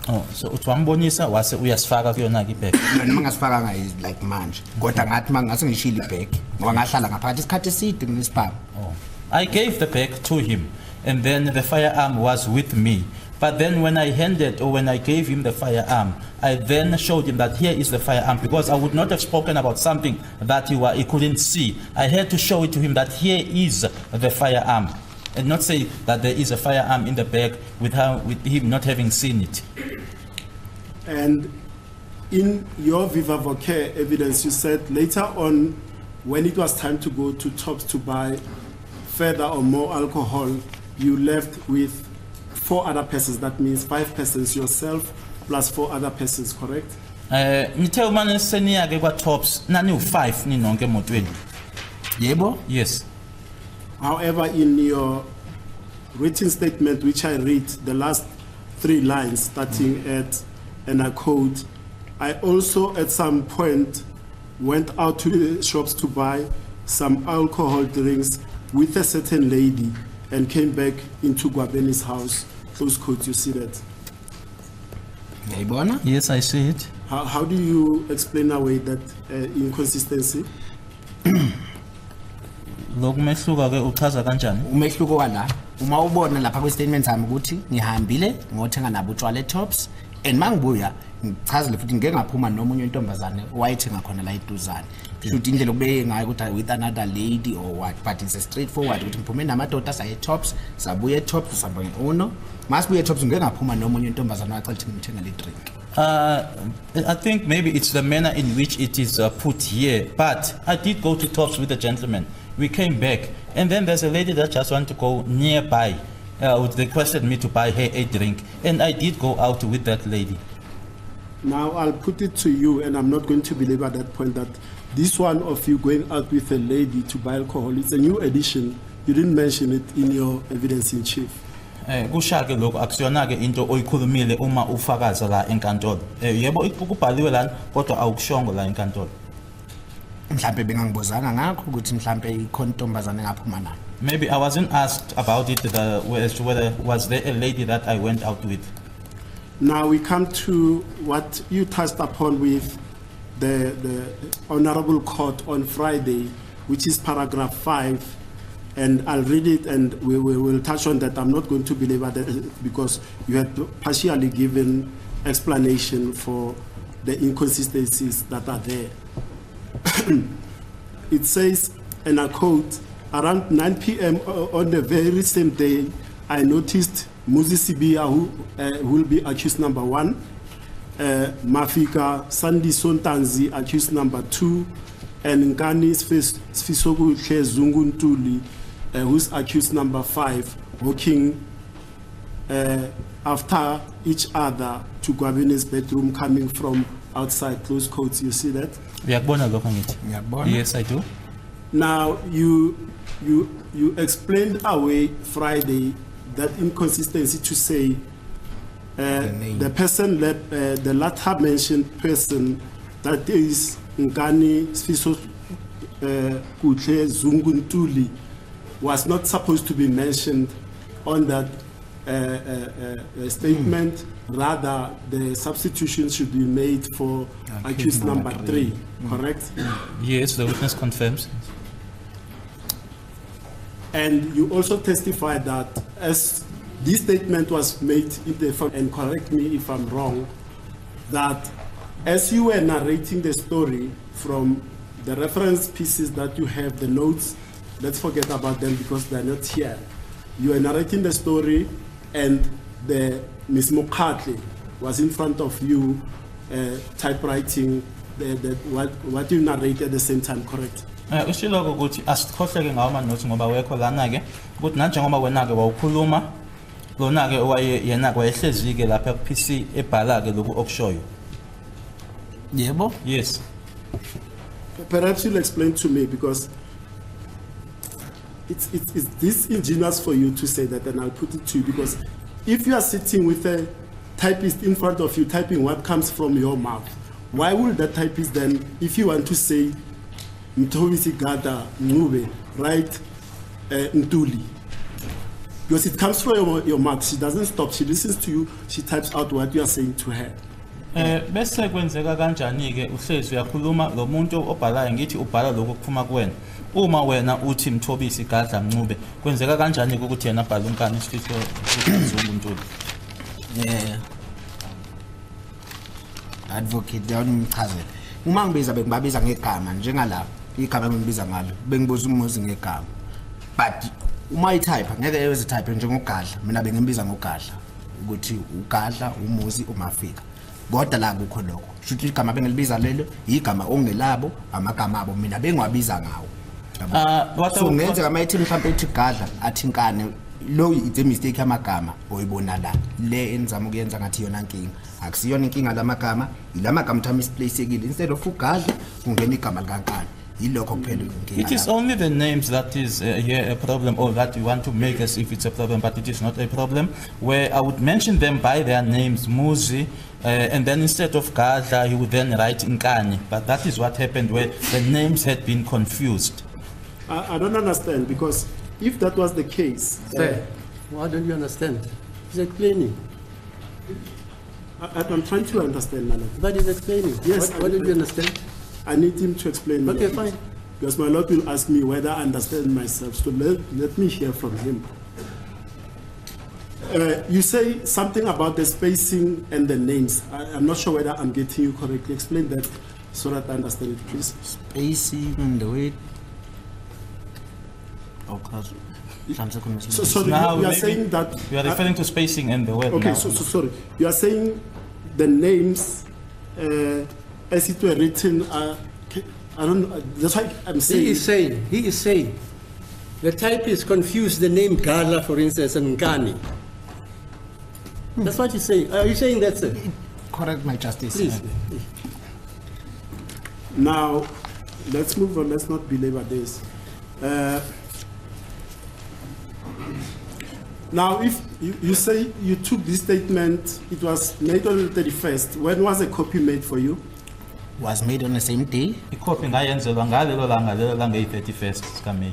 Oh, so utwambonisa wase uyasifaka kuyona ke ibheg. Noma ngasifaka ngayi like manje kodwa ngathi mangase ngishila ibheg ngoba ngahlala ngaphakathi isikhathi eside ngesibhamu. Oh, I gave the bag to him and then the firearm was with me. But then when I gave him the firearm, I then showed him that here is the firearm, because I would not have spoken about something that he couldn't see. I had to show it to him that here is the firearm, and not say that there is a firearm in the bag with him not having seen it. And in your viva voce evidence, you said later on, when it was time to go to Tops to buy further or more alcohol, you left with 4 other persons. That means 5 persons, yourself plus 4 other persons, correct? Ngithe uma niseniya ke kwa Tops nani u5 ninonke emotweni. Yebo? Yes. However, in your written statement, which I read, the last 3 lines starting at, and I quote, I also at some point went out to the shops to buy some alcohol drinks with a certain lady and came back into Gwabeni's house. Close quote, you see that? Yes, I see it. How do you explain away that inconsistency? Lokumehluka ke uchaza kanjani? Umehluko wala uma ubona lapha kwe statement sami ukuthi ngihambile ngothenga nabo utshwala eTops and mangibuya ngichazile futhi ngeke ngaphuma nomunye intombazane owayethenga khona la eduzane. Futhi indlela okubeke ngayo ukuthi with another lady or what, but it's a straightforward ukuthi ngiphume namadoda saye eTops sabuya eTops sihamba ngeUno masibuya eTops ngeke ngaphuma nomunye intombazane wacela ukuthi ngithenga le drink. I think maybe it's the manner in which it is put here, but I did go to Tops with a gentleman. We came back, and then there's a lady that just wanted to go nearby. Requested me to buy her a drink, and I did go out with that lady. Now I'll put it to you, and I'm not going to belabor that point, that this one of you going out with a lady to buy alcohol, it's a new addition. You didn't mention it in your evidence in chief. Kushake lokho akusiyona ke into oyikhulumile uma ufakaza la enkantolo. Yebo ukubhaliwe lana kodwa awukushongo la enkantolo. Mhlambe bengangibuzanga ngakho ukuthi mhlambe ikhona intombazane ngaphuma nayo. Maybe I wasn't asked about it whether was there a lady that I went out with. Now we come to what you touched upon with the Honorable Court on Friday, which is paragraph 5, and I'll read it and we will touch on that. I'm not going to belabor that because you had partially given explanation for the inconsistencies that are there. It says, and I quote, around 9 p.m. on the very same day, I noticed Muzi Sibia, who will be accused number 1, Mafika Sandi Sontanzi, accused number 2, and Ngani Sfisogu Zunguntuli, who's accused number 5, walking after each other to Gwabini's bedroom coming from outside. Close quotes, you see that? Yes, I do. Now, you explained away Friday that inconsistency to say the person, the latter mentioned person, that is Ngani Kutle Zunguntuli was not supposed to be mentioned on that statement. Rather, the substitution should be made for accused number 3, correct? Yes, the witness confirms. And you also testified that as this statement was made in the, and correct me if I'm wrong, that as you were narrating the story from the reference pieces that you have, the notes, let's forget about them because they're not here. You were narrating the story and the Ms. Mokhatli was in front of you typewriting what you narrated at the same time, correct? Ushiloko ukuthi asikhohleke ngawo amanothi ngoba wekho lana ke ukuthi nanjengoba wena ke wawukhuluma lona ke owaye yena kwayehlezi ke lapha ku PC ebhala ke lokhu okushoyo. Yebo? Yes. Perhaps you'll explain to me because it's this ingenious for you to say that, and I'll put it to you because if you are sitting with a typist in front of you typing what comes from your mouth, why would that typist then, if you want to say Mtobisi Gada Ngube, right, Ntuli, because it comes from your mouth, she doesn't stop, she listens to you, she types out what you are saying to her. Bese kwenzeka kanjani ke uhlezi uyakhuluma lo muntu obhalayo ngithi ubhala lokho kuphuma kuwena uma wena uthi Mthobisi Gadla Ncube kwenzeka kanjani ukuthi yena abhala unkani isifihlo uZunguntuli? Advocate yawumchazela uma ngibiza bengibabiza ngegama njengala igama engibiza ngalo bengibuza umuzi ngegama but uma itype ngeke eze type njengogadla mina bengimbiza ngogadla ukuthi ugadla umuzi umafika kodwa la kukho lokho shuthi igama bengilibiza lelo igama ongelabo amagama abo mina bengiwabiza ngawo so ngenzeka ama ithi mhlawumbe ethi gadla athi nkane lo it's a mistake amagama oyibona la le enzama ukuyenza ngathi yona inkinga akusiyona inkinga lamagama ilamagama tha misplaceekile instead of ugadla ungena igama likankani yilokho kuphela inkinga. It is only the names that is here a problem or that you want to make as if it's a problem, but it is not a problem, where I would mention them by their names, Muzi, and then instead of Gadla he would then write Nkani, but that is what happened where the names had been confused. I don't understand because if that was the case, Sir, why don't you understand? He's explaining. I'm trying to understand, my lord. But he's explaining. Yes, What did you understand? I need him to explain. Okay, fine. Because my lord will ask me whether I understand myself. So let me hear from him. You say something about the spacing and the names. I'm not sure whether I'm getting you correctly. Explain that so that I understand it, please. Spacing and the way. So Now you are maybe saying that we are referring to spacing and the word. okay. now. So sorry. You are saying the names as it were written. I don't know. That's why I'm saying. He is saying, the typist confused the name Gadla, for instance, and Nkani. That's what he's saying. Are you saying that, sir? Correct, my justice. Please. Now, let's move on. Let's not belabor this. Now, if you say you took this statement, it was made on the 31st. When was a copy made for you? Was made on the same day. Ikhophi ngayenzelwa ngalelo langa yi-31st sikaMeyi.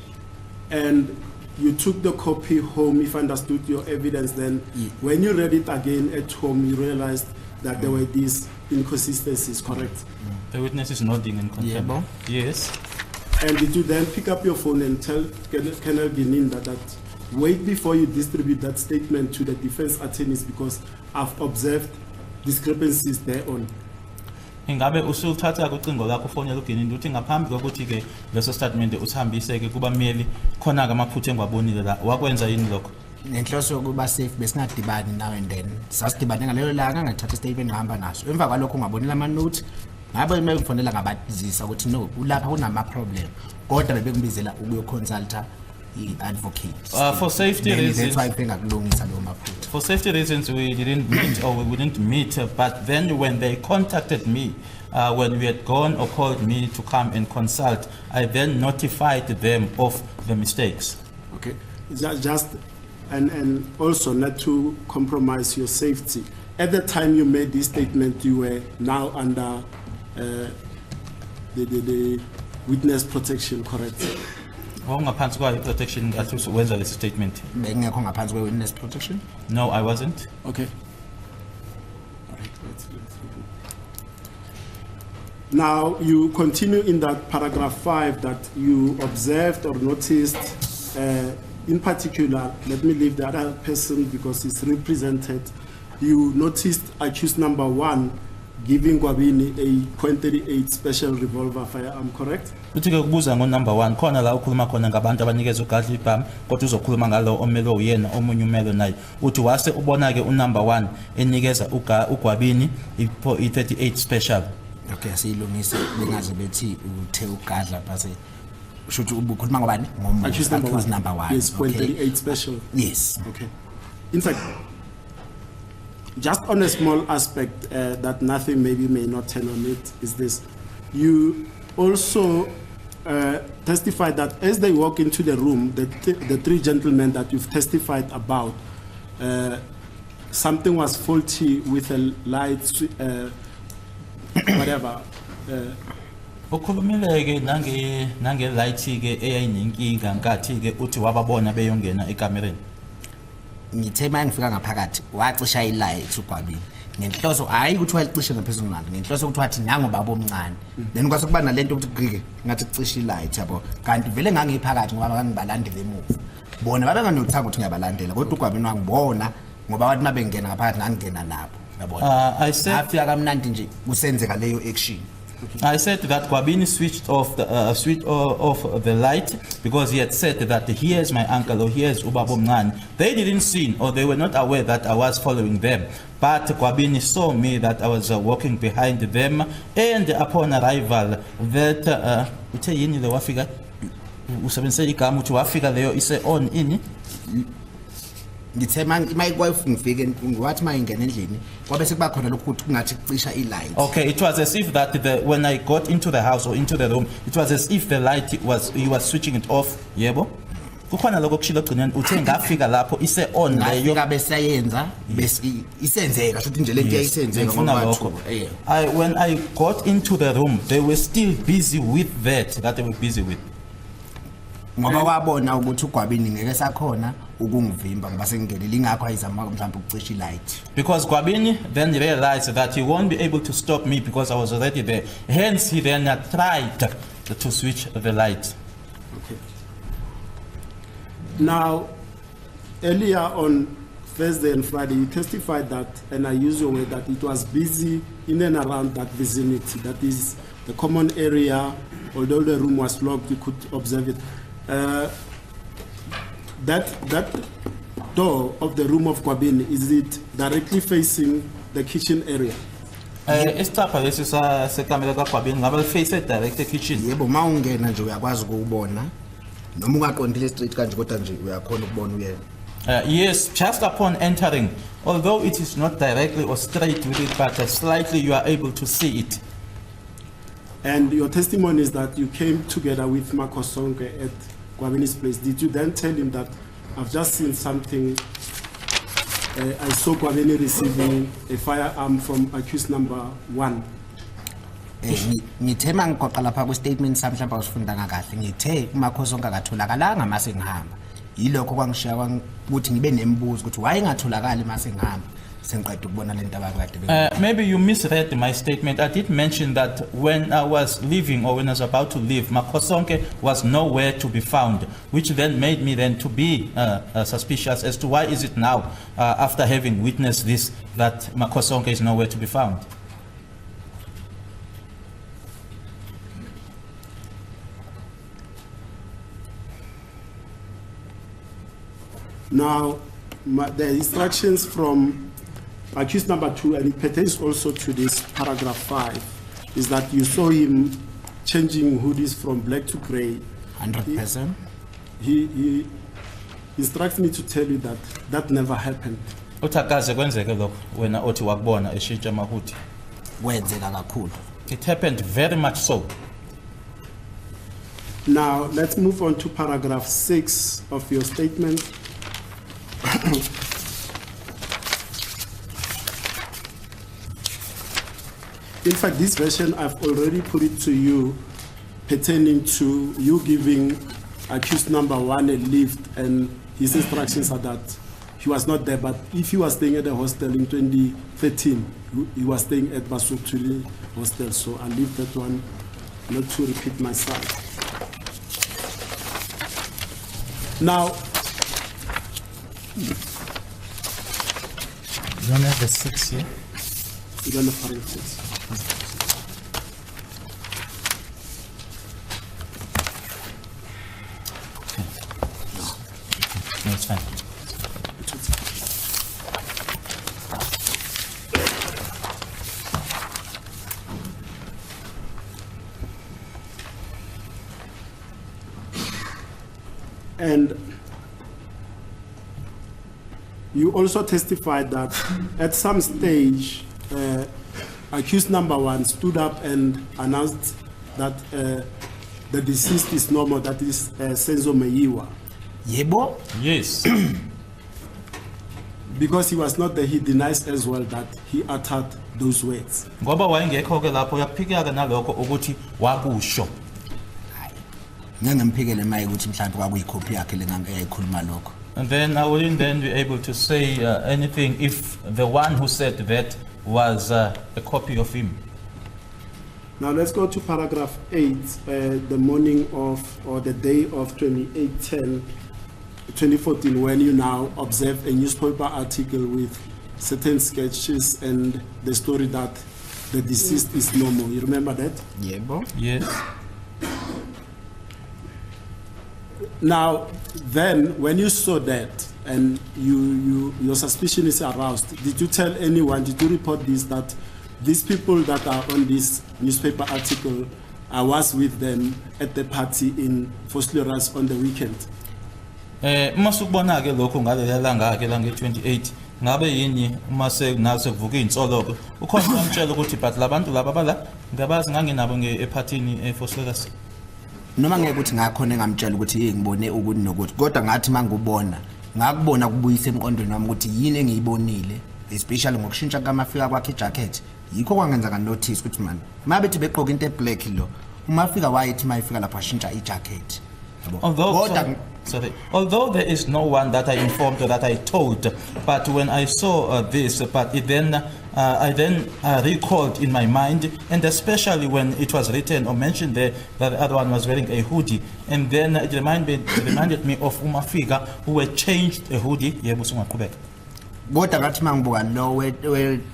And you took the copy home, if I understood your evidence, then when you read it again at home, you realized that there were these inconsistencies, correct? The witness is nodding in confirm. Yes. And did you then pick up your phone and tell Colonel Gininda that wait before you distribute that statement to the defense attorneys because I've observed discrepancies thereon? Ingabe usulithatha kucingo lakho ufonela uGinini uthi ngaphambi kokuthi ke leso statement usihambise ke kubameli khona ke amaphutha engwabonile la wakwenza yini lokho? Nenhloso yokuba safe besingadibani now and then. Sasidibane ngalelo langa ngathatha statement ngihamba naso. Emva kwalokho ungabonela ama notes. Ngabe mekufonela ngabazisa ukuthi no ulapha kunama problem. Kodwa bebekumbizela ukuyoconsulta advocate. For safety reasons. That's why bengakulungisa lo maphutha. For safety reasons, we didn't meet or we wouldn't meet. But then when they contacted me, when we had gone or called me to come and consult, I then notified them of the mistakes. Okay, just and also not to compromise your safety. At the time you made this statement, you were now under the witness protection, correct? Ongaphansi kwayo protection ngathi wenza lesi statement. Bengekho ngaphansi kwe witness protection? No, I wasn't. Okay. Now, you continue in that paragraph 5 that you observed or noticed, in particular, let me leave the other person because it's represented. You noticed accused number 1 giving Gwabini a .38 special revolver firearm, correct? Uthi ke kubuza ngo number 1 khona la ukhuluma khona ngabantu abanikeza ugadli ibham kodwa uzokhuluma ngalo omelo uyena omunye umelo naye uthi wase ubona ke unumber 1 enikeza uGwabini i38 special. Okay, siyilungise bengaze bethi uthe ugadla base ushuthi ubukhuluma ngobani ngomuntu accused number 1. Yes, .38 special. Yes. Okay. In fact, just on a small aspect that nothing maybe may not tell on it is this. You also testified that as they walk into the room, the 3 gentlemen that you've testified about, something was faulty with a light, whatever. Ukhulumile ke nange light ke eyayinenkinga ngathi ke uthi wababona beyongena ekamereni. Ngithe mangifika ngaphakathi wacisha ilight uGwabini ngenhloso hayi ukuthi wayicishe ngaphezulu ngani ngenhloso ukuthi wathi nango baba omncane then kwase kuba nalento ukuthi gqike ngathi cisha ilight yabo kanti vele ngangiphakathi ngoba ngangibalandele emuva bona babenganothanga ukuthi ngiyabalandela kodwa uGwabini wangibona ngoba wathi mabengena ngaphakathi ngangena nabo yabona I said afika kamnandi nje kusenzeka leyo action. I said that Gwabini switched off the light because he had said that here's my uncle or here's Ubaba Mncane. They didn't see or they were not aware that I was following them. But Gwabini saw me that I was walking behind them, and upon arrival that uthe yini le wafika usebenzise igama uthi wafika leyo ise on ini ngithe my wife ngifike wathi mayingena endlini kwabe sekuba khona lokhu ukuthi kungathi cisha ilight. Okay, it was as if that when I got into the house or into the room, it was as if the light you was switching it off. Yebo kukhona lokho kushilo gcineni uthe ngafika lapho ise on leyo ngabe sayenza bese isenzeka futhi nje lento yayisenzeka ngoba when I got into the room they were still busy with that they were busy with. Ngoba wabona ukuthi uGwabini ngeke sakhona ukungivimba ngoba sengingenile ingakho ayizama mhlawumbe ukucisha ilight. Because Gwabini then realized that he won't be able to stop me because I was already there. Hence he then tried to switch the light. Okay. Now, earlier on Thursday and Friday, you testified that, and I use your word, that it was busy in and around that vicinity. That is the common area. Although the room was locked, you could observe it. That door of the room of Gwabini, is it directly facing the kitchen area? Isitapha lesi sekamela kaGwabini ngabe face direct kitchen. Yebo mawungena nje uyakwazi ukubona noma ungaqondile straight kanje kodwa nje uyakhona ukubona uyena. Yes, just upon entering, although it is not directly or straight with it, but slightly you are able to see it. And your testimony is that you came together with Makosonke at Gwabini's place. Did you then tell him that I've just seen something? I saw Gwabini receiving a firearm from accused number 1. Ngithe mangiqoqa lapha ku statement sami mhlawumbe usifunda ngakahle ngithe uMakhosonke akatholakala mase ngihamba yilokho kwangishiya ukuthi ngibe nemibuzo ukuthi waye ngatholakala mase ngihamba. Maybe you misread my statement. I did mention that when I was leaving or when I was about to leave, Makosonke was nowhere to be found, which then made me then to be suspicious as to why is it now, after having witnessed this, that Makosonke is nowhere to be found. Now, the instructions from accused number 2, and it pertains also to this paragraph 5, is that you saw him changing hoodies from black to gray. 100%. He instructs me to tell you that that never happened. It happened very much so. Now, let's move on to paragraph 6 of your statement. In fact, this version, I've already put it to you pertaining to you giving accused number 1 a lift, and his instructions are that he was not there, but if he was staying at the hostel in 2013, he was staying at Basotuli hostel, so I leave that one not to repeat myself. Now, You don't have the 6 here? you don't have parentheses. No, it's fine. And you also testified that at some stage, accused number 1 stood up and announced that the deceased is normal, that is Senzo Meyiwa. Yebo? Yes. Because he was not there, he denies as well that he uttered those words. Ngoba wayengekho ke lapho uyaphikeka nalokho ukuthi wakusho. Ngangamphikele maye ukuthi mhlawumbe kwakuyikhophi yakhe lengangeyikhuluma lokho. And then I wouldn't then be able to say anything if the one who said that was a copy of him. Now let's go to paragraph 8, the morning of, or the day of 2014, when you now observe a newspaper article with certain sketches and the story that the deceased is normal. You remember that? Yebo? Yes. Now, then, when you saw that and your suspicion is aroused, did you tell anyone, did you report this, that these people that are on this newspaper article, I was with them at the party in Fosleras on the weekend? Masukubona ke lokho ngale langa ke lange 28 ngabe yini uma senazo kuvuka insolo ukhona umtshela ukuthi but labantu laba bala ngabazi nganginabo ephathini eFosleras. Noma ngeke ukuthi ngakhona engamtshela ukuthi hey ngibone ukuthi nokuthi kodwa ngathi mangubona ngakubona kubuyisa emqondweni wami ukuthi yini engiyibonile especially ngokushintsha kamafika kwakhe ijacket yikho kwangenza ka notice ukuthi man mabethi begqoka into eblack lo umafika wayithi mayifika lapha ashintsha ijacket. Although there is no one that I informed or that I told, but when I saw this, but it then I then recalled in my mind, and especially when it was written or mentioned there that the other one was wearing a hoodie, and then it reminded me of Umafika who had changed a hoodie. Kodwa ngathi mangibuka lo we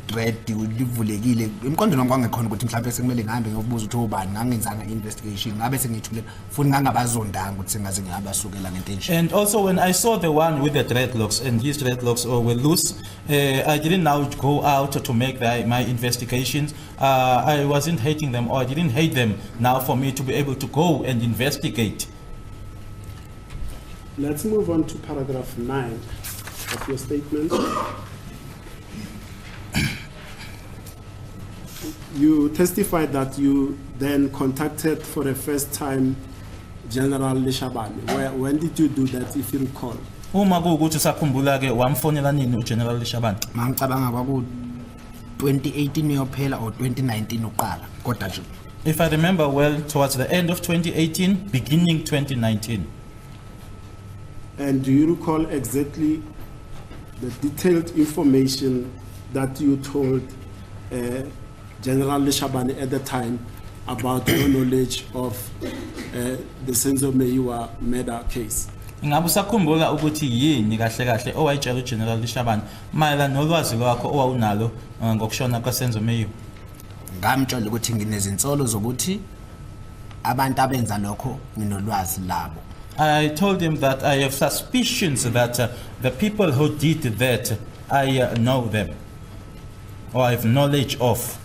dread ulivulekile imqondo nami kwangekhona ukuthi mhlawumbe sekumele ngihambe ngiyobuza ukuthi ubani ngangenzanga investigation ngabe sengithule futhi ngangabazondanga ukuthi sengaze ngiyabasukela ngentension. And also when I saw the one with the dreadlocks and his dreadlocks were loose, I didn't now go out to make my investigations. I wasn't hating them, or I didn't hate them now for me to be able to go and investigate. Let's move on to paragraph 9 of your statement. You testified that you then contacted for the first time General Leshabane. When did you do that, if you recall? Uma kuukuthi sakhumbula ke wamfonela nini uGeneral Leshabane? Mangicabanga kwaku 2018 yophela or 2019 uqala kodwa nje. If I remember well, towards the end of 2018, beginning 2019. And do you recall exactly the detailed information that you told General Leshabane at the time about your knowledge of the Senzo Meyiwa murder case? Ngabe usakhumbula ukuthi yini kahle kahle owayitshela uGeneral Leshabane mayelana nolwazi lwakho owawunalo ngokushona kwaSenzo Meyiwa? Ngamtshela ukuthi nginezinsolo zokuthi abantu abenza lokho nginolwazi labo. I told him that I have suspicions that the people who did that, I know them, or I have knowledge of.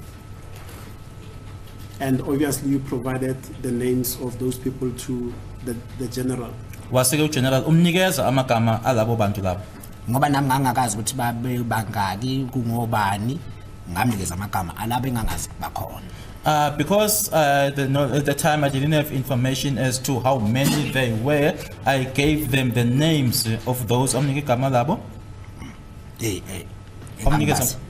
And obviously you provided the names of those people to the general. Waseke uGeneral umnikeza amagama alabo bantu labo. Ngoba nami ngangakazi ukuthi babe bangaki kungobani ngamnikeza amagama alabo engangazi bakhona. Because at the time I didn't have information as to how many they were, I gave them the names of those.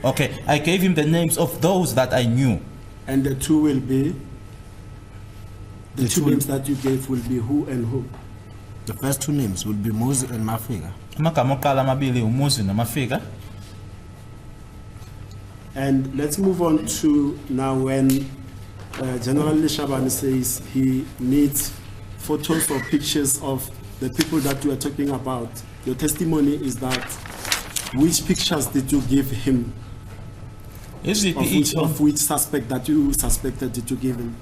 Okay, I gave him the names of those that I knew. And the two will be? The two names that you gave will be who and who? The first two names will be Muzi and Mafika. Amagama okuqala amabili uMuzi noMafika. And let's move on to now when General Lishabane says he needs photos or pictures of the people that you are talking about. Your testimony is that which pictures did you give him? Of which suspect that you suspected did you give him?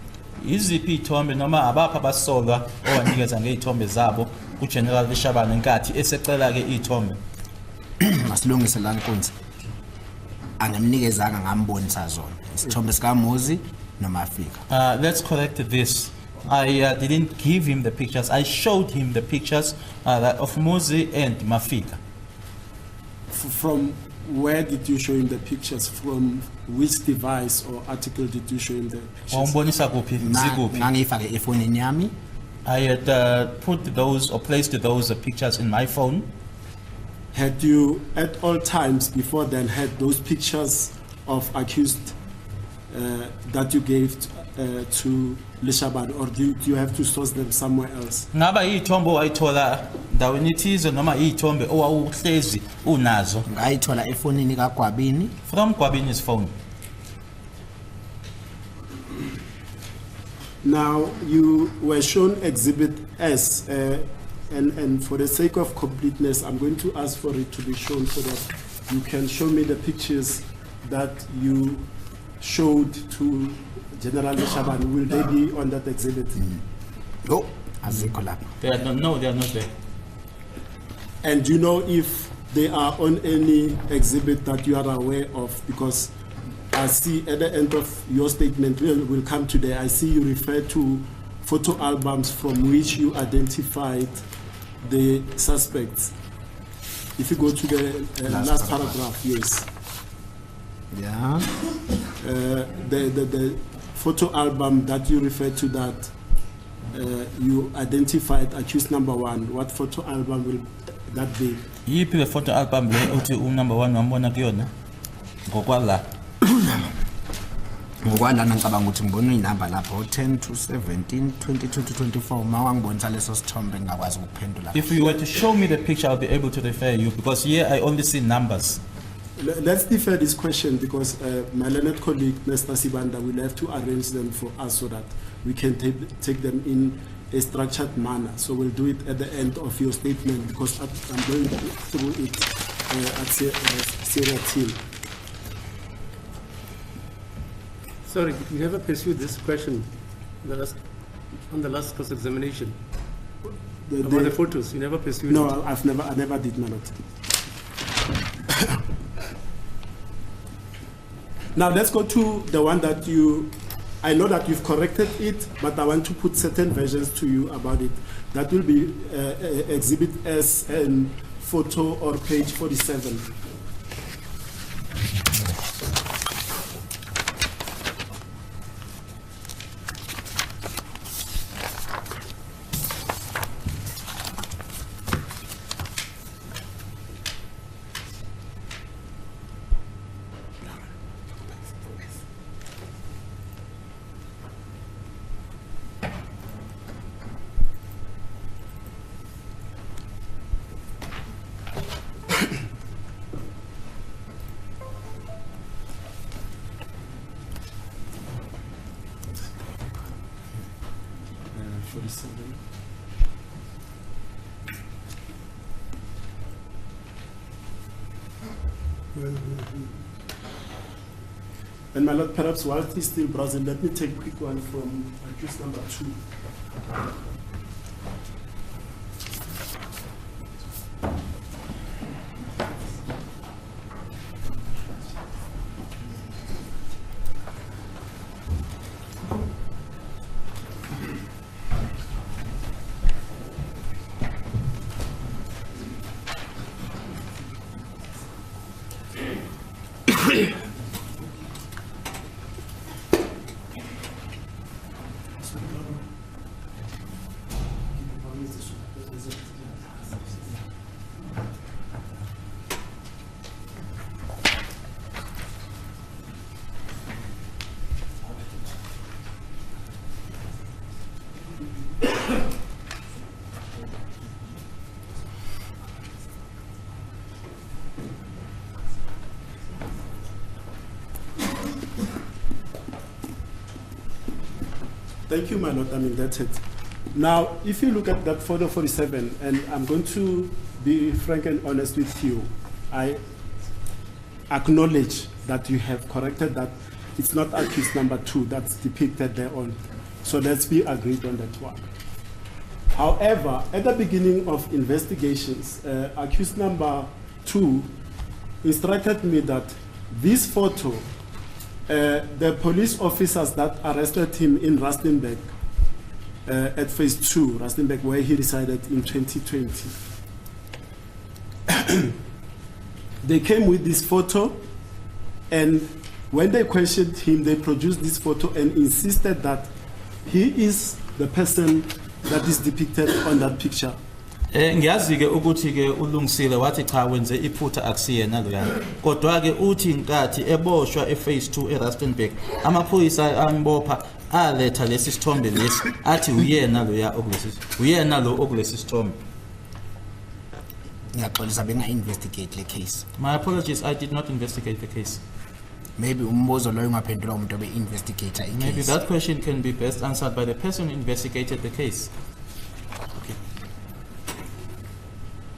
Iziphi ithombe noma abapha abasolwa owanikeza ngezithombe zabo uGeneral Lishabane nkathi esecela ke ithombe. Masilungise la nkonzi. Angemnikezanga ngambonisa zona. Isithombe sika Muzi noMafika. Let's correct this. I didn't give him the pictures. I showed him the pictures of Muzi and Mafika. From where did you show him the pictures? From which device or article did you show him the pictures? Wambonisa kuphi? Zikuphi? Ngangifake efonini yami. I had put those or placed those pictures in my phone. Had you at all times before then had those pictures of accused that you gave to Lishabane, or do you have to source them somewhere else? Ngaba iyithombe owayithola ndaweni ithize noma iyithombe owawuhlezi unazo? Ngayithola efonini kaGwabini. From Gwabini's phone. Now you were shown Exhibit S, and for the sake of completeness, I'm going to ask for it to be shown so that you can show me the pictures that you showed to General Lishabane. Will they be on that exhibit? No, azikho lapha. No, they are not there. And do you know if they are on any exhibit that you are aware of? Because I see at the end of your statement, we'll come to there, I see you refer to photo albums from which you identified the suspects. If you go to the last paragraph, yes. Yeah. The photo album that you referred to that you identified accused number 1, what photo album will that be? Yiphi le photo album le uthi number 1 wambona kuyona? Ngokwala. Ngokwalana ngicabanga ukuthi ngibona inamba lapho 10 to 17 22 to 24 mawangibonisa leso sithombe ngakwazi ukuphendula. If you were to show me the picture, I'll be able to refer you, because here I only see numbers. Let's defer this question because my learned colleague, Mr. Sibanda, will have to arrange them for us so that we can take them in a structured manner. So we'll do it at the end of your statement because I'm going through it at Sarah Team. Sorry, you never pursued this question on the last cross-examination. About the photos, you never pursued it? No, I never did, my lord. Now let's go to the one that I know that you've corrected it, but I want to put certain versions to you about it. That will be Exhibit S and photo or page 47. And my lord, perhaps while he's still browsing, let me take a quick one from accused number 2. Thank you, my lord. I mean, that's it. Now, if you look at that photo 47, and I'm going to be frank and honest with you, I acknowledge that you have corrected that it's not accused number 2 that's depicted there on. So let's be agreed on that one. However, at the beginning of investigations, accused number 2 instructed me that this photo, the police officers that arrested him in Rustenburg at phase 2, Rustenburg, where he resided in 2020, they came with this photo, and when they questioned him, they produced this photo and insisted that he is the person that is depicted on that picture. Ngiyazi ke ukuthi ke ulungisile wathi cha wenze iphutha akusiyena lo yana kodwa ke uthi inkathi eboshwa ephase 2 eRustenburg amaphoyisa ambopha aletha lesi sithombe lesi athi uyena lo ya okulesi sithombe. Ngiyaxolisa benga investigate le case. My apologies, I did not investigate the case. Maybe umbuzo loyo ungaphendula umuntu obe investigator in Maybe case. that question can be best answered by the person who investigated the case.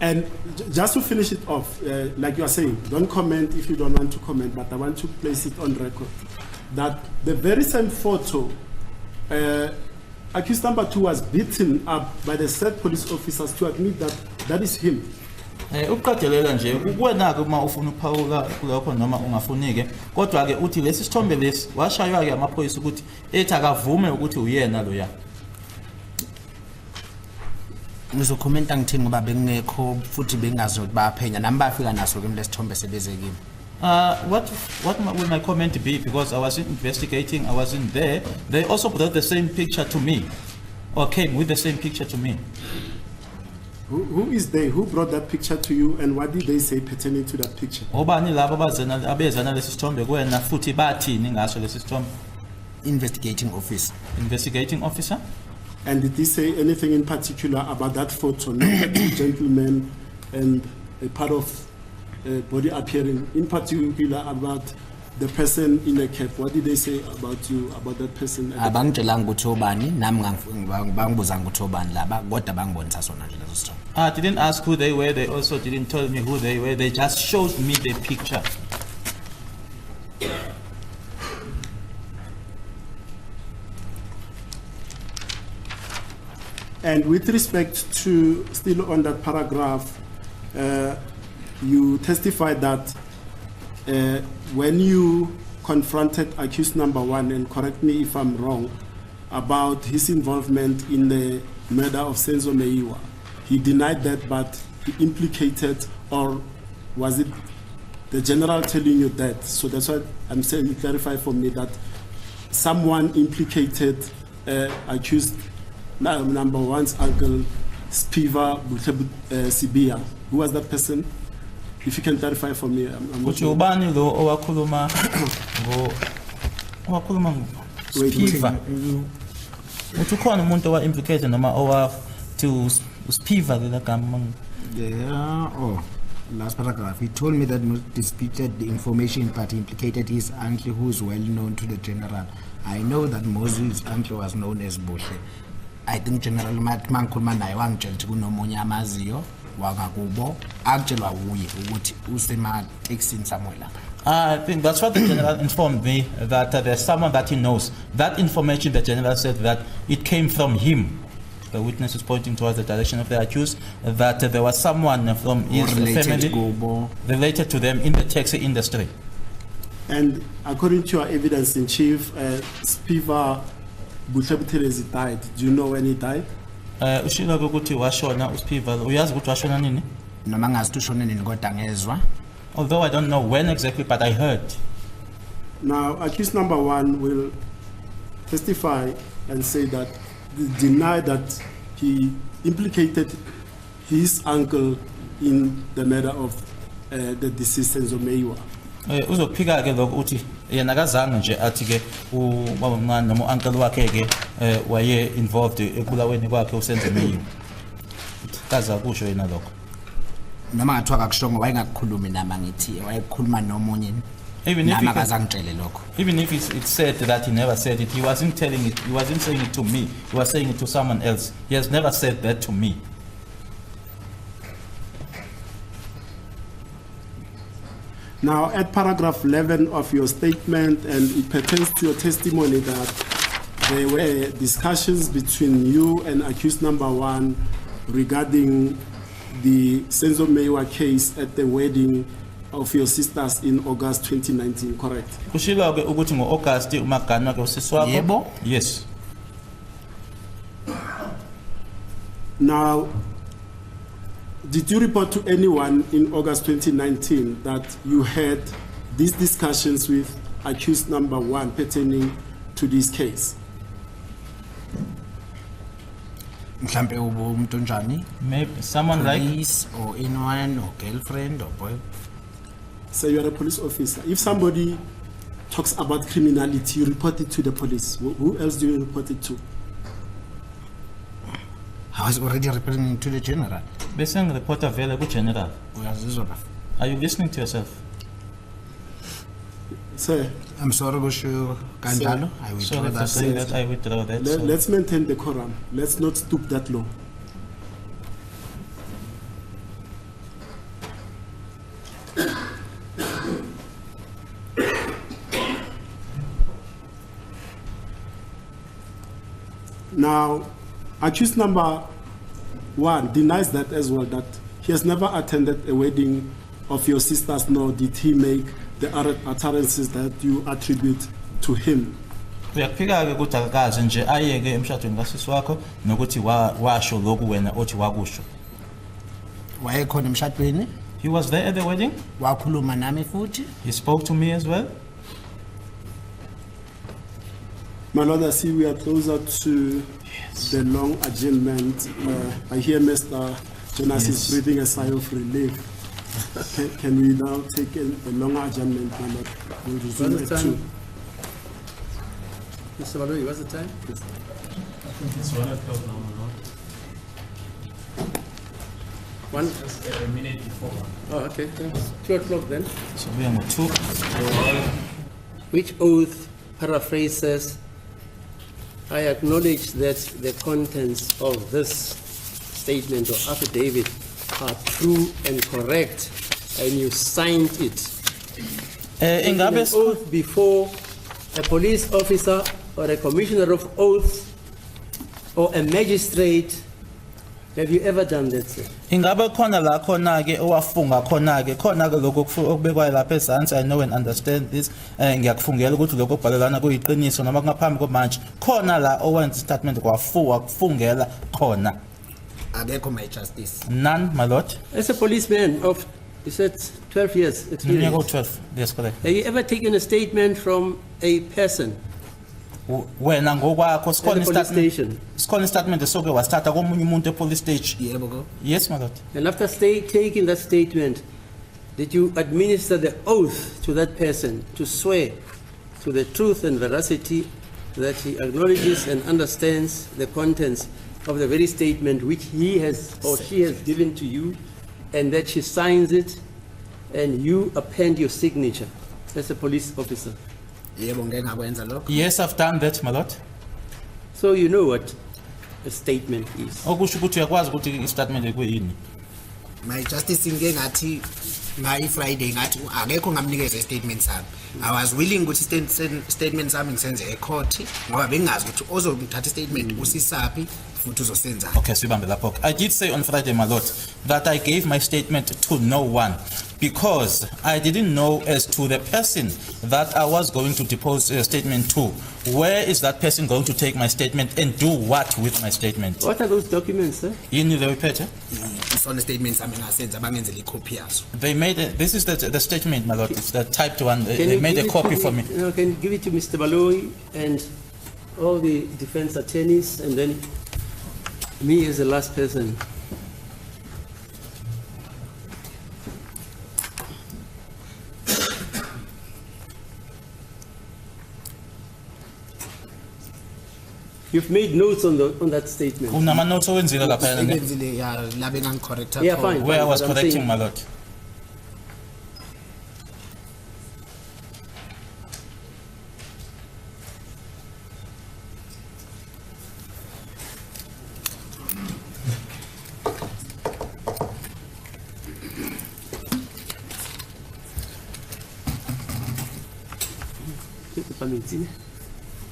And just to finish it off, like you are saying, don't comment if you don't want to comment, but I want to place it on record that the very same photo, accused number 2 was beaten up by the said police officers to admit that that is him. Ukuqadelela nje kuwena ke uma ufuna ukuphawula kulokho noma ungafunike kodwa ke uthi lesi sithombe lesi washaywa ke amaphoyisa ukuthi ethi akavume ukuthi uyena lo ya. Ngizokhomenta ngithini ngoba bengekho futhi bengazothi baphenya nami bafika naso ke lesithombe sebeze kimi. What will my comment be, because I wasn't investigating, I wasn't there. They also brought the same picture to me or came with the same picture to me. Who is they? Who brought that picture to you, and what did they say pertaining to that picture? Obani labo abezana lesi sithombe kuwena futhi bathini ngaso lesi sithombe? Investigating officer. Investigating officer? And did he say anything in particular about that photo, not the two gentlemen and a part of body appearing, in particular about the person in a cap? What did they say about you, about that person? Abangitshelanga ukuthi obani nami bangibuza ukuthi obani laba kodwa bangibonisa sona nje leso sithombe. I didn't ask who they were. They also didn't tell me who they were. They just showed me the picture. And with respect to, still on that paragraph, you testified that when you confronted accused number 1, and correct me if I'm wrong, about his involvement in the murder of Senzo Meiwa, he denied that, but he implicated, or was it the general telling you that? So that's why I'm saying, you clarify for me that someone implicated accused number 1's uncle, Spiva Sibia. Who was that person? If you can clarify for me, I'm not sure. Ubani lo owakhuluma Spiva. Uthi khona umuntu owa implicated noma owa to Spiva lela gama. Yeah, last paragraph. He told me that most disputed the information but implicated his uncle who is well known to the general. I know that Moses' uncle was known as Boshe. I think General mangikhuluma naye wangitshela ukuthi kunomunye amaziyo wakakubo akutshelwa kuye ukuthi usematekisini somewhere lapha. I think that's what the general informed me, that there's someone that he knows. That information, the general said that it came from him. The witness is pointing towards the direction of the accused, that there was someone from his family related to them in the taxi industry. And according to your evidence in chief, Spiva Butlebuthelezi died. Do you know when he died? Ushilo ukuthi washona uSpiva. Uyazi ukuthi washona nini? Noma ngazi ushone nini kodwa ngezwa. Although I don't know when exactly, but I heard. Now, accused number 1 will testify and say that, deny that he implicated his uncle in the murder of the deceased Senzo Meiwa. Uzophika ke lokho uthi yena akazange nje athi ke ubaba omncane noma uncle wakhe ke waye involved ekulaweni kwakhe uSenzo Meiwa. Kaza kusho yena lokho. Noma ngathiwa akakushongo wayengakukhulumi nami ngithi wayekhuluma nomunye. Even if, Nama kazangitshele lokho. even if it's said that he never said it, he wasn't telling it, he wasn't saying it to me, he was saying it to someone else. He has never said that to me. Now, at paragraph 11 of your statement, and it pertains to your testimony that there were discussions between you and accused number 1 regarding the Senzo Mewa case at the wedding of your sisters in August 2019, correct? Kushilo ke ukuthi ngo-August umaganwa ke usisi wakho? Yebo. Yes. Now, did you report to anyone in August 2019 that you had these discussions with accused number 1 pertaining to this case? Mhlambe umuntu njani? Maybe someone like, Police or anyone or girlfriend or boy. So you are a police officer. If somebody talks about criminality, you report it to the police. Who else do you report it to? I was already reporting to the general. beseng reporter vele ku-general. Uyazizwa bafo? Are you listening to yourself? Sir, I'm sorry kusho kanjalo. I will Sorry withdraw to say that. that, I withdraw that. so- let's maintain the quorum. Let's not stoop that low. Now, accused number 1 denies that as well, that he has never attended a wedding of your sisters, nor did he make the utterances that you attribute to him. Uyakuphika-ke ukuthi akakaze nje ayeke emshadweni kasisi wakho nokuthi washo lokhu wena othi wakusho. Wayekhona emshadweni, He was there at the wedding. wakhuluma nami futhi. He spoke to me as well. My Lord, I see we are closer to the long adjournment. I hear Mr. Jonas is breathing a sigh of relief. Can we now take a longer adjournment, my Lord? We'll resume What's the at time? 2. Mr. Malui, what's the time? It's 1 o'clock now, my Lord. 1? Just a minute before 1. Oh, okay, thanks. 2 o'clock then. So we are on 2. Which oath paraphrases, I acknowledge that the contents of this statement or affidavit are true and correct, and you signed it. Taking an Ingabe oath before a police officer or a commissioner of oaths or a magistrate. Have you ever done that, sir? ingabe khona la khona ke owafunga khona ke lokho okubekwayo lapha ezantsi. I know and understand this. Ngiyakufungela ukuthi lokho okubhalelana kuyiqiniso noma kungaphambi komanje khona la owenza statement wakufungela khona. Akekho my justice. None, my lord. As a policeman of, you said 12 years Minyaka experience, 12. Yes, correct. have you ever taken a statement from a person Wena ngokwakho at sikhona the police statement. station? Sikhona statement esoke wasithatha komunye umuntu police stage. Yebo ko. Yes, my lord. And after taking that statement, did you administer the oath to that person to swear to the truth and veracity that he acknowledges and understands the contents of the very statement which he has or she has given to you, and that she signs it and you append your signature as a police officer? Yebo ngeke ngakwenza lokho. Yes, I've done that, my lord. So you know what a statement is. Okusho ukuthi uyakwazi ukuthi i-statement ekuyini. My justice ngeke ngathi ngayi Friday ngathi akekho ngamnikeza statement sami. I was willing ukuthi statement sami ngisenze ecourt ngoba bengazi ukuthi ozongithatha statement usisaphi futhi uzosenza. Okay, sibambe lapho. I did say on Friday, my lord, that I gave my statement to no one because I didn't know as to the person that I was going to depose a statement to. Where is that person going to take my statement and do what with my statement? What are those documents, sir? Yini leyo iphethe? Isona statement sami ngasenza bangenzele icopy yazo. They made this is the statement, my lord. It's the typed one. Can They you made give a it copy to for me. No, can you give it to Mr. Malui and all the defense attorneys, and then me as the last person? You've made notes on that statement. Unama notes owenzile lapha ne? Ngenzile ya la bengangicorrecta. Yeah, fine. Where I was But I'm correcting, saying- my lord.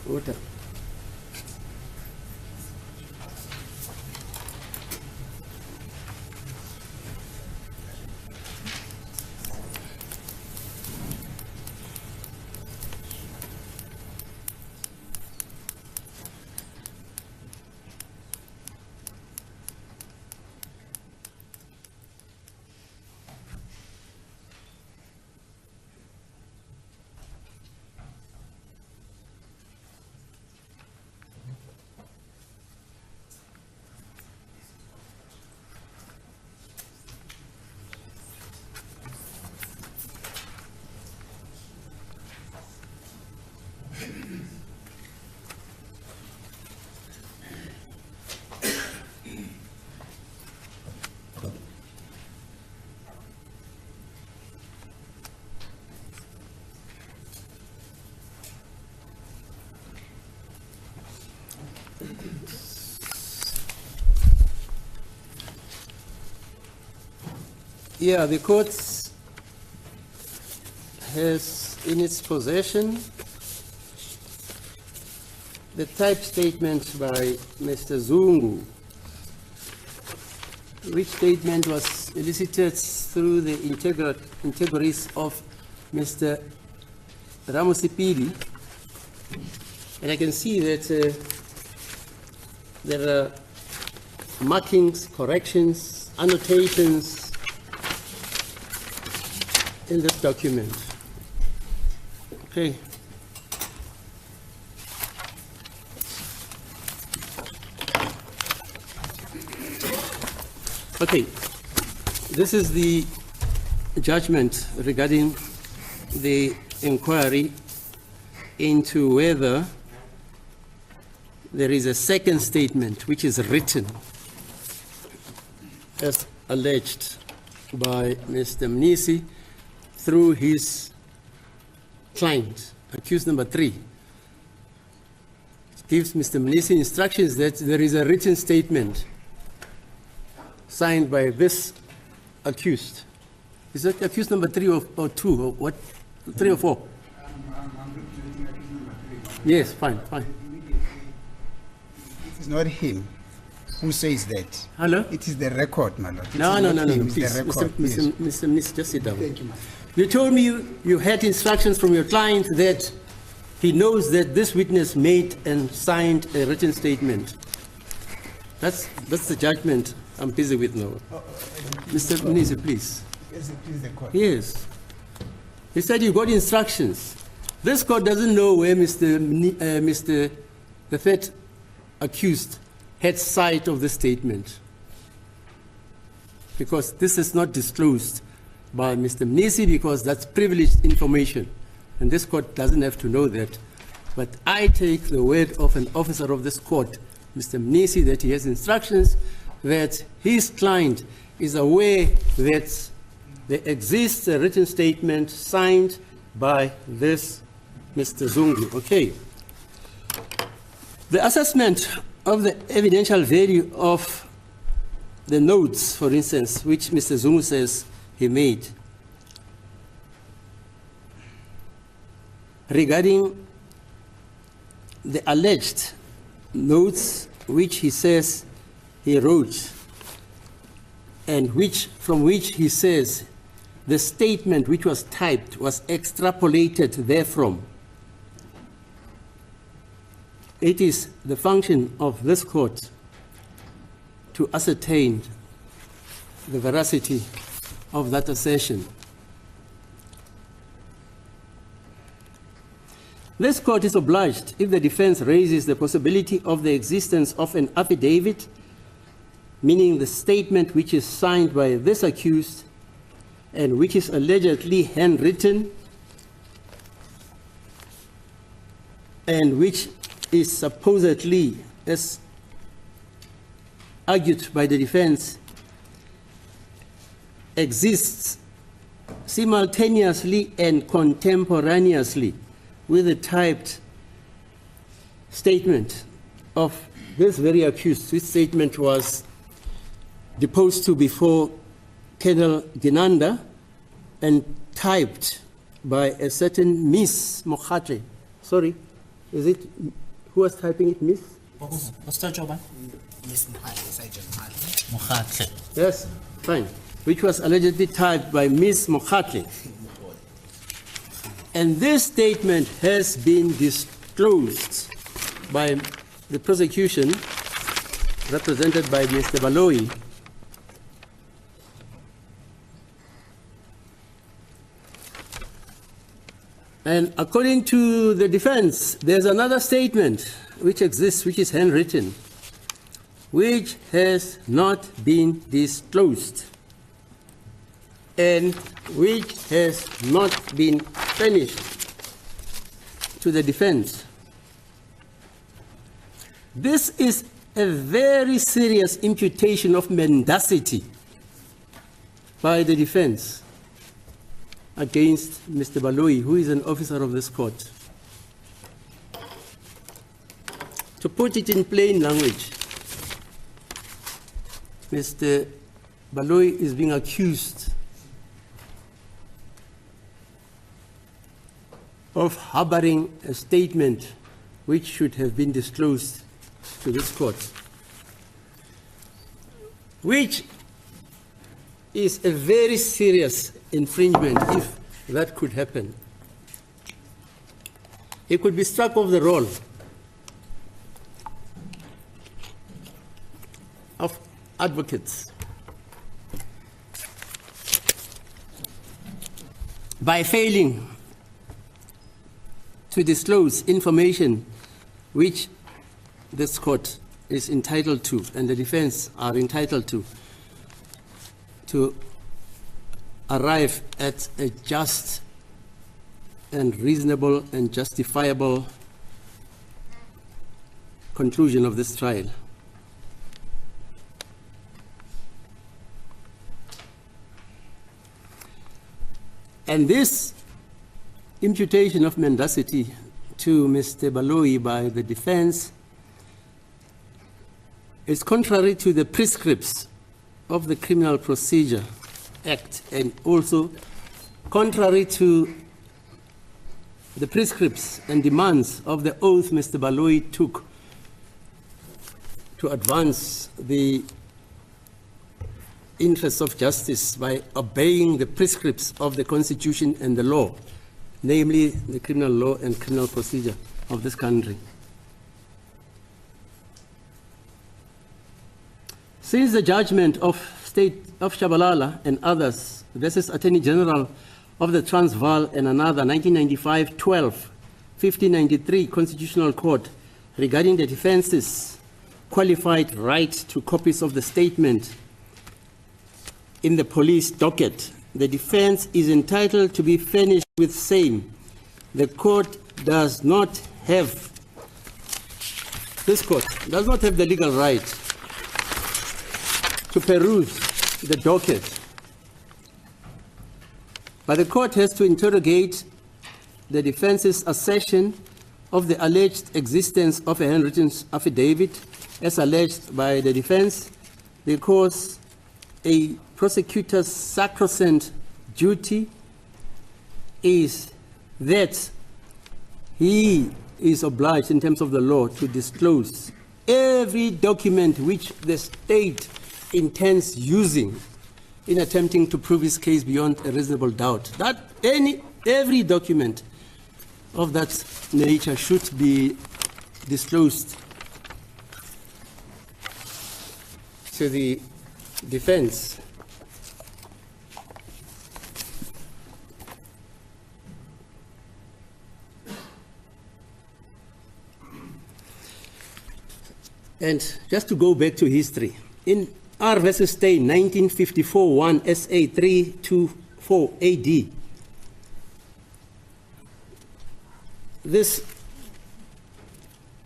Water. Yeah, the court has in its possession the type statement by Mr. Zungu, which statement was elicited through the integrities of Mr. Ramusipili. And I can see that there are markings, corrections, annotations in this document. Okay. Okay. This is the judgment regarding the inquiry into whether there is a second statement which is written as alleged by Mr. Mnisi through his client, accused number 3. It gives Mr. Mnisi instructions that there is a written statement signed by this accused. Is that accused number 3 or 2 or what? 3 or 4? Yes, fine. It's not him who says that. Hello? It is the record, my lord. No, It's please. the record. Mr. Mnisi, just sit down. Thank you, ma'am. You told me you had instructions from your client that he knows that this witness made and signed a written statement. That's the judgment I'm busy with now. Mr. Mnisi, please. Yes, it is the court. Yes. He said you got instructions. This court doesn't know where the third accused had sight of the statement, because this is not disclosed by Mr. Mnisi, because that's privileged information, and this court doesn't have to know that. But I take the word of an officer of this court, Mr. Mnisi, that he has instructions that his client is aware that there exists a written statement signed by this Mr. Zungu. Okay. The assessment of the evidential value of the notes, for instance, which Mr. Zungu says he made regarding the alleged notes which he says he wrote, and from which he says the statement which was typed was extrapolated therefrom. It is the function of this court to ascertain the veracity of that assertion. This court is obliged, if the defense raises the possibility of the existence of an affidavit, meaning the statement which is signed by this accused and which is allegedly handwritten and which is supposedly, as argued by the defense, exists simultaneously and contemporaneously with the typed statement of this very accused. This statement was deposed to before Colonel Ginanda and typed by a certain Miss Mokhatle Sorry, is it, who was typing it, Miss? What's that job? Miss Mkhatle, Sergeant Mkhatle. Mokhatle. Yes, fine. Which was allegedly typed by Ms. Mokhatle. And this statement has been disclosed by the prosecution, represented by Mr. Baloyi. And according to the defense, there's another statement which exists, which is handwritten, which has not been disclosed and which has not been furnished to the defense. This is a very serious imputation of mendacity by the defense against Mr. Baloyi, who is an officer of this court. To put it in plain language, Mr. Baloyi is being accused of harboring a statement which should have been disclosed to this court, which is a very serious infringement if that could happen. He could be struck off the roll of advocates by failing to disclose information which this court is entitled to and the defense are entitled to arrive at a just and reasonable and justifiable conclusion of this trial. And this imputation of mendacity to Mr. Baloyi by the defense is contrary to the prescripts of the Criminal Procedure Act and also contrary to the prescripts and demands of the oath Mr. Baloyi took to advance the interests of justice by obeying the prescripts of the Constitution and the law, namely the criminal law and criminal procedure of this country. Since the judgment of State of Shabalala and others versus Attorney General of the Transvaal and another 1995-12, 1593 Constitutional Court regarding the defense's qualified right to copies of the statement in the police docket, the defense is entitled to be furnished with same. The court does not have, this court does not have the legal right to peruse the docket, but the court has to interrogate the defense's assertion of the alleged existence of a handwritten affidavit as alleged by the defense, because a prosecutor's sacrosanct duty is that he is obliged in terms of the law to disclose every document which the state intends using in attempting to prove his case beyond a reasonable doubt. That every document of that nature should be disclosed to the defense. And just to go back to history, in R versus Stay 1954-1 SA 324 AD, this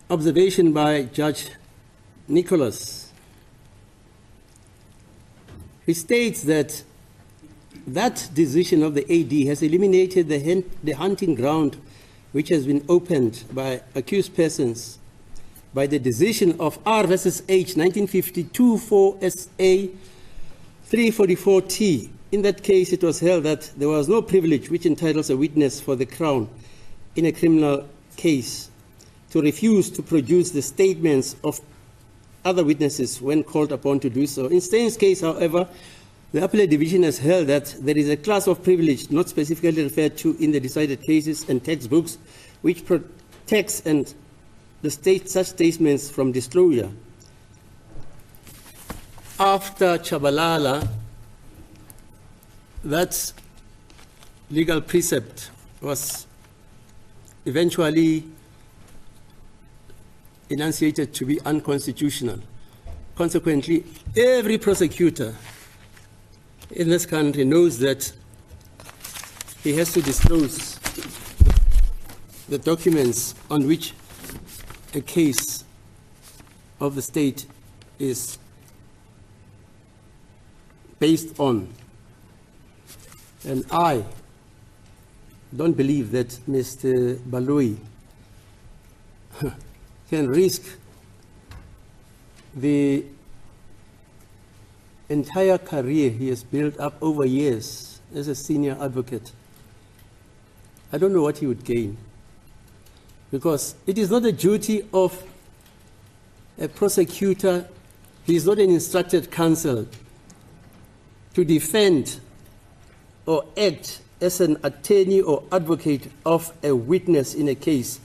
observation by Judge Nicholas, he states that that decision of the AD has eliminated the hunting ground which has been opened by accused persons by the decision of R versus H 1952-4 SA 344T. In that case, it was held that there was no privilege which entitles a witness for the Crown in a criminal case to refuse to produce the statements of other witnesses when called upon to do so. In Stein's case, however, the appellate division has held that there is a class of privilege not specifically referred to in the decided cases and textbooks which protects and the such statements from disclosure. After Chabalala, that legal precept was eventually enunciated to be unconstitutional. Consequently, every prosecutor in this country knows that he has to disclose the documents on which a case of the state is based on. And I don't believe that Mr. Baloyi can risk the entire career he has built up over years as a senior advocate. I don't know what he would gain, because it is not the duty of a prosecutor, he is not an instructed counsel, to defend or act as an attorney or advocate of a witness in a case.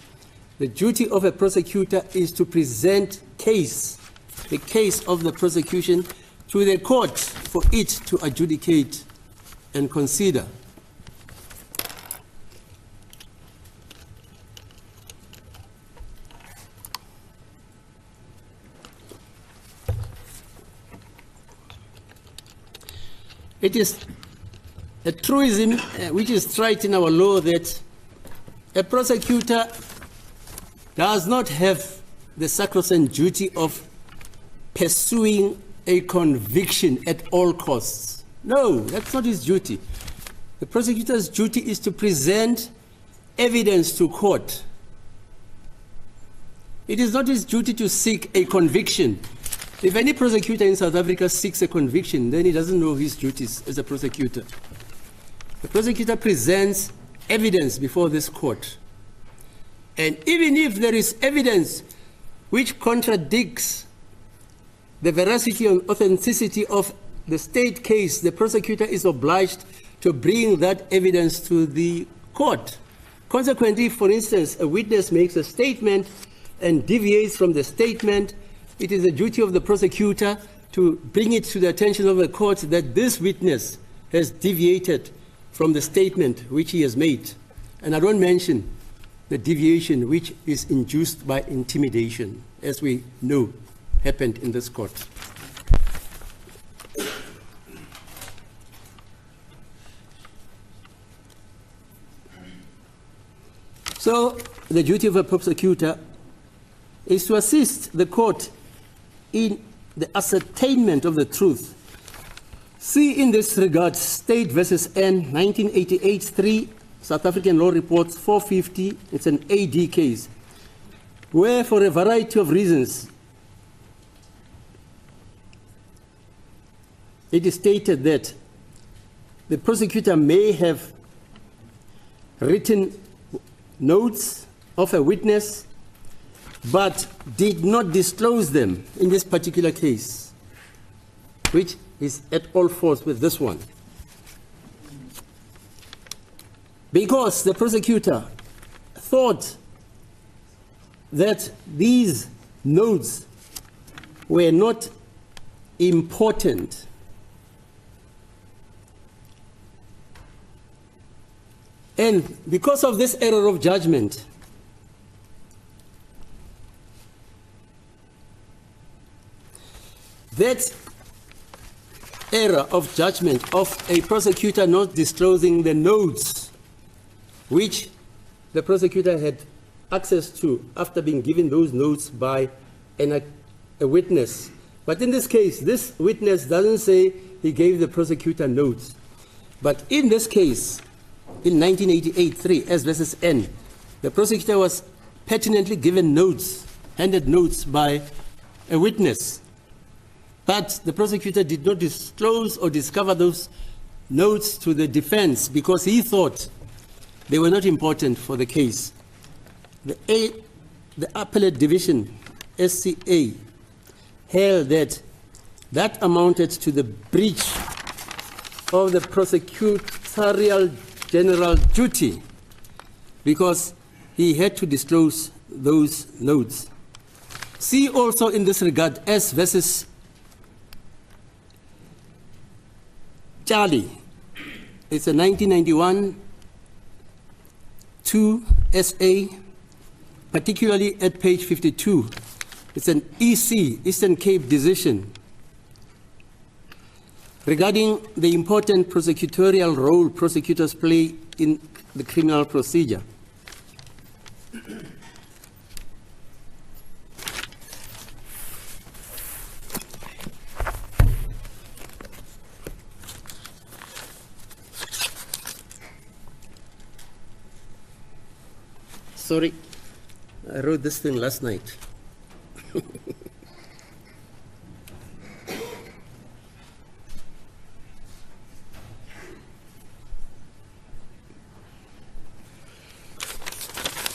The duty of a prosecutor is to present the case of the prosecution to the court for it to adjudicate and consider. It is a truism which is right in our law that a prosecutor does not have the sacrosanct duty of pursuing a conviction at all costs. No, that's not his duty. The prosecutor's duty is to present evidence to court. It is not his duty to seek a conviction. If any prosecutor in South Africa seeks a conviction, then he doesn't know his duties as a prosecutor. The prosecutor presents evidence before this court. And even if there is evidence which contradicts the veracity and authenticity of the state case, the prosecutor is obliged to bring that evidence to the court. Consequently, for instance, a witness makes a statement and deviates from the statement, it is the duty of the prosecutor to bring it to the attention of the court that this witness has deviated from the statement which he has made. And I don't mention the deviation which is induced by intimidation, as we know happened in this court. So the duty of a prosecutor is to assist the court in the ascertainment of the truth. See in this regard State versus N 1988-3 South African Law Reports 450, it's an AD case, where for a variety of reasons it is stated that the prosecutor may have written notes of a witness but did not disclose them in this particular case, which is at all faults with this one. Because the prosecutor thought that these notes were not important, and because of this error of judgment, that error of judgment of a prosecutor not disclosing the notes which the prosecutor had access to after being given those notes by a witness. But in this case, this witness doesn't say he gave the prosecutor notes. But in this case, in 1988-3, S versus N, the prosecutor was pertinently given notes, handed notes by a witness. But the prosecutor did not disclose or discover those notes to the defense because he thought they were not important for the case. the Appellate Division, SCA, held that that amounted to the breach of the prosecutorial general duty because he had to disclose those notes. See also in this regard S versus Charlie. It's a 1991 2 SA, particularly at page 52. It's an EC, Eastern Cape decision, regarding the important prosecutorial role prosecutors play in the criminal procedure. Sorry, I wrote this thing last night.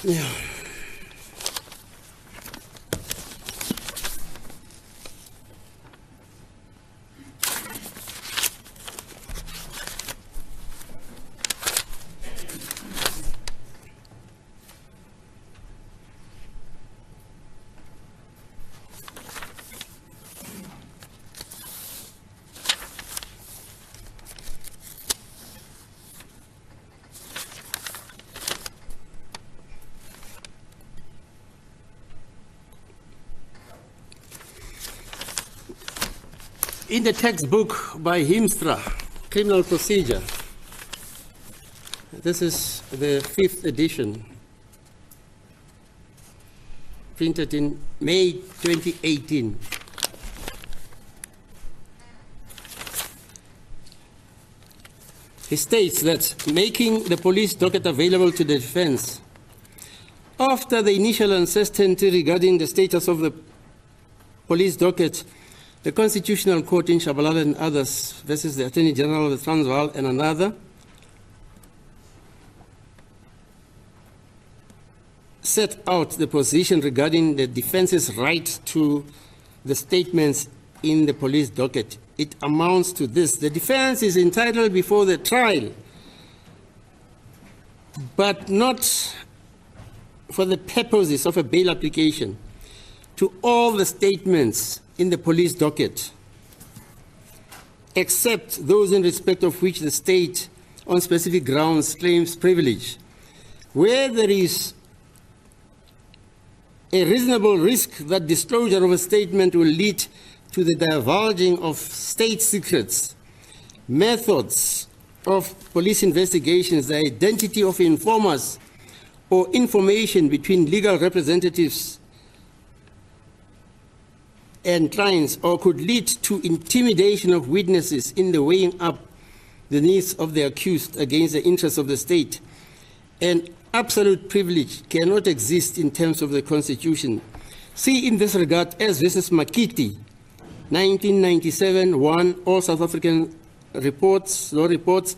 Yeah. In the textbook by Himstra, Criminal Procedure, this is the 5th edition, printed in May 2018. He states that making the police docket available to the defense after the initial uncertainty regarding the status of the police docket, the Constitutional Court in Shabalala and others versus the Attorney General of the Transvaal and another set out the position regarding the defense's right to the statements in the police docket. It amounts to this: the defense is entitled before the trial, but not for the purposes of a bail application, to all the statements in the police docket, except those in respect of which the state, on specific grounds, claims privilege. Where there is a reasonable risk that disclosure of a statement will lead to the divulging of state secrets, methods of police investigations, the identity of informers, or information between legal representatives and clients, or could lead to intimidation of witnesses in the weighing up the needs of the accused against the interests of the state. And absolute privilege cannot exist in terms of the Constitution. See in this regard S versus Makiti, 1997, 1, all South African reports, law reports,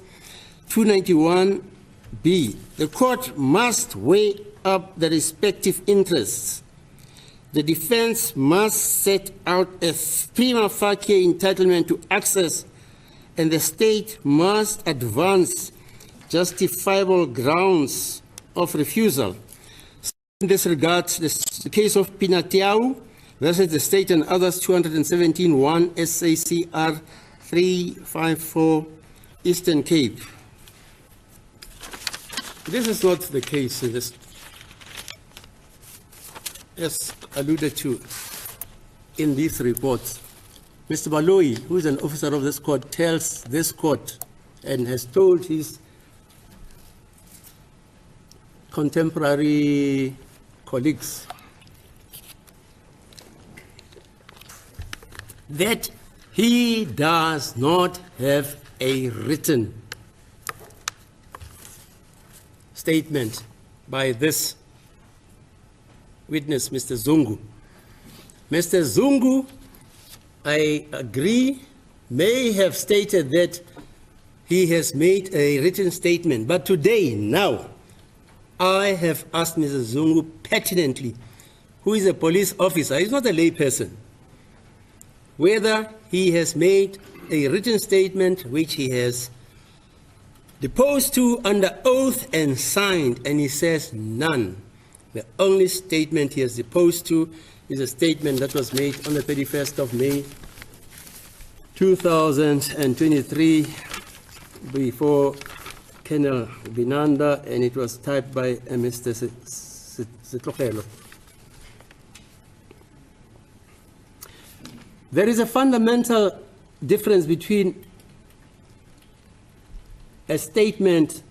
291B. The court must weigh up the respective interests. The defense must set out a prima facie entitlement to access, and the state must advance justifiable grounds of refusal. In this regard, the case of Pinatiau versus the state and others, 217-1 SACR 354 Eastern Cape. This is not the case in this, as alluded to in these reports. Mr. Baloyi, who is an officer of this court, tells this court and has told his contemporary colleagues that he does not have a written statement by this witness, Mr. Zungu. Mr. Zungu, I agree, may have stated that he has made a written statement, but today, now, I have asked Mr. Zungu pertinently, who is a police officer, he's not a layperson, whether he has made a written statement which he has deposed to under oath and signed, and he says none. The only statement he has deposed to is a statement that was made on the 31st of May 2023 before Colonel Binanda, and it was typed by Mr. Setlogelo. There is a fundamental difference between a statement